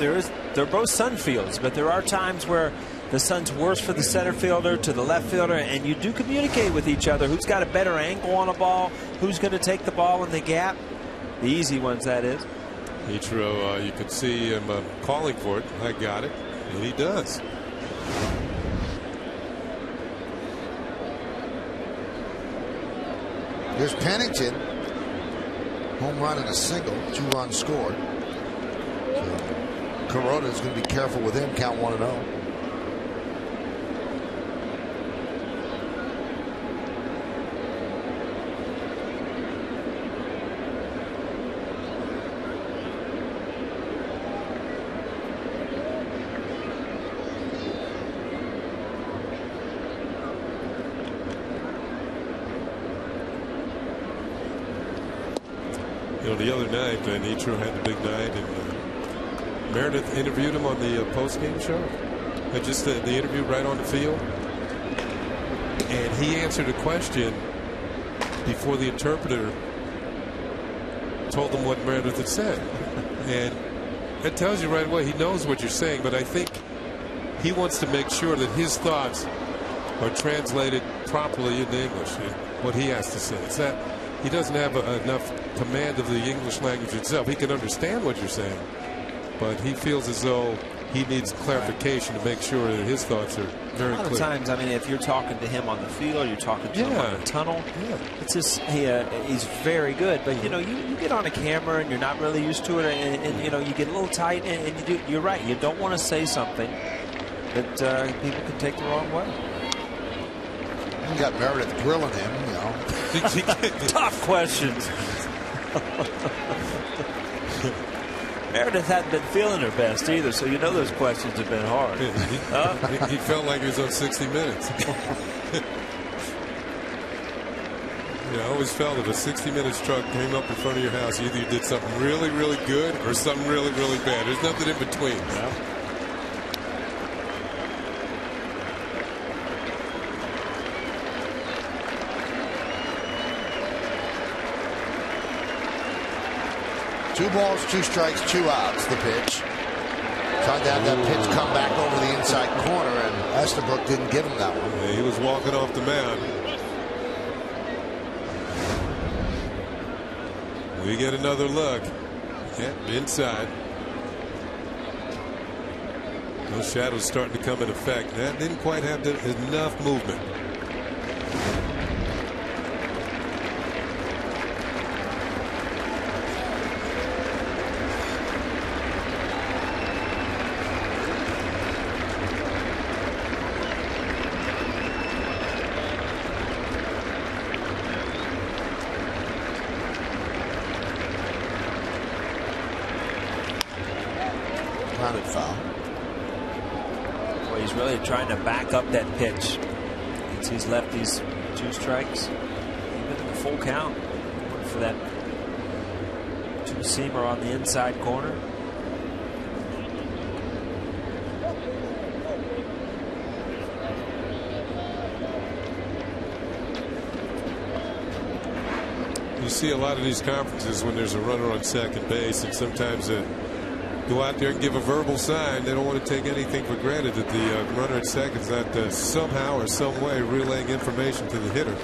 they're both Sun fields, but there are times where the Sun's worse for the center fielder to the left fielder, and you do communicate with each other. Who's got a better angle on a ball? Who's going to take the ball in the gap? The easy ones, that is. Ichiro, you could see him calling for it. I got it, and he does. Here's Pennington. Home run and a single. 2 runs scored. So Kuroda is going to be careful with him. Count 1-0. You know, the other night, Ichiro had the big night, and Meredith interviewed him on the post-game show. Just the interview right on the field. And he answered a question before the interpreter told him what Meredith had said. And it tells you right away he knows what you're saying, but I think he wants to make sure that his thoughts are translated properly into English, and what he has to say. It's that he doesn't have enough command of the English language itself. He can understand what you're saying, but he feels as though he needs clarification to make sure that his thoughts are very clear. A lot of times, I mean, if you're talking to him on the field, you're talking to him on the tunnel. It's just he's very good. But you know, you get on a camera and you're not really used to it, and you know, you get a little tight, and you're right. You don't want to say something that people can take the wrong way. You got Meredith grilling him, you know. Tough questions. Meredith hadn't been feeling her best either, so you know those questions have been hard. He felt like he was on 60 Minutes. I always felt if a 60 Minutes truck came up in front of your house, either you did something really, really good or something really, really bad. There's nothing in between. Yeah. Two balls, 2 strikes, 2 outs. The pitch. Tried to have that pitch come back over the inside corner, and Estabrook didn't give him that one. Yeah, he was walking off the mound. We get another look. Inside. Those shadows starting to come in effect. That didn't quite have enough movement. Foul. Well, he's really trying to back up that pitch. He's left these 2 strikes, even in the full count. For that 2-seamer on the inside corner. You see a lot of these conferences when there's a runner on second base, and sometimes go out there and give a verbal sign. They don't want to take anything for granted that the runner at second is not somehow or some way relaying information to the hitter.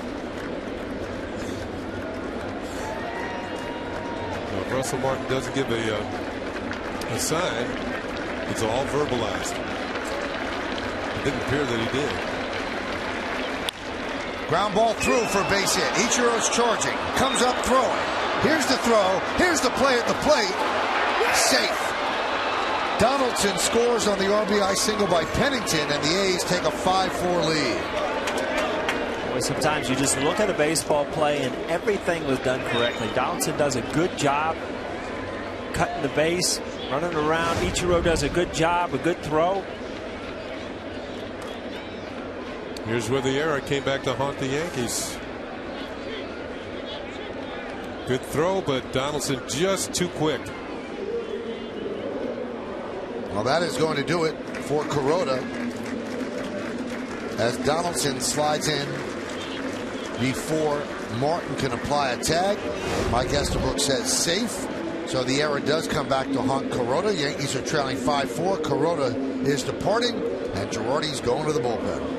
Now, if Russell Martin doesn't give a sign, it's all verbalized. didn't appear that he did. Ground ball through for a base hit. Ichiro's charging. Comes up throwing. Here's the throw. Here's the play at the plate. Safe. Donaldson scores on the RBI single by Pennington, and the A's take a 5-4 lead. Boy, sometimes you just look at a baseball play and everything was done correctly. Donaldson does a good job cutting the base, running around. Ichiro does a good job, a good throw. Here's where the error came back to haunt the Yankees. Good throw, but Donaldson just too quick. Well, that is going to do it for Kuroda as Donaldson slides in before Martin can apply a tag. Mike Estabrook says safe. So the error does come back to haunt Kuroda. Yankees are trailing 5-4. Kuroda is departing, and Girardi's going to the bullpen.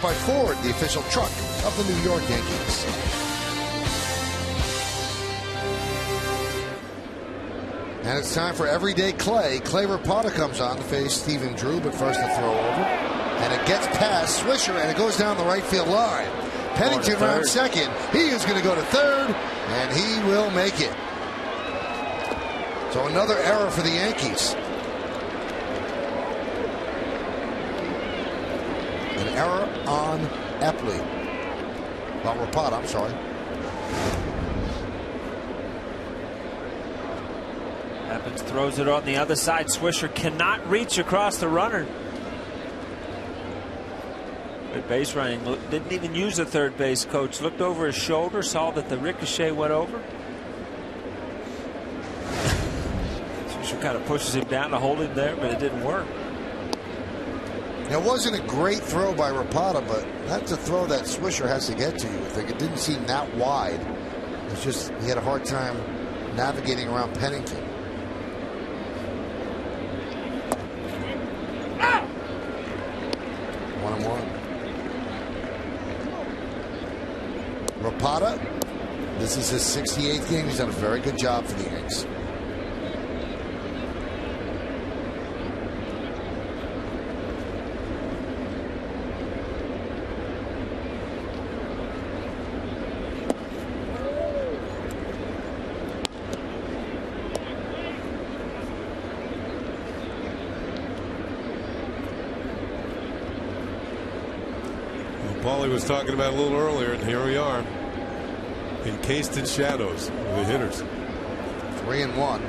By Ford, the official truck of the New York Yankees. And it's time for Everyday Clay. Clay Rapata comes on to face Stephen Drew, but first a throw over. And it gets past Swisher, and it goes down the right field line. Pennington round second. He is going to go to third, and he will make it. So another error for the Yankees. An error on Epley. Well, Rapata, I'm sorry. Evans throws it on the other side. Swisher cannot reach across the runner. Good base running. Didn't even use the third base coach. Looked over his shoulder, saw that the ricochet went over. Swisher kind of pushes him down to hold him there, but it didn't work. It wasn't a great throw by Rapata, but that's a throw that Swisher has to get to. I think it didn't seem that wide. It's just he had a hard time navigating around Pennington. One and one. Rapata, this is his 68th game. He's done a very good job for the Yankees. Paulie was talking about a little earlier, and here we are, encased in shadows of the hitters. 3-1.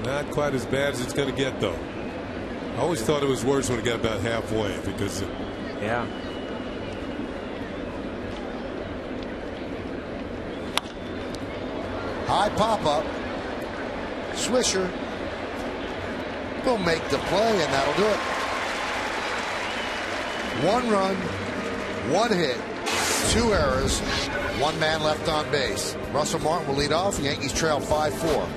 Not quite as bad as it's going to get, though. I always thought it was worse when it got about halfway, because Yeah. High pop-up. Swisher will make the play, and that'll do it. 1 run, 1 hit, 2 errors, 1 man left on base. Russell Martin will lead off. Yankees trail 5-4.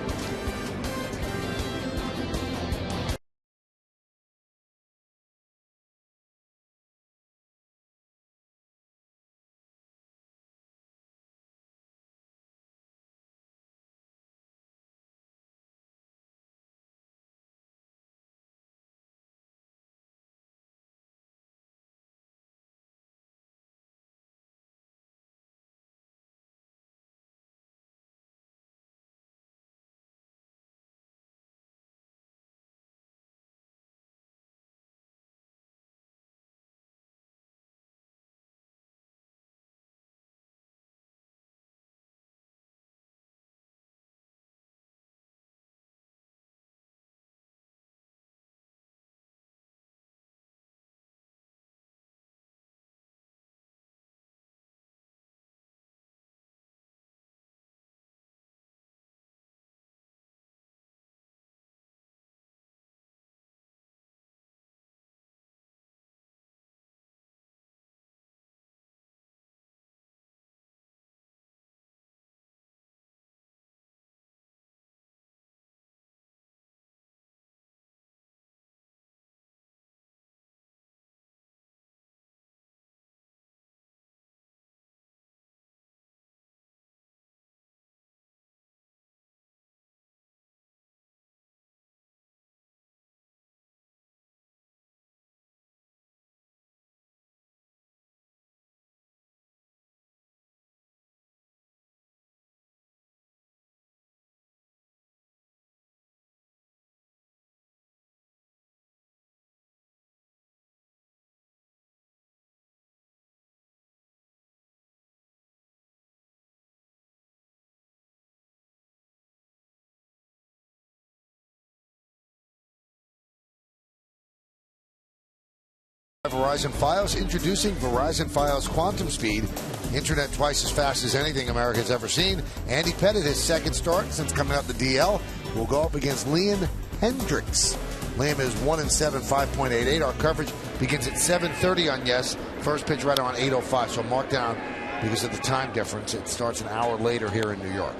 Verizon Fios, introducing Verizon Fios Quantum Speed. Internet twice as fast as anything America's ever seen. Andy Pettit, his second start since coming out the DL, will go up against Liam Hendricks. Liam is 1-7, 5.88. Our coverage begins at 7:30 on Yes. First pitch right around 8:05. So mark down because of the time difference. It starts an hour later here in New York.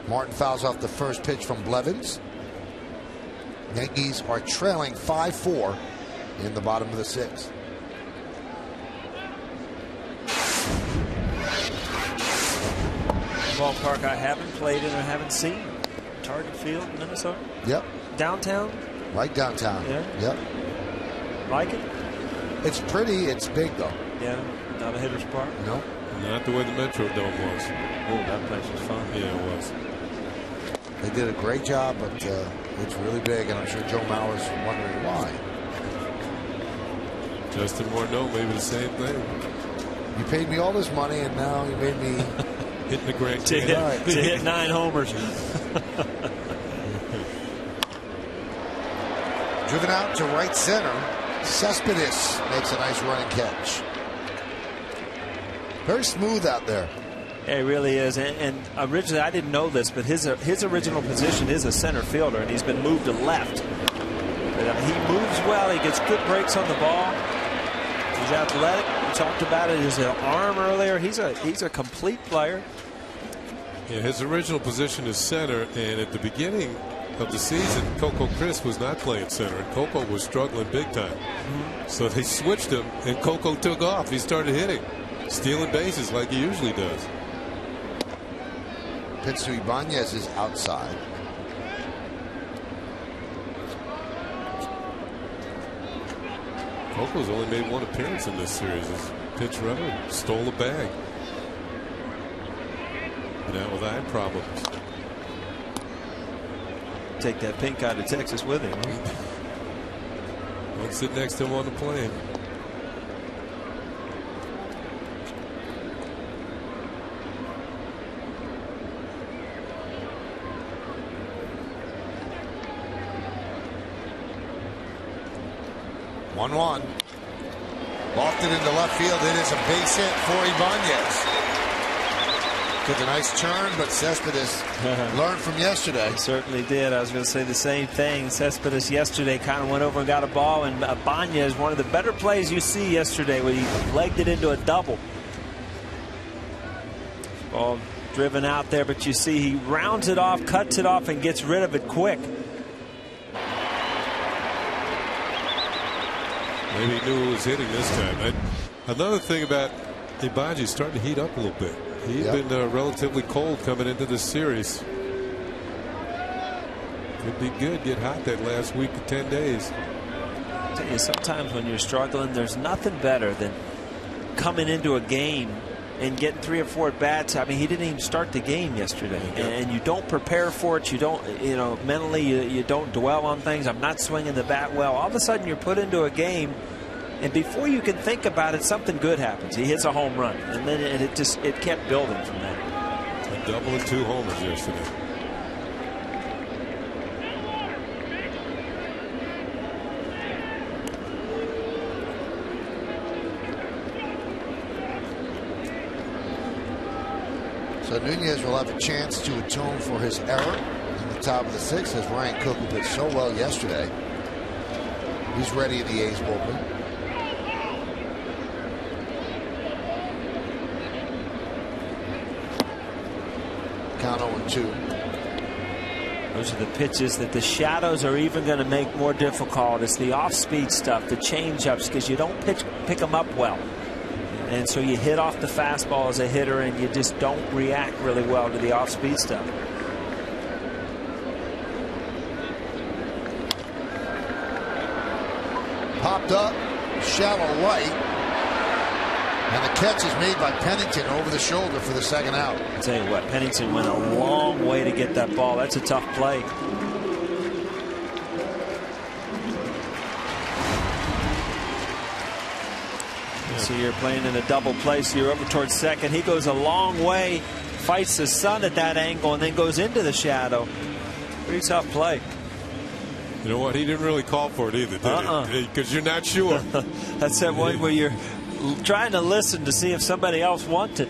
Martin fouls off the first pitch from Blevins. Yankees are trailing 5-4 in the bottom of the 6th. Ballpark I haven't played in or haven't seen. Target Field, Minnesota. Yep. Downtown. Right downtown. Yeah. Yep. Like it? It's pretty. It's big though. Yeah. Not a hitter's park. No. Not the way the Metro Dome was. Oh, that place was fun. Yeah, it was. They did a great job, but it's really big, and I'm sure Joe Mauer's wondering why. Justin Morneau, maybe the same thing. You paid me all this money, and now you made me hitting the Grand to Canyon. hit 9 homers. Driven out to right center. Cespedes makes a nice running catch. Very smooth out there. Yeah, he really is. And originally, I didn't know this, but his original position is a center fielder, and he's been moved to left. But he moves well. He gets good breaks on the ball. He's athletic. We talked about it. His arm earlier. He's a complete player. Yeah, his original position is center, and at the beginning of the season, Coco Crisp was not playing center, and Coco was struggling big time. So they switched him, and Coco took off. He started hitting, stealing bases like he usually does. Pitch to Ibanez is outside. Coco's only made 1 appearance in this series. His pitch runner stole a bag. Now with eye problems. Take that pink eye to Texas with him. Don't sit next to him on the plane. Lofted into left field. It is a base hit for Ibanez. Took a nice turn, but Cespedes learned from yesterday. He certainly did. I was going to say the same thing. Cespedes yesterday kind of went over and got a ball, and Ibanez, one of the better plays you see yesterday, when he legged it into a double. Ball driven out there, but you see he rounds it off, cuts it off, and gets rid of it quick. Maybe he knew it was hitting this time. Another thing about Ibanez, starting to heat up a little bit. He's been relatively cold coming into this series. Could be good. Get hot that last week to 10 days. I tell you, sometimes when you're struggling, there's nothing better than coming into a game and getting 3 or 4 at-bats. I mean, he didn't even start the game yesterday, and you don't prepare for it. You don't, mentally you don't dwell on things. I'm not swinging the bat well. All of a sudden, you're put into a game, and before you can think about it, something good happens. He hits a home run, and then it kept building from that. A double and 2 homers yesterday. So Nunez will have a chance to atone for his error in the top of the 6th, as Ryan Cook, who pitched so well yesterday, he's ready in the A's bullpen. Count 0-2. Those are the pitches that the shadows are even going to make more difficult. It's the off-speed stuff, the change-ups, because you don't pick them up well. And so you hit off the fastball as a hitter, and you just don't react really well to the off-speed stuff. Popped up, shallow right. And the catch is made by Pennington over the shoulder for the second out. I'll tell you what, Pennington went a long way to get that ball. That's a tough play. So you're playing in a double play, so you're over towards second. He goes a long way, fights the sun at that angle, and then goes into the shadow. Pretty tough play. You know what? He didn't really call for it either, did he? Because you're not sure. That's that one where you're trying to listen to see if somebody else wants it.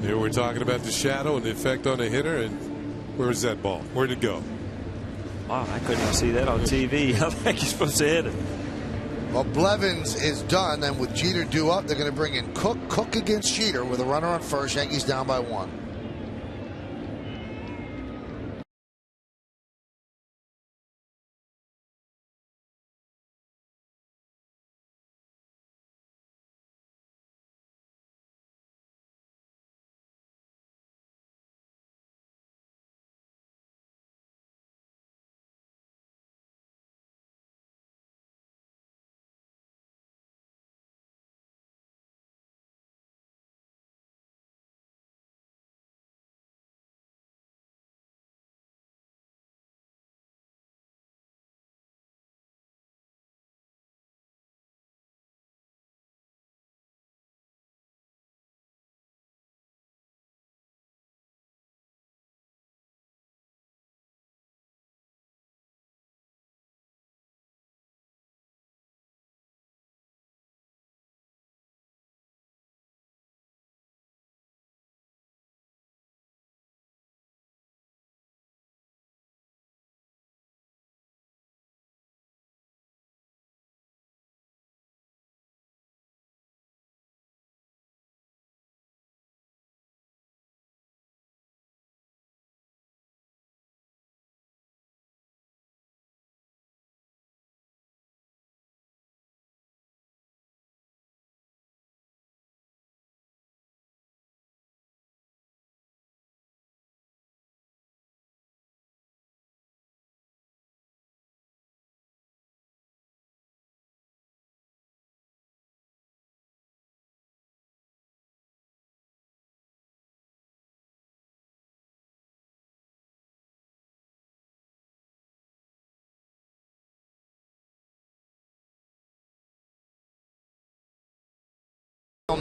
Here we're talking about the shadow and the effect on the hitter, and where's that ball? Where'd it go? Wow, I couldn't even see that on TV. I think you're supposed to hit it. Well, Blevins is done, and with Jeter due up, they're going to bring in Cook. Cook against Jeter with a runner on first. Yankees down by 1.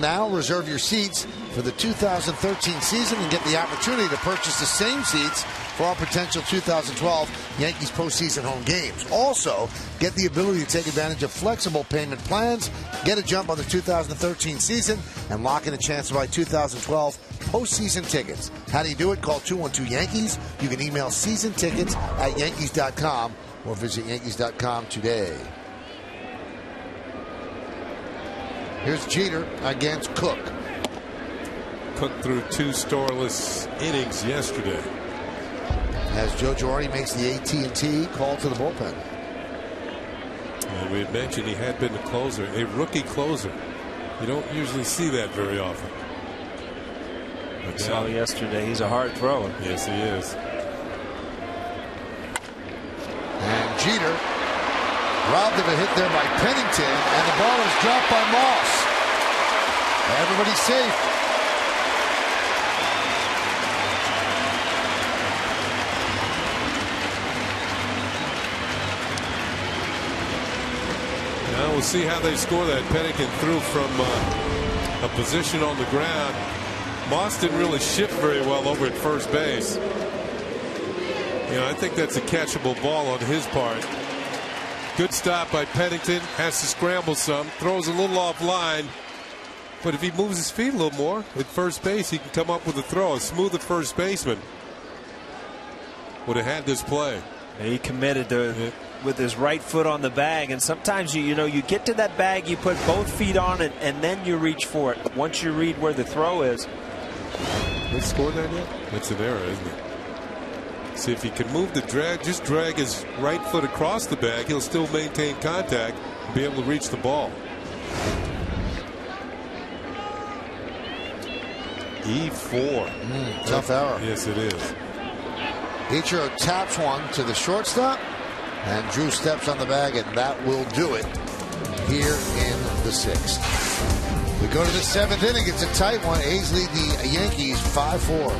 Now reserve your seats for the 2013 season and get the opportunity to purchase the same seats for all potential 2012 Yankees postseason home games. Also, get the ability to take advantage of flexible payment plans, get a jump on the 2013 season, and lock in a chance to buy 2012 postseason tickets. How do you do it? Call 212-YANKEES. You can email seasontickets@yankees.com or visit yankees.com today. Here's Jeter against Cook. Cook threw 2 scoreless innings yesterday. As Joe Girardi makes the AT&T call to the bullpen. And we had mentioned he had been a closer, a rookie closer. You don't usually see that very often. But saw yesterday, he's a hard thrower. Yes, he is. And Jeter robbed of a hit there by Pennington, and the ball is dropped by Moss. Everybody's safe. Now we'll see how they score that. Pennington threw from a position on the ground. Moss didn't really shift very well over at first base. You know, I think that's a catchable ball on his part. Good stop by Pennington. Has to scramble some. Throws a little off line. But if he moves his feet a little more at first base, he can come up with a throw. A smoother first baseman would have had this play. He committed to with his right foot on the bag, and sometimes you get to that bag, you put both feet on it, and then you reach for it. Once you read where the throw is. They scored that yet? That's an error, isn't it? See if he can move the drag, just drag his right foot across the bag, he'll still maintain contact and be able to reach the ball. E4. Tough error. Yes, it is. Ichiro taps one to the shortstop, and Drew steps on the bag, and that will do it here in the 6th. We go to the 7th inning. It's a tight one. A's lead the Yankees 5-4.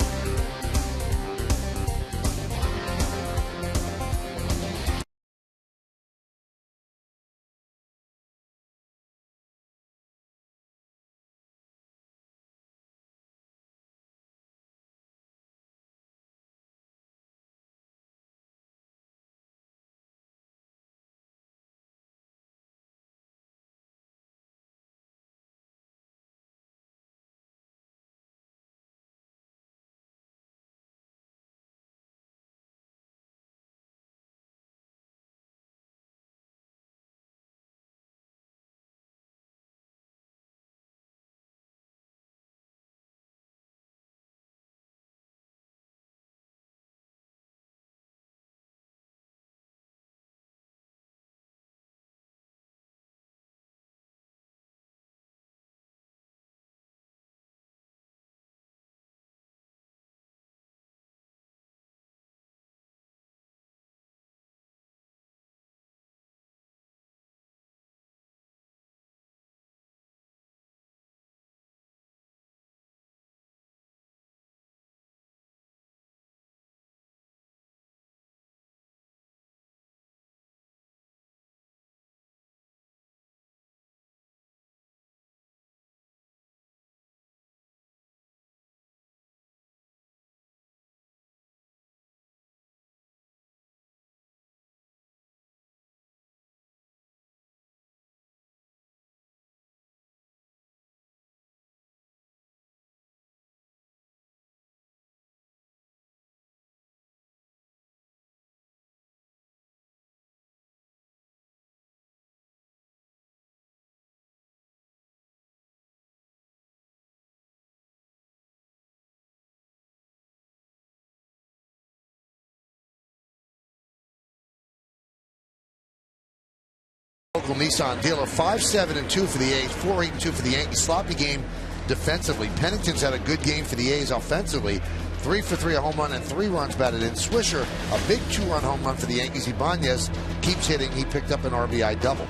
Local Nissan dealer 5-7-2 for the A's, 4-8-2 for the Yankees. Sloppy game defensively. Pennington's had a good game for the A's offensively. 3 for 3, a home run and 3 runs batted in. Swisher, a big 2-run home run for the Yankees. Ibanez keeps hitting. He picked up an RBI double.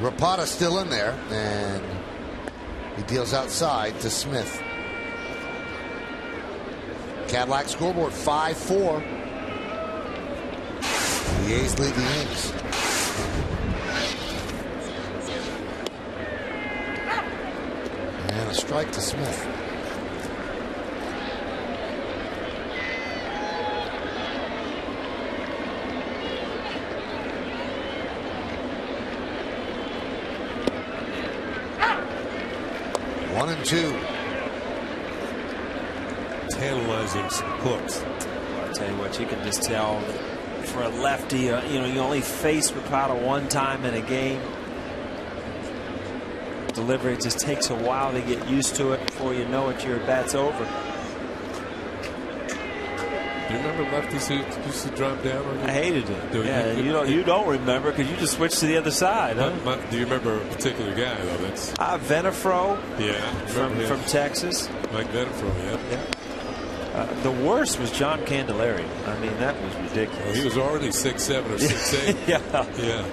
Rapata still in there, and he deals outside to Smith. Cadillac scoreboard 5-4. The A's lead the innings. strike to Smith. One and two. Tantalizing hooks. I'll tell you what, you can just tell for a lefty, you know, you only face Rapata one time in a game. Delivery just takes a while to get used to it. Before you know it, your bat's over. Do you remember lefties who used to drop down on you? I hated it. Yeah, you don't remember because you just switched to the other side. Huh? Do you remember a particular guy though? That's Venafro. Yeah, from Texas. Mike Venafro. Yeah. The worst was John Candelario. I mean, that was ridiculous. Well, he was already 6'7" or 6'8". Yeah.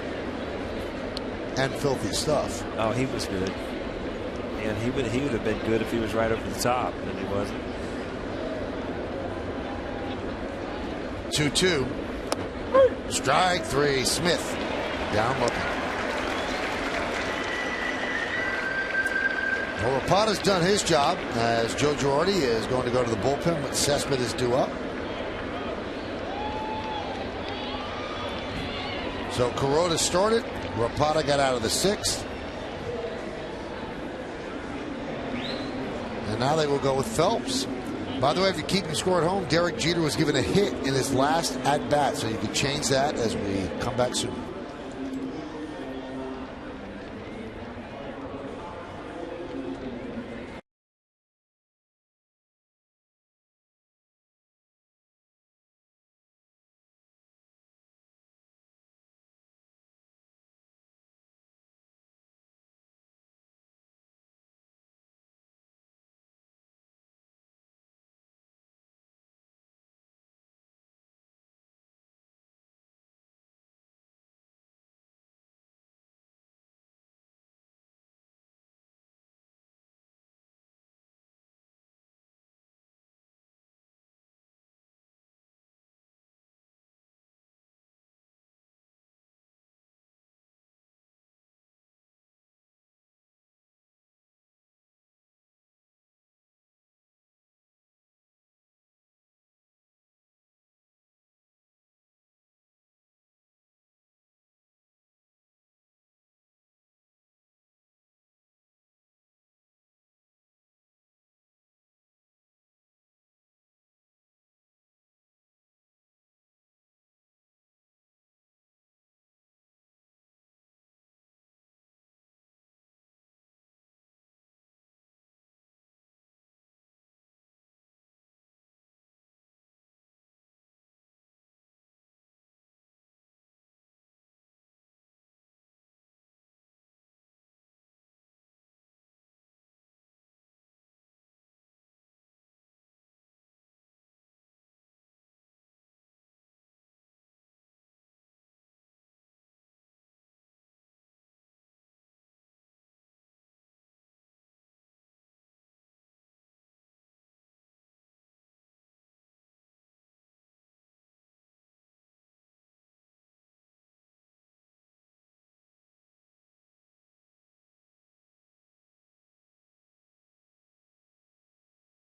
And filthy stuff. Oh, he was good. And he would have been good if he was right over the top, and he wasn't. 2-2. Strike three. Smith down looking. Well, Rapata's done his job as Joe Girardi is going to go to the bullpen when Cespedes due up. So Kuroda started. Rapata got out of the sixth. And now they will go with Phelps. By the way, if you're keeping score at home, Derek Jeter was given a hit in his last at-bat, so you can change that as we come back soon.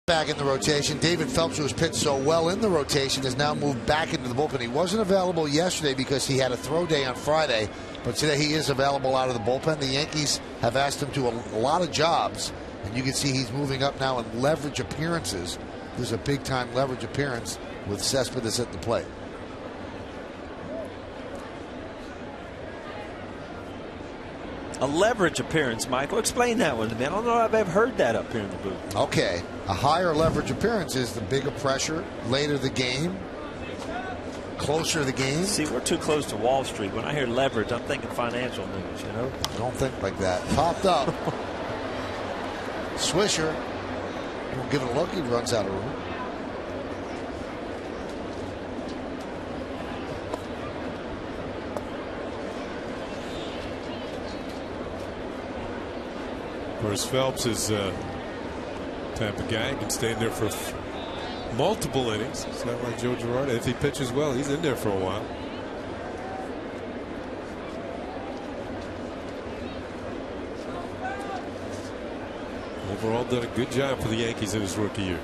Back in the rotation. David Phelps, who was pitched so well in the rotation, has now moved back into the bullpen. He wasn't available yesterday because he had a throw day on Friday, but today he is available out of the bullpen. The Yankees have asked him to a lot of jobs, and you can see he's moving up now in leverage appearances. There's a big-time leverage appearance with Cespedes at the plate. A leverage appearance, Michael. Explain that one to me. I don't know if I've heard that up here in the booth. Okay. A higher leverage appearance is the bigger pressure, later the game, closer to the game. See, we're too close to Wall Street. When I hear leverage, I'm thinking financial news, you know? Don't think like that. Popped up. Swisher. Won't give it a look. He runs out of room. Whereas Phelps is type of guy, can stay in there for multiple innings. It's not like Joe Girardi. If he pitches well, he's in there for a while. Overall, done a good job for the Yankees in his rookie year.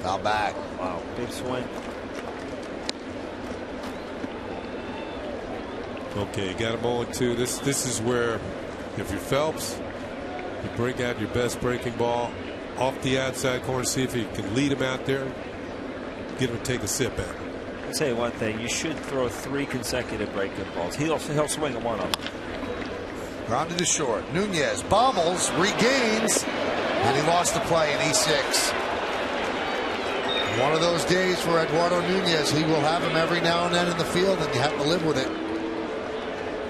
Foul back. Wow, big swing. Okay, got him 0-2. This is where, if you're Phelps, you break out your best breaking ball off the outside corner, see if you can lead him out there, get him to take a sip at it. I'll tell you one thing, you should throw 3 consecutive breaking balls. He'll swing at one of them. Grounded to short. Nunez bobbles, regains, and he lost the play in E6. One of those days for Eduardo Nunez. He will have him every now and then in the field, and you have to live with it.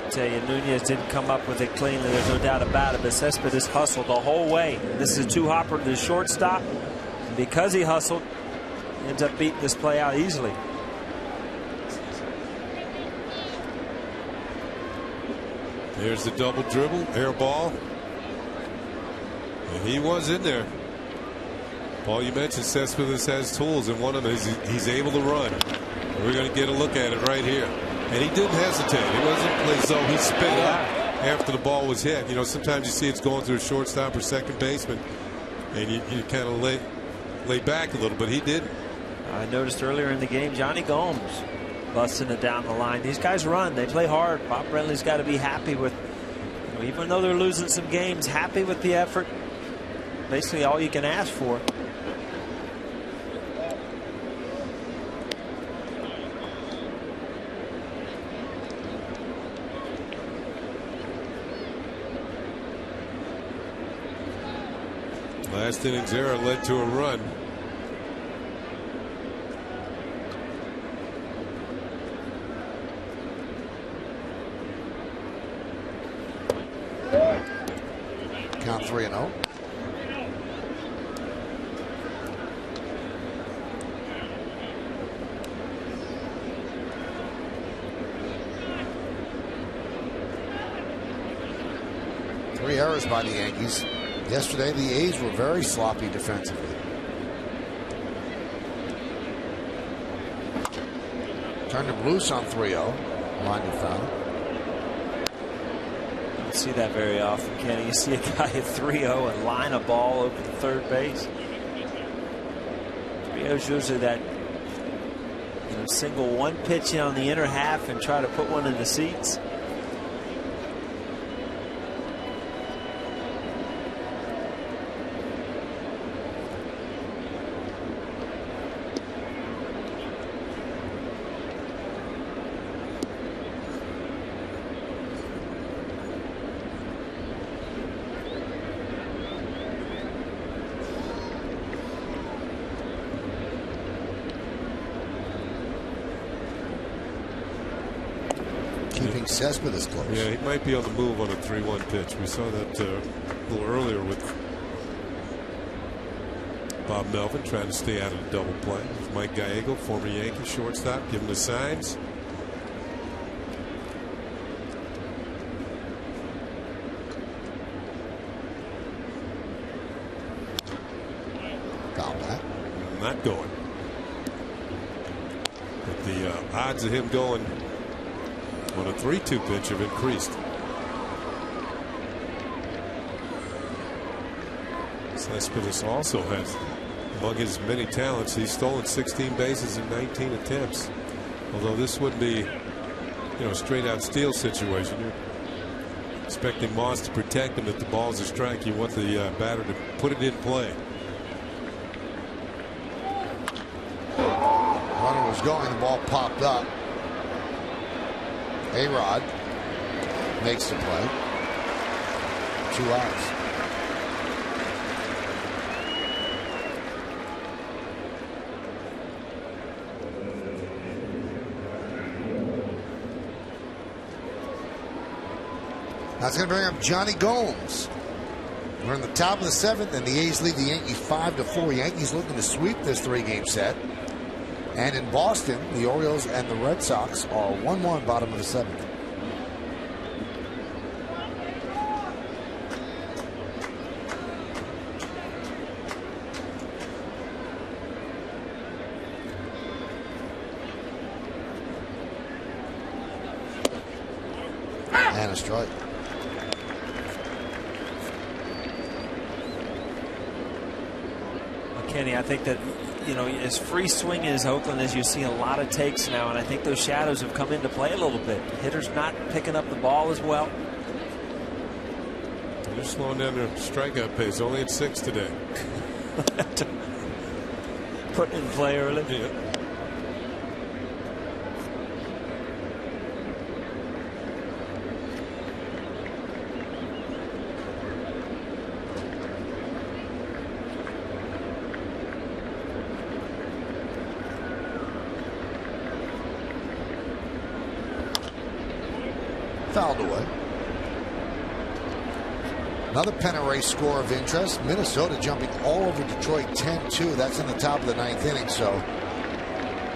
I tell you, Nunez didn't come up with it cleanly. There's no doubt about it. But Cespedes hustled the whole way. This is a 2-hopper to the shortstop. And because he hustled, he ends up beating this play out easily. There's the double dribble, air ball. And he was in there. Paul, you mentioned Cespedes has tools, and one of them is he's able to run. We're going to get a look at it right here. And he didn't hesitate. It wasn't as though he sped up after the ball was hit. You know, sometimes you see it's going through a shortstop or second baseman, and you kind of lay back a little, but he didn't. I noticed earlier in the game, Johnny Gomes busting it down the line. These guys run. They play hard. Bob Brenly's got to be happy with, you know, even though they're losing some games, happy with the effort. Basically all you can ask for. Last inning's error led to a run. Count 3-0. Three errors by the Yankees. Yesterday, the A's were very sloppy defensively. Turned him loose on 3-0. Line to foul. You don't see that very often, Kenny. You see a guy at 3-0 and line a ball over the third base. 3-0 is usually that, you know, single one pitch in on the inner half and try to put one in the seats. Keeping Cespedes close. Yeah, he might be on the move on a 3-1 pitch. We saw that a little earlier with Bob Melvin trying to stay out of the double play. There's Mike Gallego, former Yankee shortstop, giving the signs. Foul back. Not going. But the odds of him going on a 3-2 pitch have increased. Cespedes also has, among his many talents, he's stolen 16 bases in 19 attempts. Although this wouldn't be, you know, a straight out steal situation. You're expecting Moss to protect him if the ball's a strike. You want the batter to put it in play. Runner was going, the ball popped up. A-Rod makes the play. 2 outs. That's going to bring up Johnny Gomes. We're in the top of the 7th, and the A's lead the Yankees 5-4. Yankees looking to sweep this 3-game set. And in Boston, the Orioles and the Red Sox are 1-1 bottom of the 7th. And a strike. Kenny, I think that, you know, as free swinging as Oakland is, you see a lot of takes now, and I think those shadows have come into play a little bit. Hitters not picking up the ball as well. They're slowing down their strikeout pace. Only at 6 today. Put in play early. Yeah. Fouled away. Another pennant race score of interest. Minnesota jumping all over Detroit 10-2. That's in the top of the 9th inning. So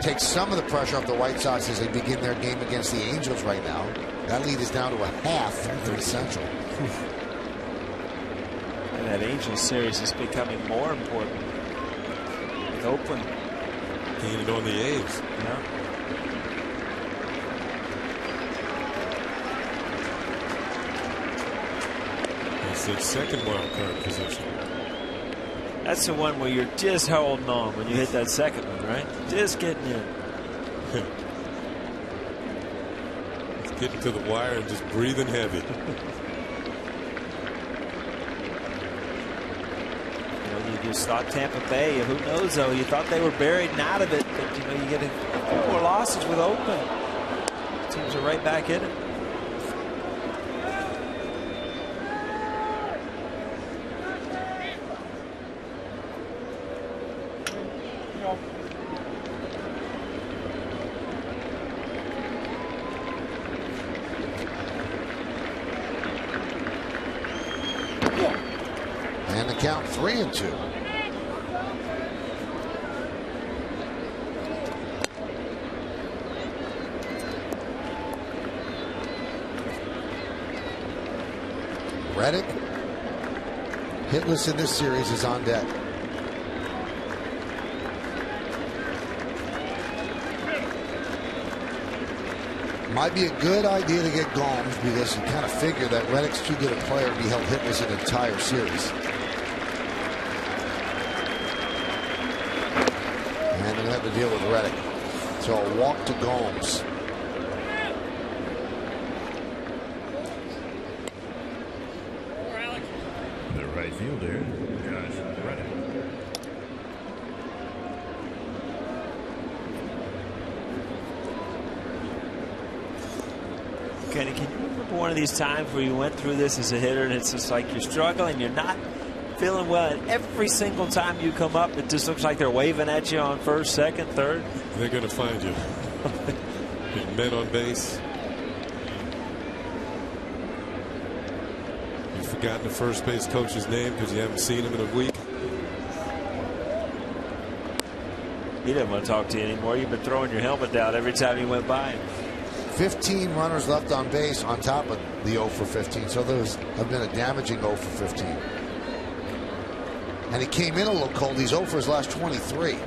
takes some of the pressure off the White Sox as they begin their game against the Angels right now. That lead is down to a half in the Central. And that Angels series is becoming more important with Oakland gaining on the A's. Yeah. It's second wild card position. That's the one where you're just holding on when you hit that second one, right? Just getting in. It's getting to the wire and just breathing heavy. You know, you just thought Tampa Bay. Who knows though? You thought they were buried and out of it, but you know, you get a few more losses with Oakland. Teams are right back in it. And the count 3-2. Reddick, hitless in this series, is on deck. Might be a good idea to get Gomes because you kind of figure that Reddick's too good a player to be held hitless an entire series. And they're going to have to deal with Reddick. So a walk to Gomes. The right fielder, Josh Reddick. Kenny, can you remember one of these times where you went through this as a hitter and it's just like you're struggling, you're not feeling well, and every single time you come up, it just looks like they're waving at you on first, second, third? They're going to find you. There's men on base. You've forgotten the first base coach's name because you haven't seen him in a week. He doesn't want to talk to you anymore. You've been throwing your helmet down every time you went by him. 15 runners left on base on top of the 0 for 15. So those have been a damaging 0 for 15. And he came in a little cold. He's 0 for his last 23.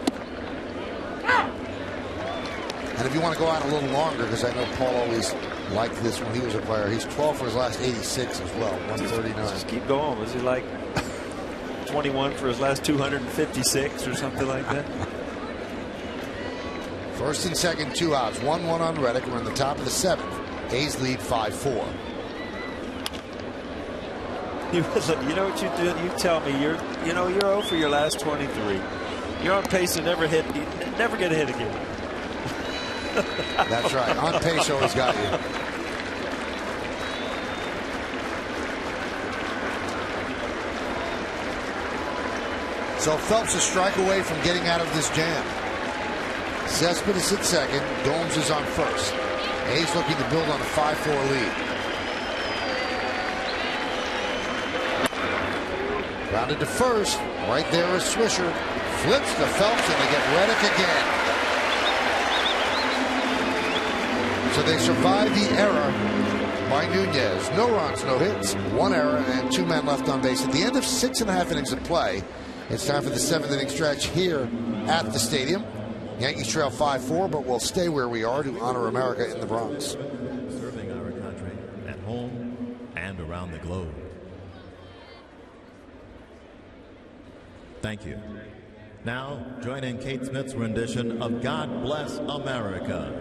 And if you want to go out a little longer, because I know Paul always liked this when he was a player, he's 12 for his last 86 as well, 139. Just keep going. Was he like 21 for his last 256 or something like that? First and second, 2 outs. 1-1 on Reddick. We're in the top of the 7th. A's lead 5-4. You know what you do? You tell me you're 0 for your last 23. You're on pace to never get a hit again. That's right. On pace always got you. So Phelps a strike away from getting out of this jam. Cespedes at second. Gomes is on first. A's looking to build on a 5-4 lead. Grounded to first. Right there is Swisher. Flips to Phelps and they get Reddick again. So they survive the error by Nunez. No runs, no hits, 1 error, and 2 men left on base. At the end of 6.5 innings of play, it's time for the 7th inning stretch here at the stadium. Yankees trail 5-4, but we'll stay where we are to honor America in the Bronx. Serving our country at home and around the globe. Thank you. Now, join in Kate Smith's rendition of God Bless America.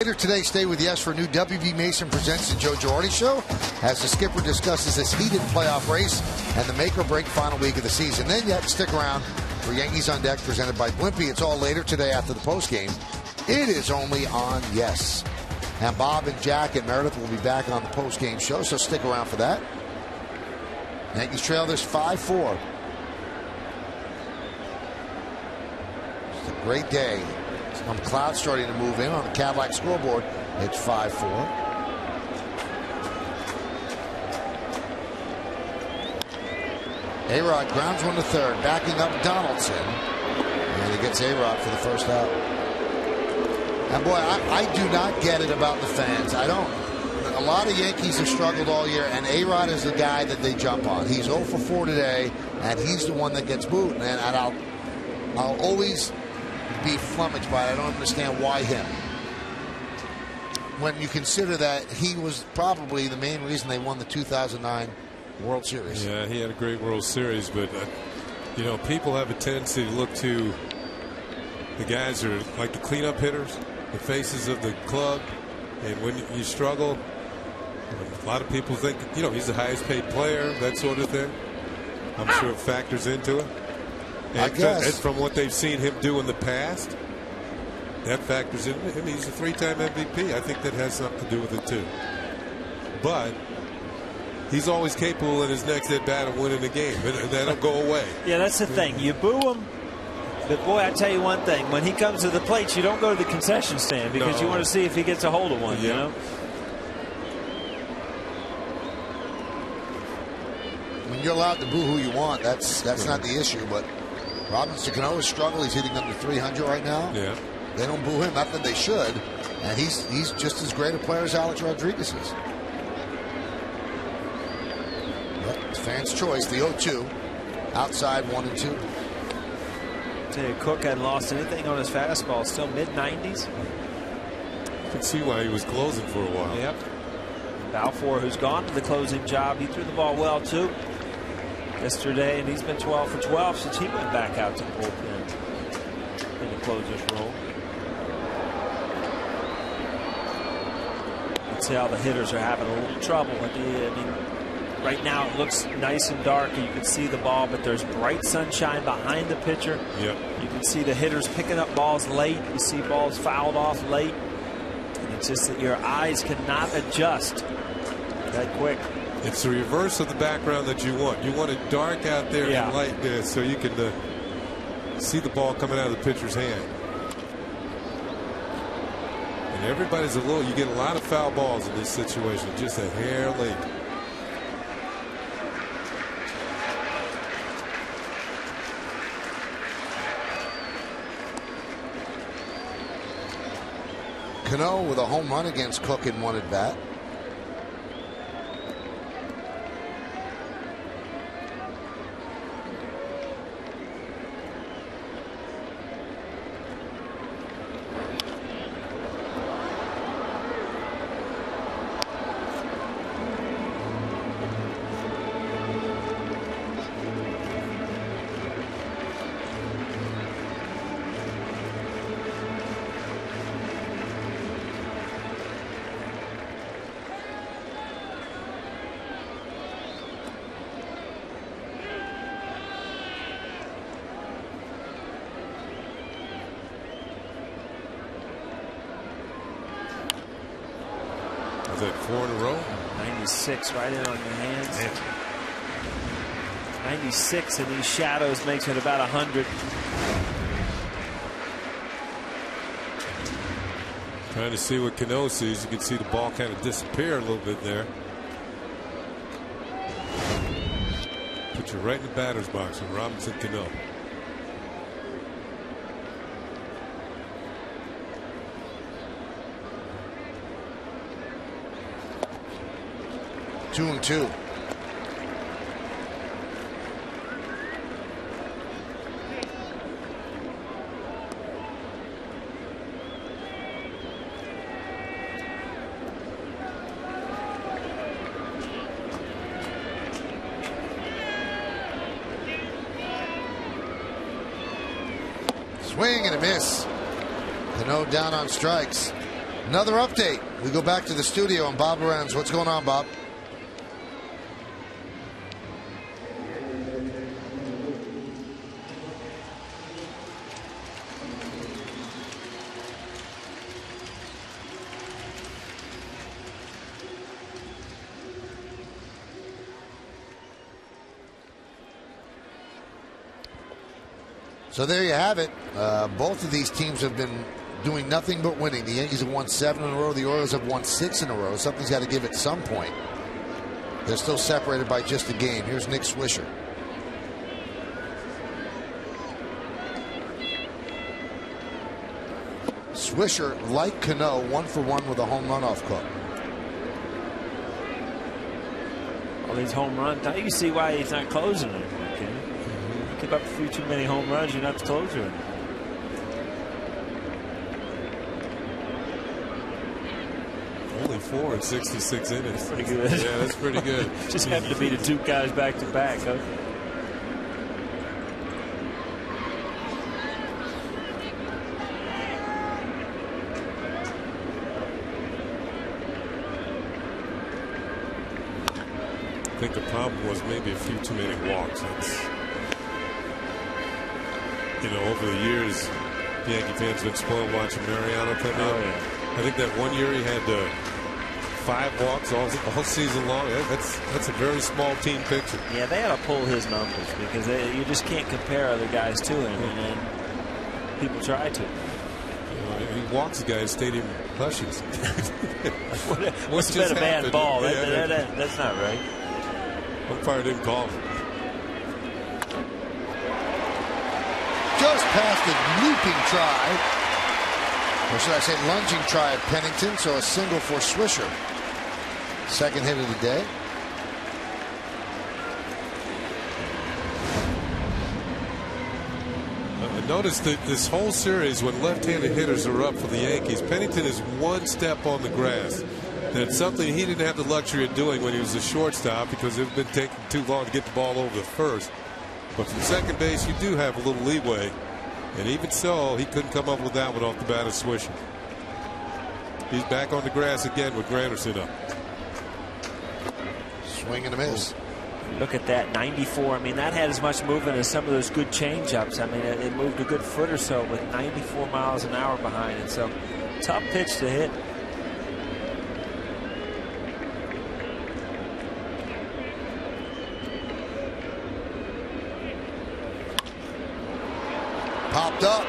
Later today, stay with Yes for a new WB Mason Presents the Joe Girardi Show as the skipper discusses this heated playoff race and the make-or-break final week of the season. Then yet, stick around for Yankees on Deck presented by Blimpie. It's all later today after the postgame. It is only on Yes. And Bob and Jack and Meredith will be back on the postgame show, so stick around for that. Yankees trail this 5-4. It's a great day. Some clouds starting to move in on the Cadillac scoreboard. It's 5-4. A-Rod grounds one to third, backing up Donaldson. And he gets A-Rod for the first out. And boy, I do not get it about the fans. I don't. A lot of Yankees have struggled all year, and A-Rod is the guy that they jump on. He's 0 for 4 today, and he's the one that gets booed. And I'll always be flummoxed by it. I don't understand why him. When you consider that he was probably the main reason they won the 2009 World Series. Yeah, he had a great World Series, but you know, people have a tendency to look to the guys who are like the cleanup hitters, the faces of the club, and when you struggle, a lot of people think, you know, he's the highest paid player, that sort of thing. I'm sure it factors into it. And I guess. And from what they've seen him do in the past, that factors in. I mean, he's a 3-time MVP. I think that has something to do with it too. But he's always capable in his next at bat of winning the game, and that'll go away. Yeah, that's the thing. You boo him, but boy, I tell you one thing: when he comes to the plate, you don't go to the concession stand because you want to see if he gets a hold of one. You know. When you're allowed to boo who you want, that's not the issue. But Robinson can always struggle. He's hitting under 300 right now. Yeah. They don't boo him. Not that they should. And he's just as great a player as Alex Rodriguez is. But fans' choice, the 0-2. Outside 1 and 2. Tell you, Cook hadn't lost anything on his fastball. Still mid-90s. You can see why he was closing for a while. Yep. Balfour, who's gone to the closing job, he threw the ball well too yesterday, and he's been 12 for 12 since he went back out to the bullpen in the closer's role. You can see how the hitters are having a little trouble. Right now it looks nice and dark, and you can see the ball, but there's bright sunshine behind the pitcher. Yep. You can see the hitters picking up balls late. You see balls fouled off late. And it's just that your eyes cannot adjust that quick. It's the reverse of the background that you want. You want it dark out there and light there so you can see the ball coming out of the pitcher's hand. And everybody's you get a lot of foul balls in this situation, just a hair late. Cano with a home run against Cook in one at bat. Is that 4 in a row? 96 right in on your hands. 96 in these shadows makes it about 100. Trying to see what Cano sees. You can see the ball kind of disappear a little bit there. Put you right in the batter's box with Robinson Cano. Two and two. Swing and a miss. Cano down on strikes. Another update. We go back to the studio and Bob Lorenz. What's going on, Bob? So there you have it. Both of these teams have been doing nothing but winning. The Yankees have won 7 in a row. The Orioles have won 6 in a row. Something's got to give at some point. They're still separated by just a game. Here's Nick Swisher. Swisher, like Cano, 1 for 1 with a home run off Cook. All these home runs. Now you see why he's not closing it. Okay? Give up a few too many home runs, you're not the closer. Only 4 in 66 innings. That's pretty good. Yeah, that's pretty good. Just happened to be the 2 guys back to back. Huh? I think the problem was maybe a few too many walks. Over the years, the Yankee fans have been spoiled watching Mariano come in. Yeah. I think that one year he had 5 walks all season long. That's a very small team picture. Yeah, they had to pull his numbers because you just can't compare other guys to him, and people try to. He walks the guy in stadium hushes. What's been a bad ball? That's not right. Umpire didn't call him. Just past the looping try, or should I say lunging try at Pennington. So a single for Swisher. Second hit of the day. Notice that this whole series, when left-handed hitters are up for the Yankees, Pennington is one step on the grass. That's something he didn't have the luxury of doing when he was a shortstop, because it had been taking too long to get the ball over the first. But from second base, you do have a little leeway. And even so, he couldn't come up with that one off the bat of Swisher. He's back on the grass again with Granderson up. Swing and a miss. Look at that, 94. I mean, that had as much movement as some of those good changeups. I mean, it moved a good foot or so with 94 miles an hour behind it. So, tough pitch to hit. Popped up.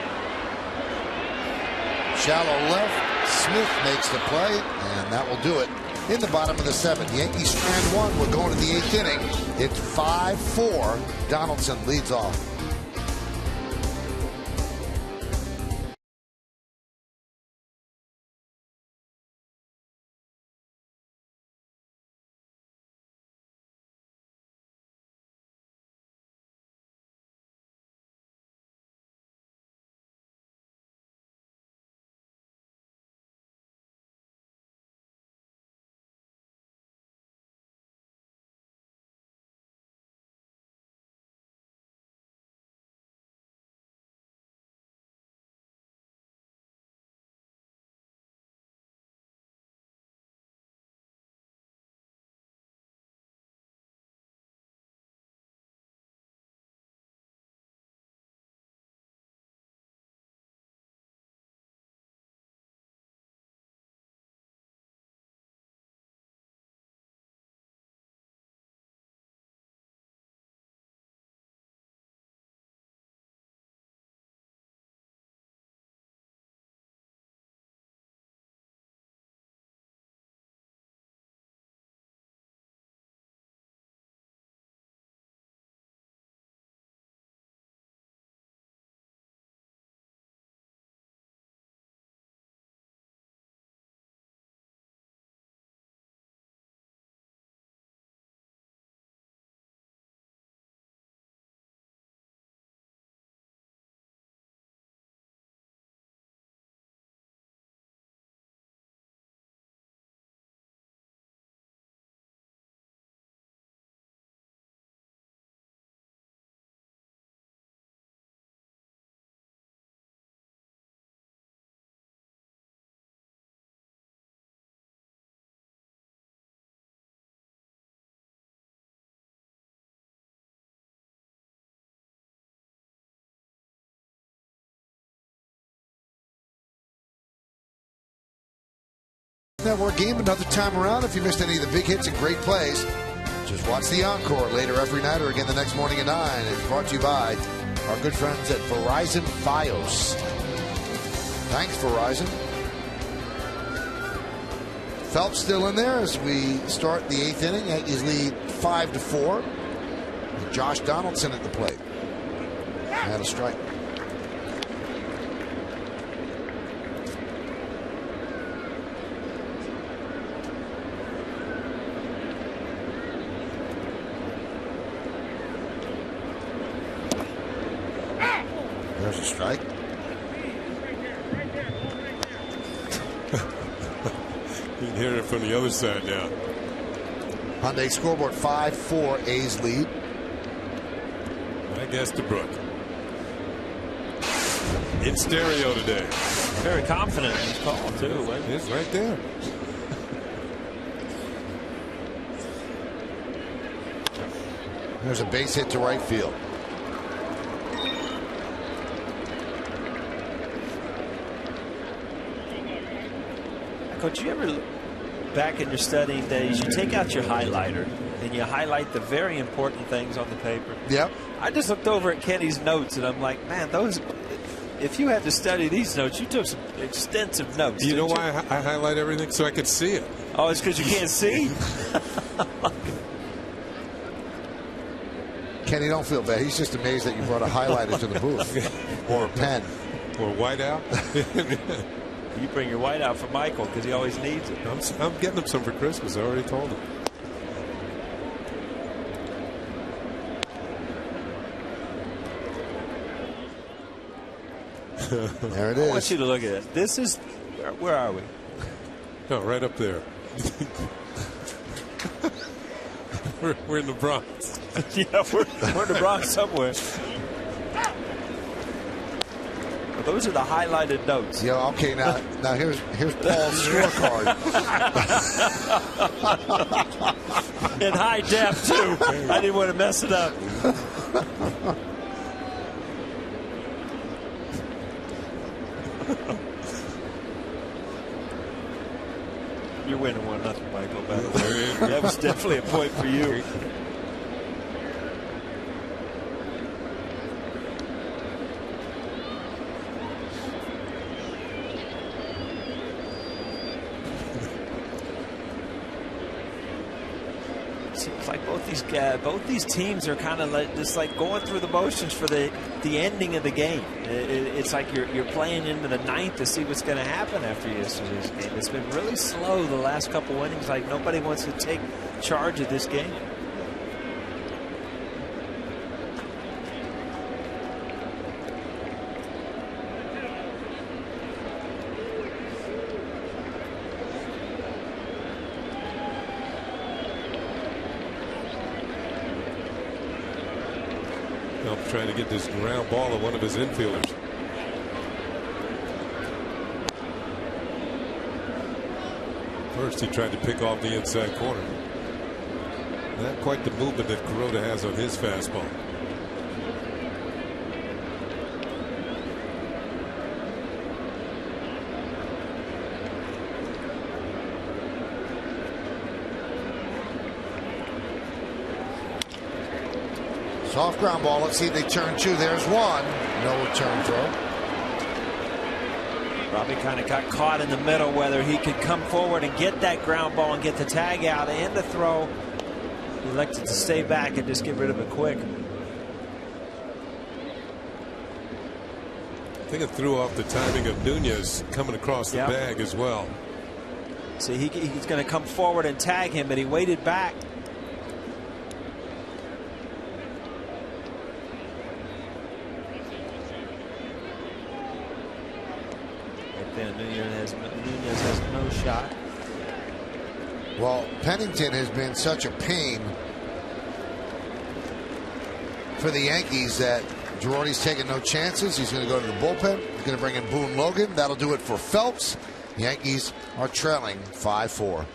Shallow left. Smith makes the play, and that will do it. In the bottom of the 7th, Yankees strand 1. We're going to the 8th inning. It's 5-4. Donaldson leads off. Network game another time around. If you missed any of the big hits and great plays, just watch the encore later every night or again the next morning at 9. It's brought to you by our good friends at Verizon Fios. Thanks, Verizon. Phelps still in there as we start the 8th inning. Yankees lead 5-4. And Josh Donaldson at the plate. Had a strike. There's a strike. You can hear it from the other side now. Hyundai scoreboard 5-4. A's lead. I guess to Brook. In stereo today. Very confident in his call, too. It's right there. There's a base hit to right field. Coach, you ever, back in your studying days, you take out your highlighter and you highlight the very important things on the paper? Yep. I just looked over at Kenny's notes and I'm like, man, those, if you had to study these notes, you took some extensive notes. You know why I highlight everything? So I could see it. Oh, it's because you can't see? Kenny, don't feel bad. He's just amazed that you brought a highlighter to the booth. Or a pen. Or whiteout. You bring your white out for Michael because he always needs it. I'm getting him some for Christmas. I already told him. There it is. I want you to look at it. This is, where are we? No, right up there. we're in the Bronx. Yeah, we're in the Bronx somewhere. Well, those are the highlighted notes. Yeah, okay, now here's Paul's scorecard. In high def, too. I didn't want to mess it up. You're winning 1-0, Michael. By the way. That was definitely a point for you. Seems like both these teams are kind of just like going through the motions for the ending of the game. It's like you're playing into the ninth to see what's going to happen after yesterday's game. It's been really slow the last couple innings. Like nobody wants to take charge of this game. Trying to get this ground ball to one of his infielders. First he tried to pick off the inside corner. Not quite the movement that Kuroda has on his fastball. Soft ground ball. Let's see if they turn two. There's one. No return throw. Robbie kind of got caught in the middle whether he could come forward and get that ground ball and get the tag out and the throw. He elected to stay back and just get rid of it quick. I think it threw off the timing of Nunez coming across the bag as well. See, he's going to come forward and tag him, but he waited back. Nunez has no shot. Well, Pennington has been such a pain for the Yankees that Girardi's taking no chances. He's going to go to the bullpen. He's going to bring in Boone Logan. That'll do it for Phelps. The Yankees are trailing 5-4.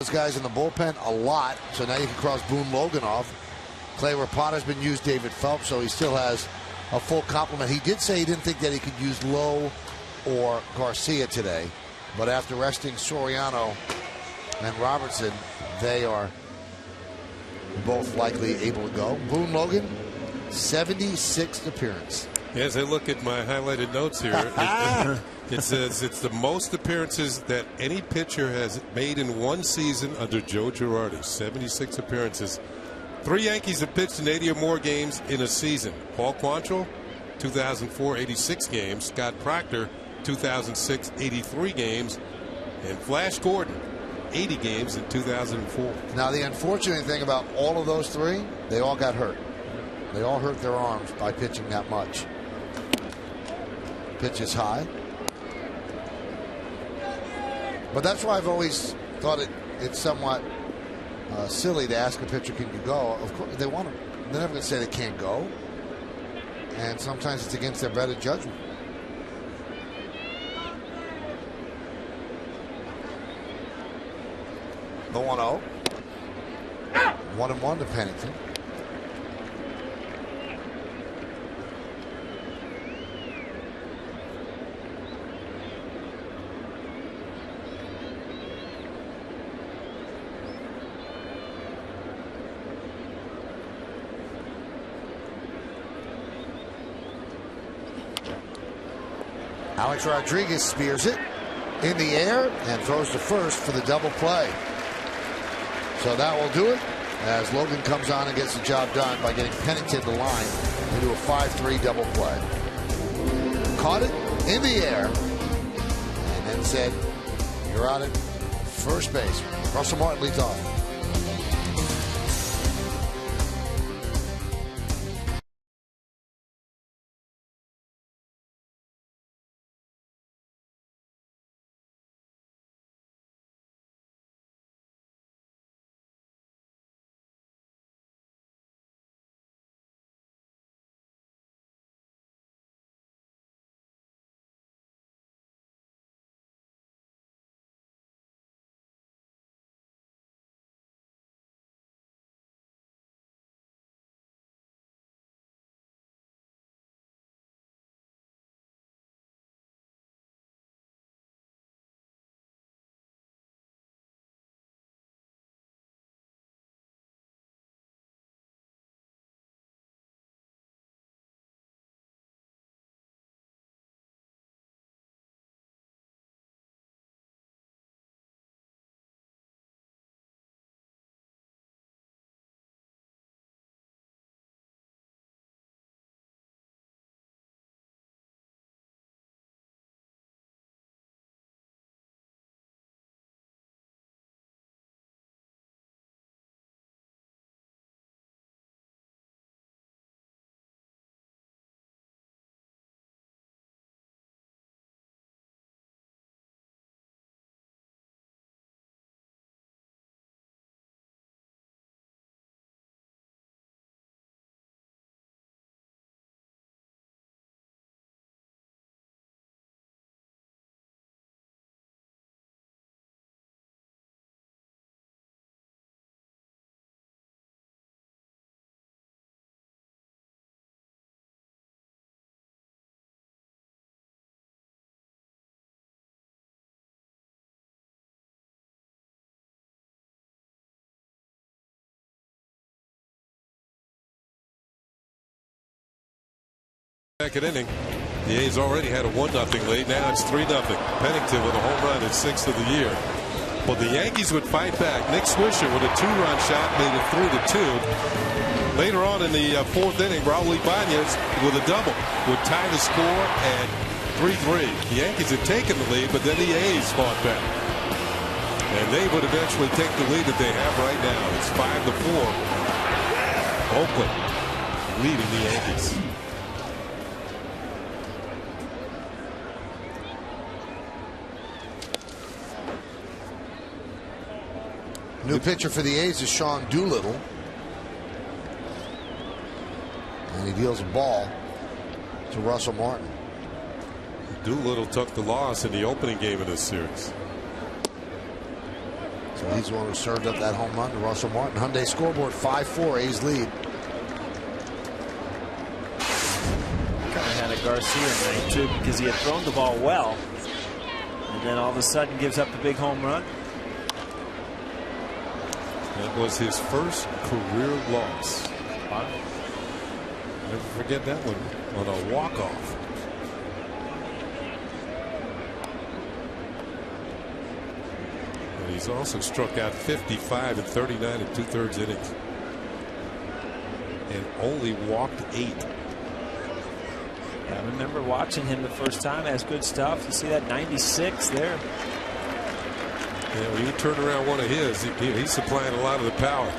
Those guys in the bullpen a lot, so now you can cross Boone Logan off. Clay Rapata's been used, David Phelps, so he still has a full complement. He did say he didn't think that he could use Lowe or Garcia today. But after resting Soriano and Robertson, they are both likely able to go. Boone Logan, 76th appearance. As I look at my highlighted notes here, it says it's the most appearances that any pitcher has made in one season under Joe Girardi. 76 appearances. 3 Yankees have pitched in 80 or more games in a season. Paul Quantrill, 2004, 86 games. Scott Proctor, 2006, 83 games. And Flash Gordon, 80 games in 2004. Now, the unfortunate thing about all of those 3, they all got hurt. They all hurt their arms by pitching that much. Pitch is high. But that's why I've always thought it's somewhat silly to ask a pitcher, can you go? Of course, they want to. They're never going to say they can't go. And sometimes it's against their better judgment. The 1-0. 1-1 to Pennington. Alex Rodriguez spears it in the air and throws to first for the double play. So that will do it as Logan comes on and gets the job done by getting Pennington to line into a 5-3 double play. Caught it in the air and then said, you're out at first base. Russell Martin leads off. Second inning, the A's already had a 1-0 lead. Now it's 3-0. Pennington with a home run, his 6th of the year. But the Yankees would fight back. Nick Swisher with a 2-run shot made it 3-2. Later on in the 4th inning, Raul Ibanez with a double would tie the score at 3-3. The Yankees had taken the lead, but then the A's fought back. And they would eventually take the lead that they have right now. It's 5-4. Oakland leading the Yankees. New pitcher for the A's is Sean Doolittle. And he deals a ball to Russell Martin. Doolittle took the loss in the opening game of this series. So he's the one who served up that home run to Russell Martin. Hyundai scoreboard 5-4, A's lead. Kind of had a Garcia night too because he had thrown the ball well. And then all of a sudden gives up a big home run. That was his first career loss. Wow. Never forget that one on a walk-off. And he's also struck out 55 in 39 and 2/3 innings. And only walked 8. I remember watching him the first time. Has good stuff. You see that 96 there. Yeah, when you turn around one of his, he's supplying a lot of the power.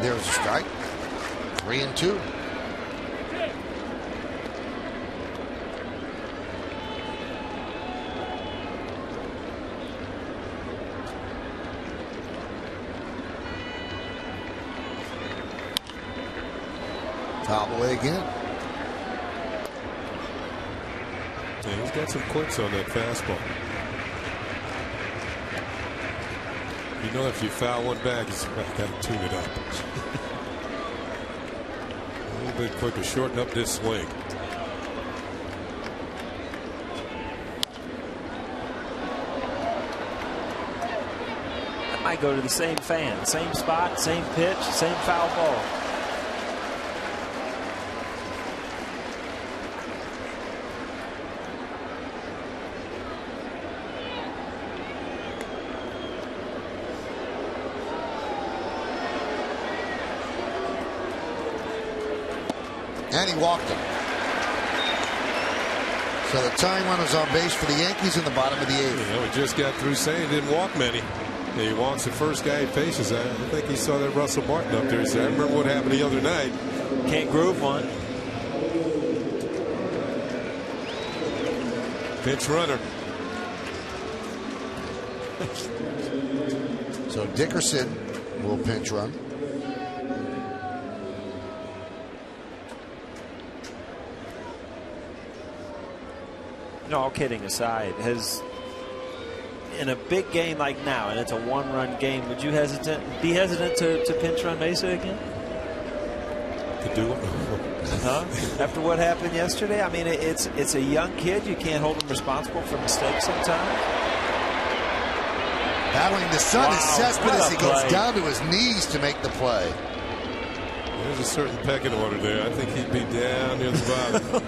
There's a strike. 3-2. Foul away again. Yeah, he's got some quicks on that fastball. You know, if you foul one back, he's got to tune it up. A little bit quicker, shorten up this swing. That might go to the same fan, same spot, same pitch, same foul ball. And he walked him. So the tying runners on base for the Yankees in the bottom of the 8th. Yeah, we just got through saying he didn't walk many. He walks the first guy he faces. I think he saw that Russell Martin up there. He said, I remember what happened the other night. Can't groove one. Pinch runner. So Dickerson will pinch run. No, all kidding aside, in a big game like now, and it's a one-run game, would you be hesitant to pinch run Mesa again? To do it? Huh? After what happened yesterday? I mean, it's a young kid. You can't hold him responsible for mistakes sometimes. Battling the sun is Cespedes. He goes down to his knees to make the play. There's a certain pecking order there. I think he'd be down near the bottom.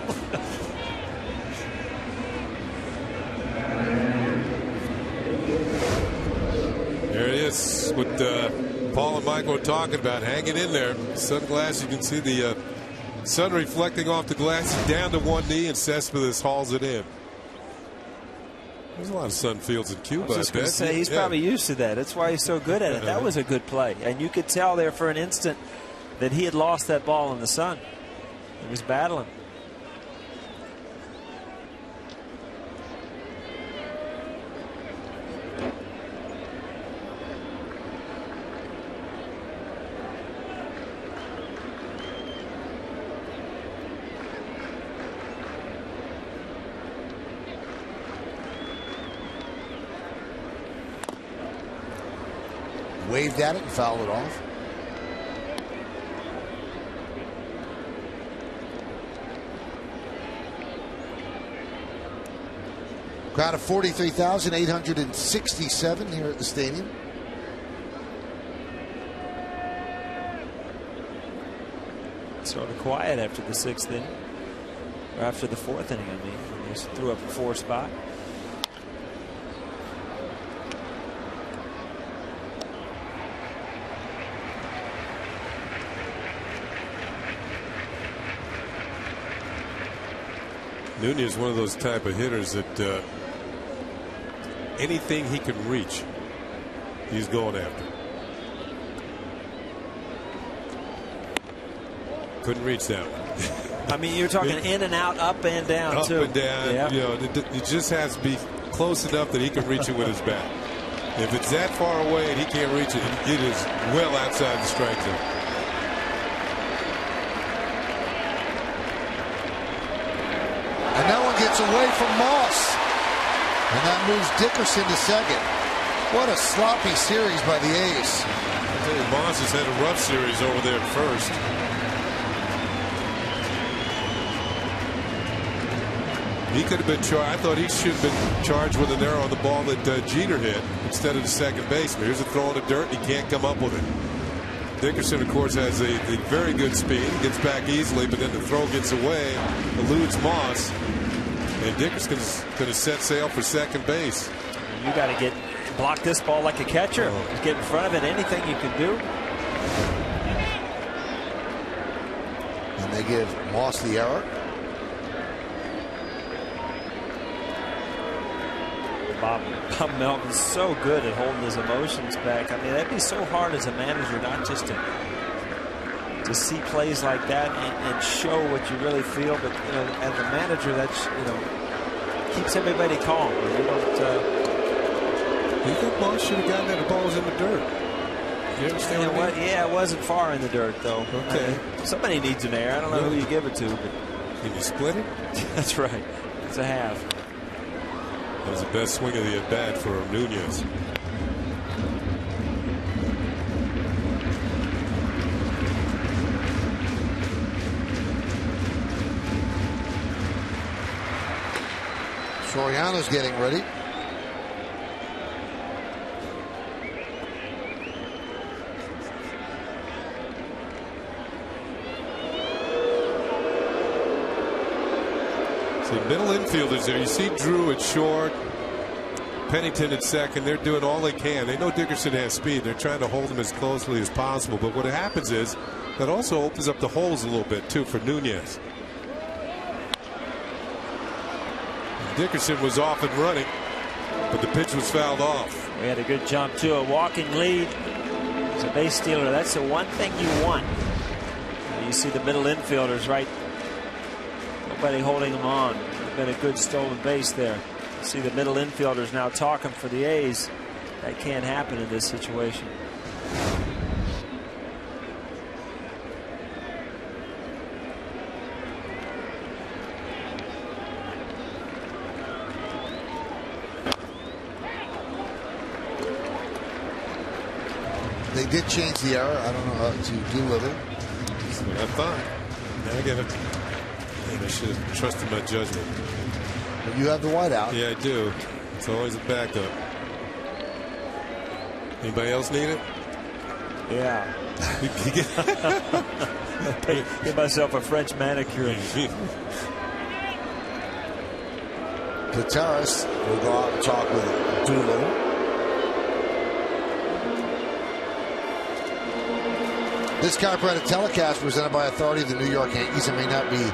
There it is. What Paul and Michael are talking about. Hanging in there. Sunglass. You can see the sun reflecting off the glass. Down to one knee, and Cespedes hauls it in. There's a lot of sun fields in Cuba. I was just going to say, he's probably used to that. That's why he's so good at it. That was a good play. And you could tell there for an instant that he had lost that ball in the sun. He was battling. Waved at it and fouled it off. Crowd of 43,867 here at the stadium. Sort of quiet after the 6th inning. Or after the 4th inning, I mean. He just threw up a 4 spot. Nunez is one of those type of hitters that anything he can reach, he's going after. Couldn't reach that one. I mean, you're talking in and out, up and down, up too. Up and down. Yeah. You know, it just has to be close enough that he can reach it with his bat. If it's that far away and he can't reach it, it is well outside the strike zone. And that one gets away from Moss. And that moves Dickerson to second. What a sloppy series by the A's. I tell you, Moss has had a rough series over there at first. He could have been charged. I thought he should have been charged with an error on the ball that Jeter hit instead of the second baseman. Here's a throw in the dirt, and he can't come up with it. Dickerson, of course, has a very good speed. He gets back easily, but then the throw gets away, eludes Moss, and Dickerson's going to set sail for second base. You got to block this ball like a catcher. Just get in front of it. Anything you can do. And they give Moss the error. Bob Melvin's so good at holding his emotions back. I mean, that'd be so hard as a manager not just to see plays like that and show what you really feel, but as a manager, that's keeps everybody calm. You don't. You think Moss should have gotten that? The ball was in the dirt. You understand what I mean? Yeah, it wasn't far in the dirt, though. Okay. I mean, somebody needs an error. I don't know who you give it to, but can you split it? That's right. It's a half. That was the best swing of the at-bat for Nunez. Soriano's getting ready. Middle infielders there. You see Drew at short, Pennington at second. They're doing all they can. They know Dickerson has speed. They're trying to hold him as closely as possible. But what happens is that also opens up the holes a little bit too for Nunez. Dickerson was off and running, but the pitch was fouled off. We had a good jump too. A walking lead. It's a base stealer. That's the one thing you want. You see the middle infielders right. Nobody holding them on. Been a good stolen base there. See the middle infielders now talking for the A's. That can't happen in this situation. They did change the error. I don't know to Doolittle. That's what I thought. Now again, I should have trusted my judgment. But you have the whiteout. Yeah, I do. It's always a backup. Anybody else need it? Yeah. Give myself a French manicure. Gutierrez will go out and talk with Doolittle. This copyrighted telecast presented by authority of the New York Yankees and may not be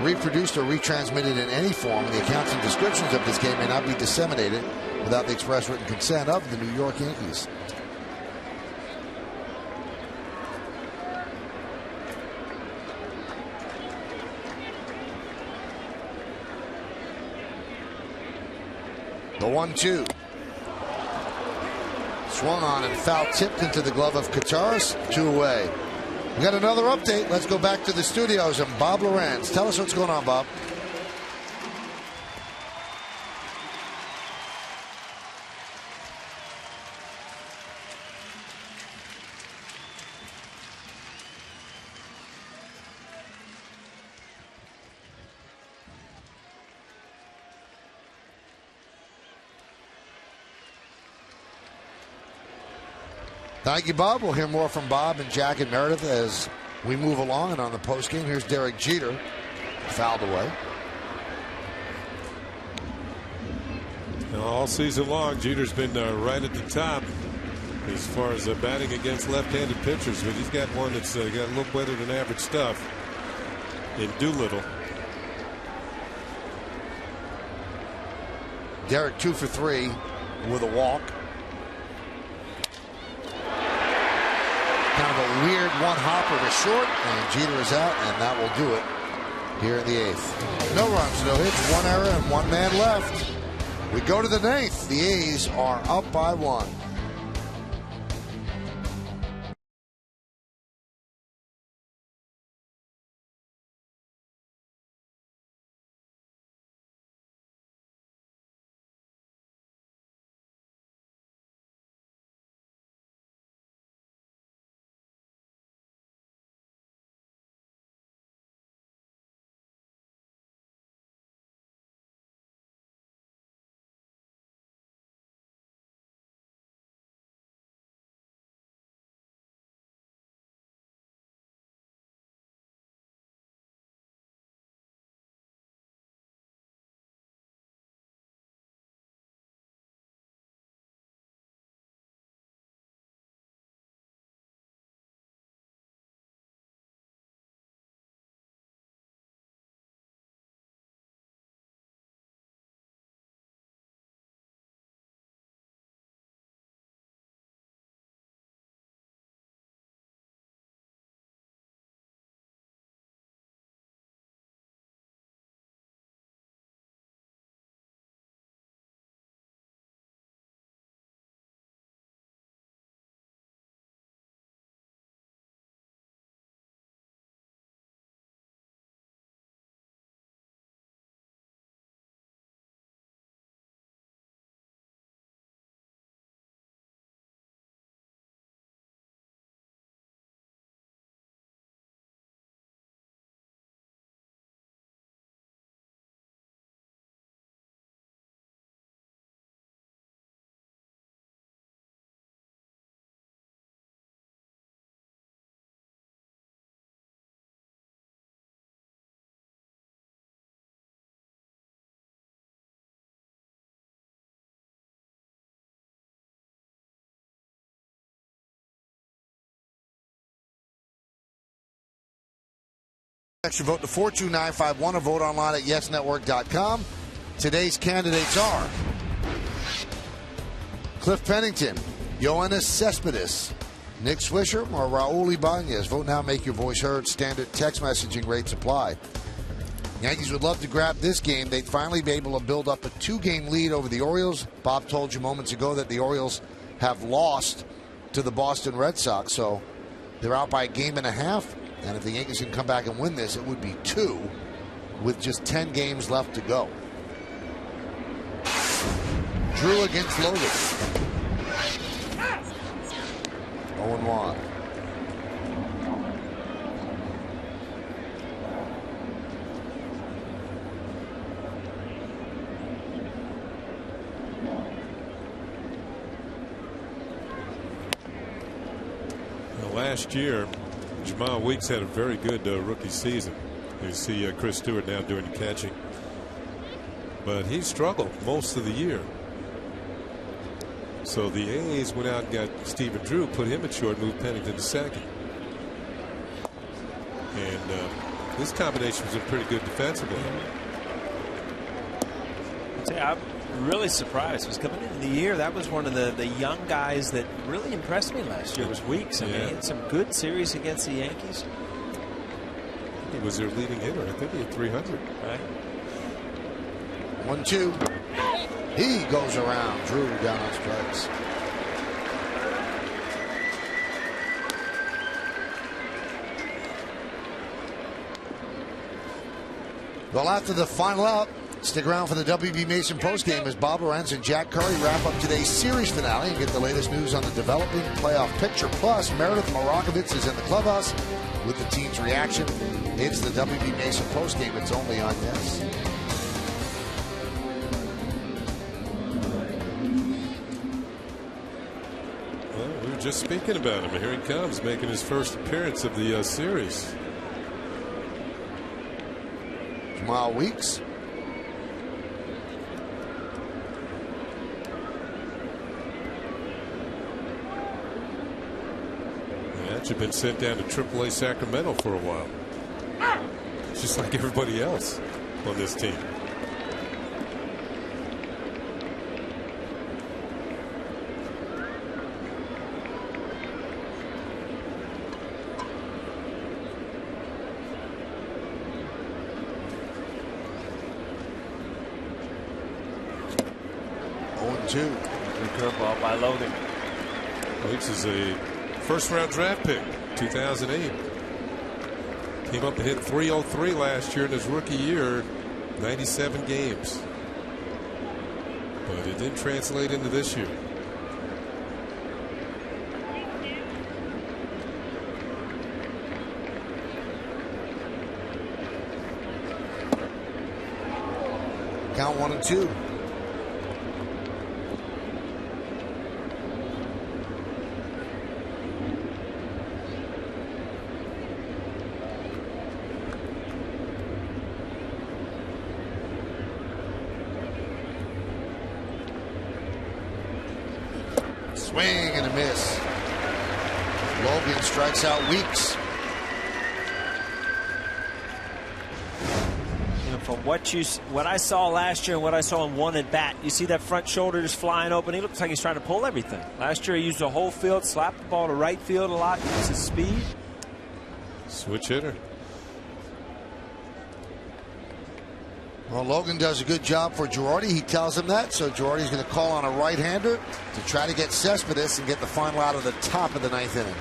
reproduced or retransmitted in any form. The accounts and descriptions of this game may not be disseminated without the express written consent of the New York Yankees. The 1-2. Swung on and foul tipped into the glove of Gutierrez. 2 away. We got another update. Let's go back to the studios and Bob Lorenz. Tell us what's going on, Bob. Thank you, Bob. We'll hear more from Bob and Jack and Meredith as we move along. And on the postgame, here's Derek Jeter, fouled away. All season long, Jeter's been right at the top as far as batting against left-handed pitchers, but he's got one that's got a little better than average stuff in Doolittle. Derek 2 for 3 with a walk. Kind of a weird one hopper to short, and Jeter is out, and that will do it here in the 8th. No runs, no hits, 1 error, and 1 man left. We go to the 9th. The A's are up by 1. Extra vote to 42951 or vote online at yesnetwork.com. Today's candidates are Cliff Pennington, Yoenis Cespedes, Nick Swisher, or Raul Ibanez. Vote now, make your voice heard. Standard text messaging rates apply. Yankees would love to grab this game. They'd finally be able to build up a 2-game lead over the Orioles. Bob told you moments ago that the Orioles have lost to the Boston Red Sox, so they're out by a game and a half. And if the Yankees can come back and win this, it would be 2 with just 10 games left to go. Drew against Logan. 0-1. Last year, Jamal Weeks had a very good rookie season. You see Chris Stewart now doing the catching. But he struggled most of the year. So the A's went out and got Stephen Drew, put him at short, moved Pennington to second. And this combination was pretty good defensively. I'm really surprised. Was coming into the year, that was one of the young guys that really impressed me last year. Was Weeks. I mean, he had some good series against the Yankees. He was their leading hitter. I think he had 300. Right. 1-2. He goes around. Drew down on strikes. Well, after the final out, stick around for the WB Mason postgame as Bob Lorenz and Jack Curry wrap up today's series finale and get the latest news on the developing playoff picture. Plus, Meredith Marakovitz is in the clubhouse with the team's reaction. It's the WB Mason postgame. It's only on Yes. Well, we were just speaking about him. Here he comes, making his first appearance of the series. Jamal Weeks. That should have been sent down to AAA Sacramento for a while. Just like everybody else on this team. Good curveball by Logan. Weeks is a first-round draft pick, 2008. Came up and hit .303 last year in his rookie year, 97 games. But it didn't translate into this year. Count 1-2. Swing and a miss. Logan strikes out Weeks. From what I saw last year and what I saw in one at bat, you see that front shoulder just flying open. He looks like he's trying to pull everything. Last year he used the whole field, slapped the ball to right field a lot, used his speed. Switch hitter. Well, Logan does a good job for Girardi. He tells him that, so Girardi's going to call on a right-hander to try to get Cespedes and get the final out of the top of the 9th inning.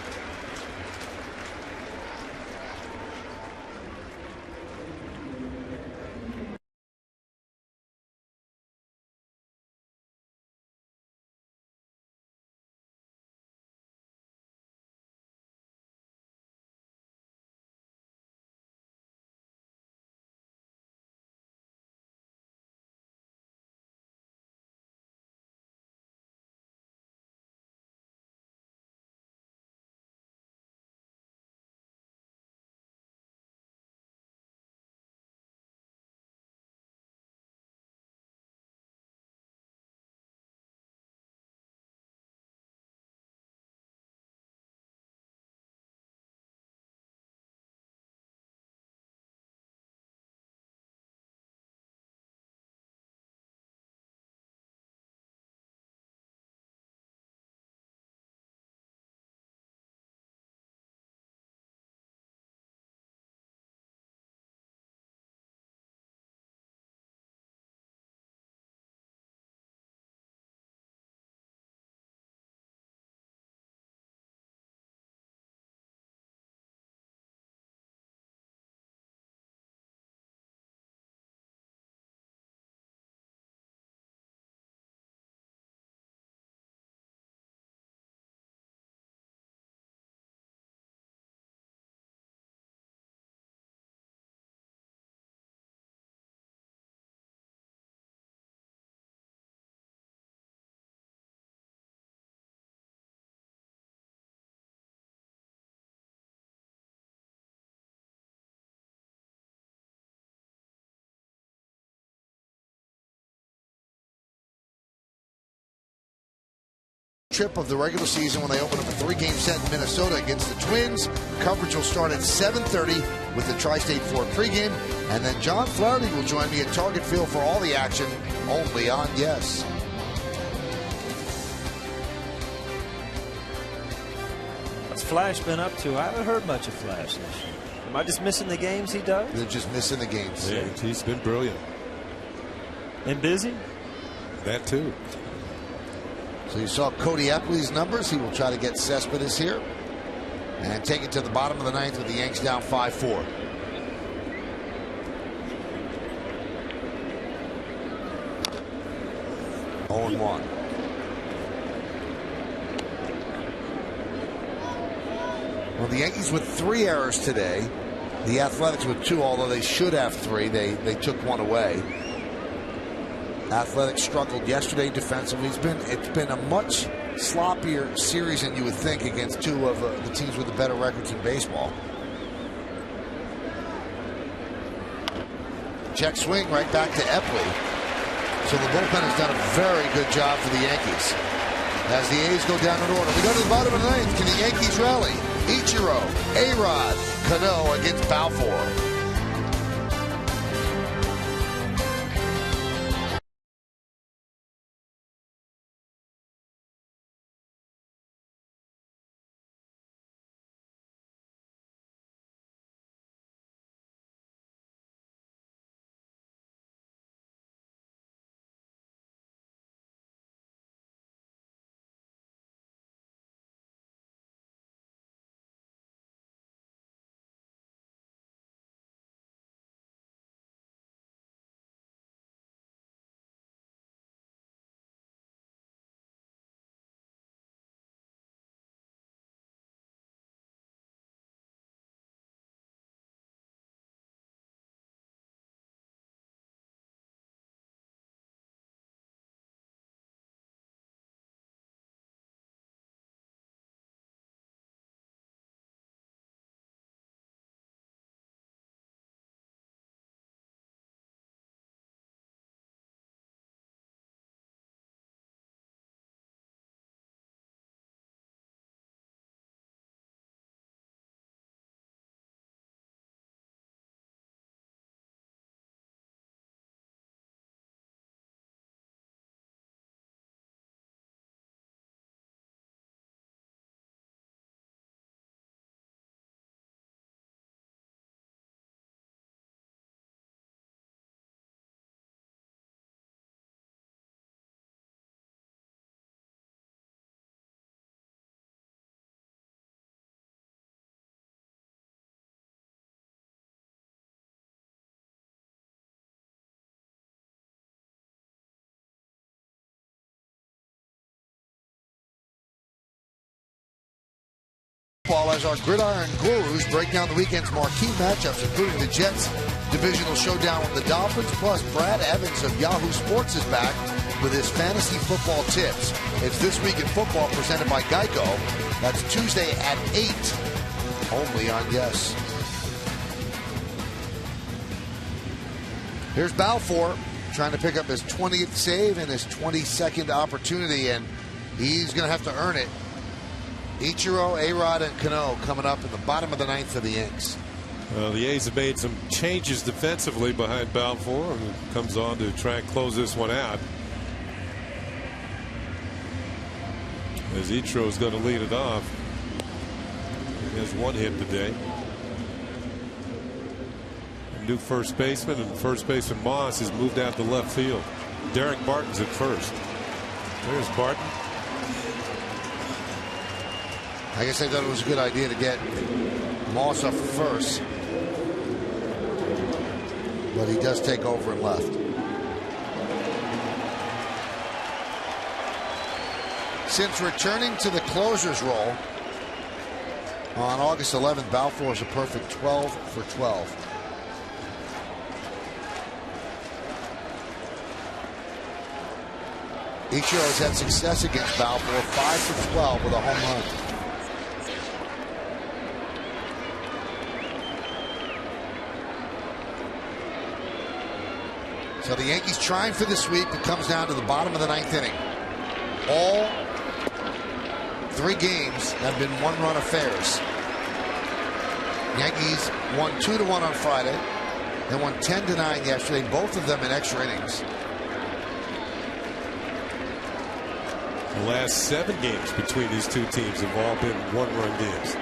Trip of the regular season when they open up a 3-game set in Minnesota against the Twins. Coverage will start at 7:30 with the Tri-State Ford pregame, and then John Flaherty will join me at Target Field for all the action, only on Yes. What's Flash been up to? I haven't heard much of Flash this year. Am I just missing the games he does? They're just missing the games. Yeah, he's been brilliant. And busy? That too. So you saw Cody Epley's numbers. He will try to get Cespedes here and take it to the bottom of the ninth with the Yanks down 5-4. Oh, 1. Well, the Yankees with 3 errors today. The Athletics with 2, although they should have 3. They took 1 away. Athletics struggled yesterday defensively. It's been a much sloppier series than you would think against 2 of the teams with the better records in baseball. Check swing right back to Epley. So the bullpen has done a very good job for the Yankees. As the A's go down in order, we go to the bottom of the ninth. Can the Yankees rally? Ichiro, A-Rod, Cano against Balfour. As our gridiron gurus break down the weekend's marquee matchups, including the Jets divisional showdown with the Dolphins, plus Brad Evans of Yahoo Sports is back with his fantasy football tips. It's This Week in Football presented by Geico. That's Tuesday at 8, only on Yes. Here's Balfour trying to pick up his 20th save and his 22nd opportunity, and he's going to have to earn it. Ichiro, A-Rod, and Cano coming up in the bottom of the ninth for the Yanks. The A's have made some changes defensively behind Balfour, and comes on to try and close this one out. As Ichiro is going to lead it off. He has 1 hit today. New first baseman, and first baseman Moss has moved out to left field. Derek Barton's at first. There's Barton. I guess I thought it was a good idea to get Moss up first, but he does take over and left. Since returning to the closer's role on August 11th, Balfour is a perfect 12 for 12. Ichiro has had success against Balfour, 5 for 12 with a home run. So the Yankees trying for the sweep. It comes down to the bottom of the ninth inning. All 3 games have been one-run affairs. Yankees won 2-1 on Friday. They won 10-9 yesterday, both of them in extra innings. The last 7 games between these two teams have all been one-run games.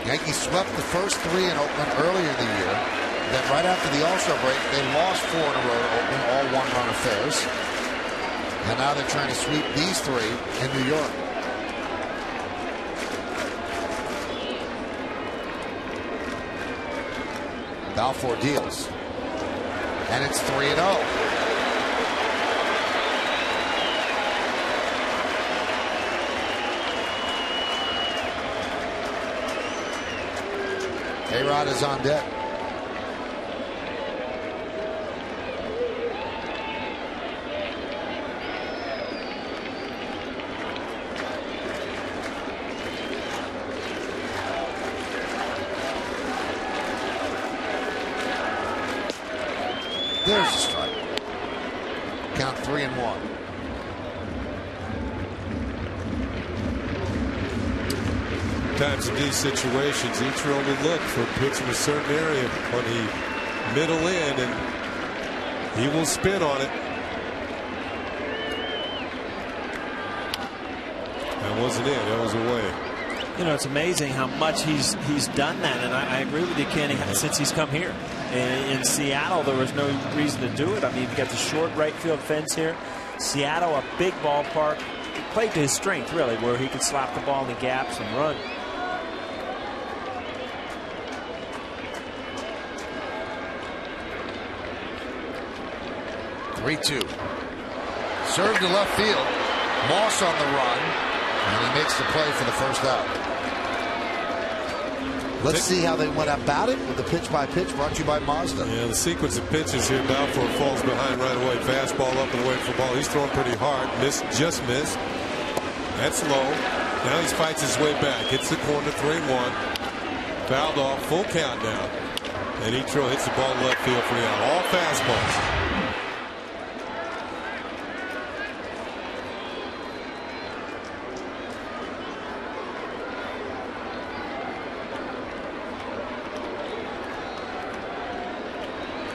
Yankees swept the first 3 in Oakland earlier in the year. Then right after the All-Star break, they lost 4 in a row to Oakland, all one-run affairs. And now they're trying to sweep these 3 in New York. Balfour deals. And it's 3-0. A-Rod is on deck. There's a strike. Count 3-1. Times in these situations, each will only look for pitch in a certain area on the middle end, and he will spin on it. That wasn't it. That was away. You know, it's amazing how much he's done that, and I agree with you, Kenny, since he's come here. In Seattle, there was no reason to do it. I mean, you've got the short right field fence here. Seattle, a big ballpark. He played to his strength, really, where he could slap the ball in the gaps and run. (3-2). Served to left field. Moss on the run, and he makes the play for the first out. Let's see how they went about it with the pitch-by-pitch brought to you by Mazda. Yeah, the sequence of pitches here. Balfour falls behind right away. Fastball up and away from the ball. He's throwing pretty hard. Just missed. That's low. Now he fights his way back. Hits the corner, 3-1. Fouled off. Full count now. And Etro hits the ball left field for the out. All fastballs.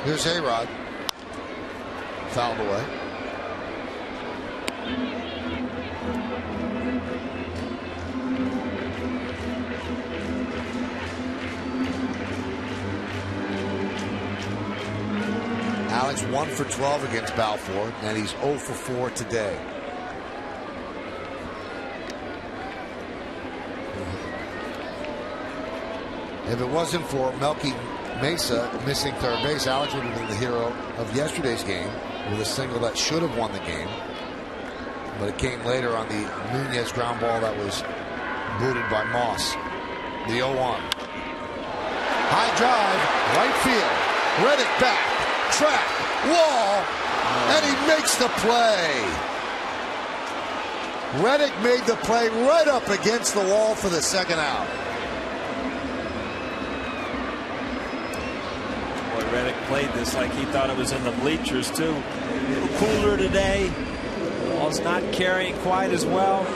Here's A-Rod. Fouled away. Alex 1 for 12 against Balfour, and he's 0 for 4 today. If it wasn't for Melky Mesa missing third base, Alex would have been the hero of yesterday's game with a single that should have won the game. But it came later on the Nunez ground ball that was booted by Moss. The 0-1. High drive, right field. Reddick back, track, wall, and he makes the play. Reddick made the play right up against the wall for the second out. Reddick played this like he thought it was in the bleachers too. A little cooler today. Ball's not carrying quite as well.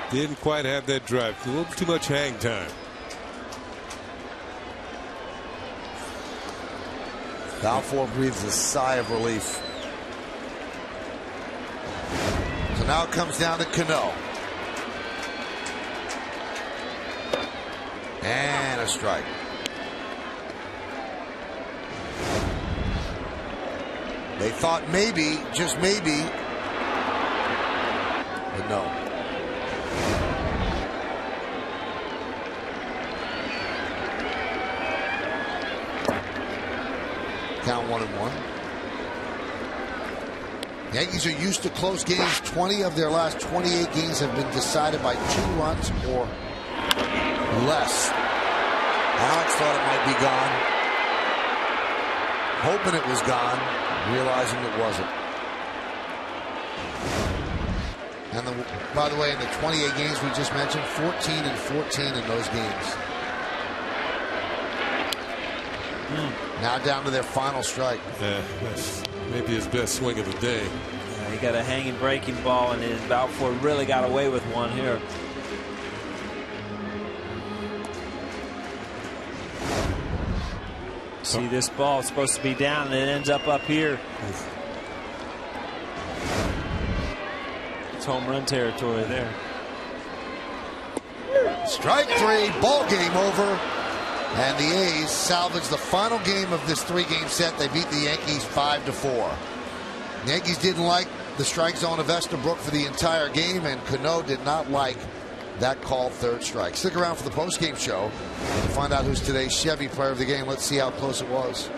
Didn't quite have that drive. A little too much hang time. Balfour breathes a sigh of relief. So now it comes down to Cano. And a strike. They thought maybe, just maybe, but no. Count 1-1. Yankees are used to close games. 20 of their last 28 games have been decided by 2 runs or less. Alex thought it might be gone, hoping it was gone, realizing it wasn't. And by the way, in the 28 games we just mentioned, 14-14 in those games. Now down to their final strike. Yeah, that's maybe his best swing of the day. Yeah, he got a hanging breaking ball, and his Balfour really got away with one here. See, this ball is supposed to be down, and it ends up here. It's home run territory there. Strike three, ball game over. And the A's salvage the final game of this 3-game set. They beat the Yankees 5-4. The Yankees didn't like the strike zone of Estabrook for the entire game, and Cano did not like that called third strike. Stick around for the post-game show to find out who's today's Chevy player of the game. Let's see how close it was.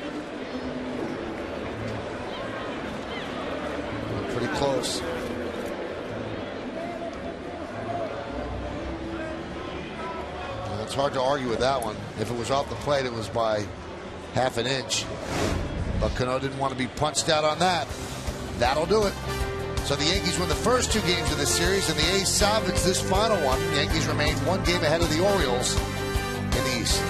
Pretty close. It's hard to argue with that one. If it was off the plate, it was by half an inch. But Cano didn't want to be punched out on that. That'll do it. So the Yankees win the first 2 games of this series, and the A's salvage this final one. The Yankees remain 1 game ahead of the Orioles in the East.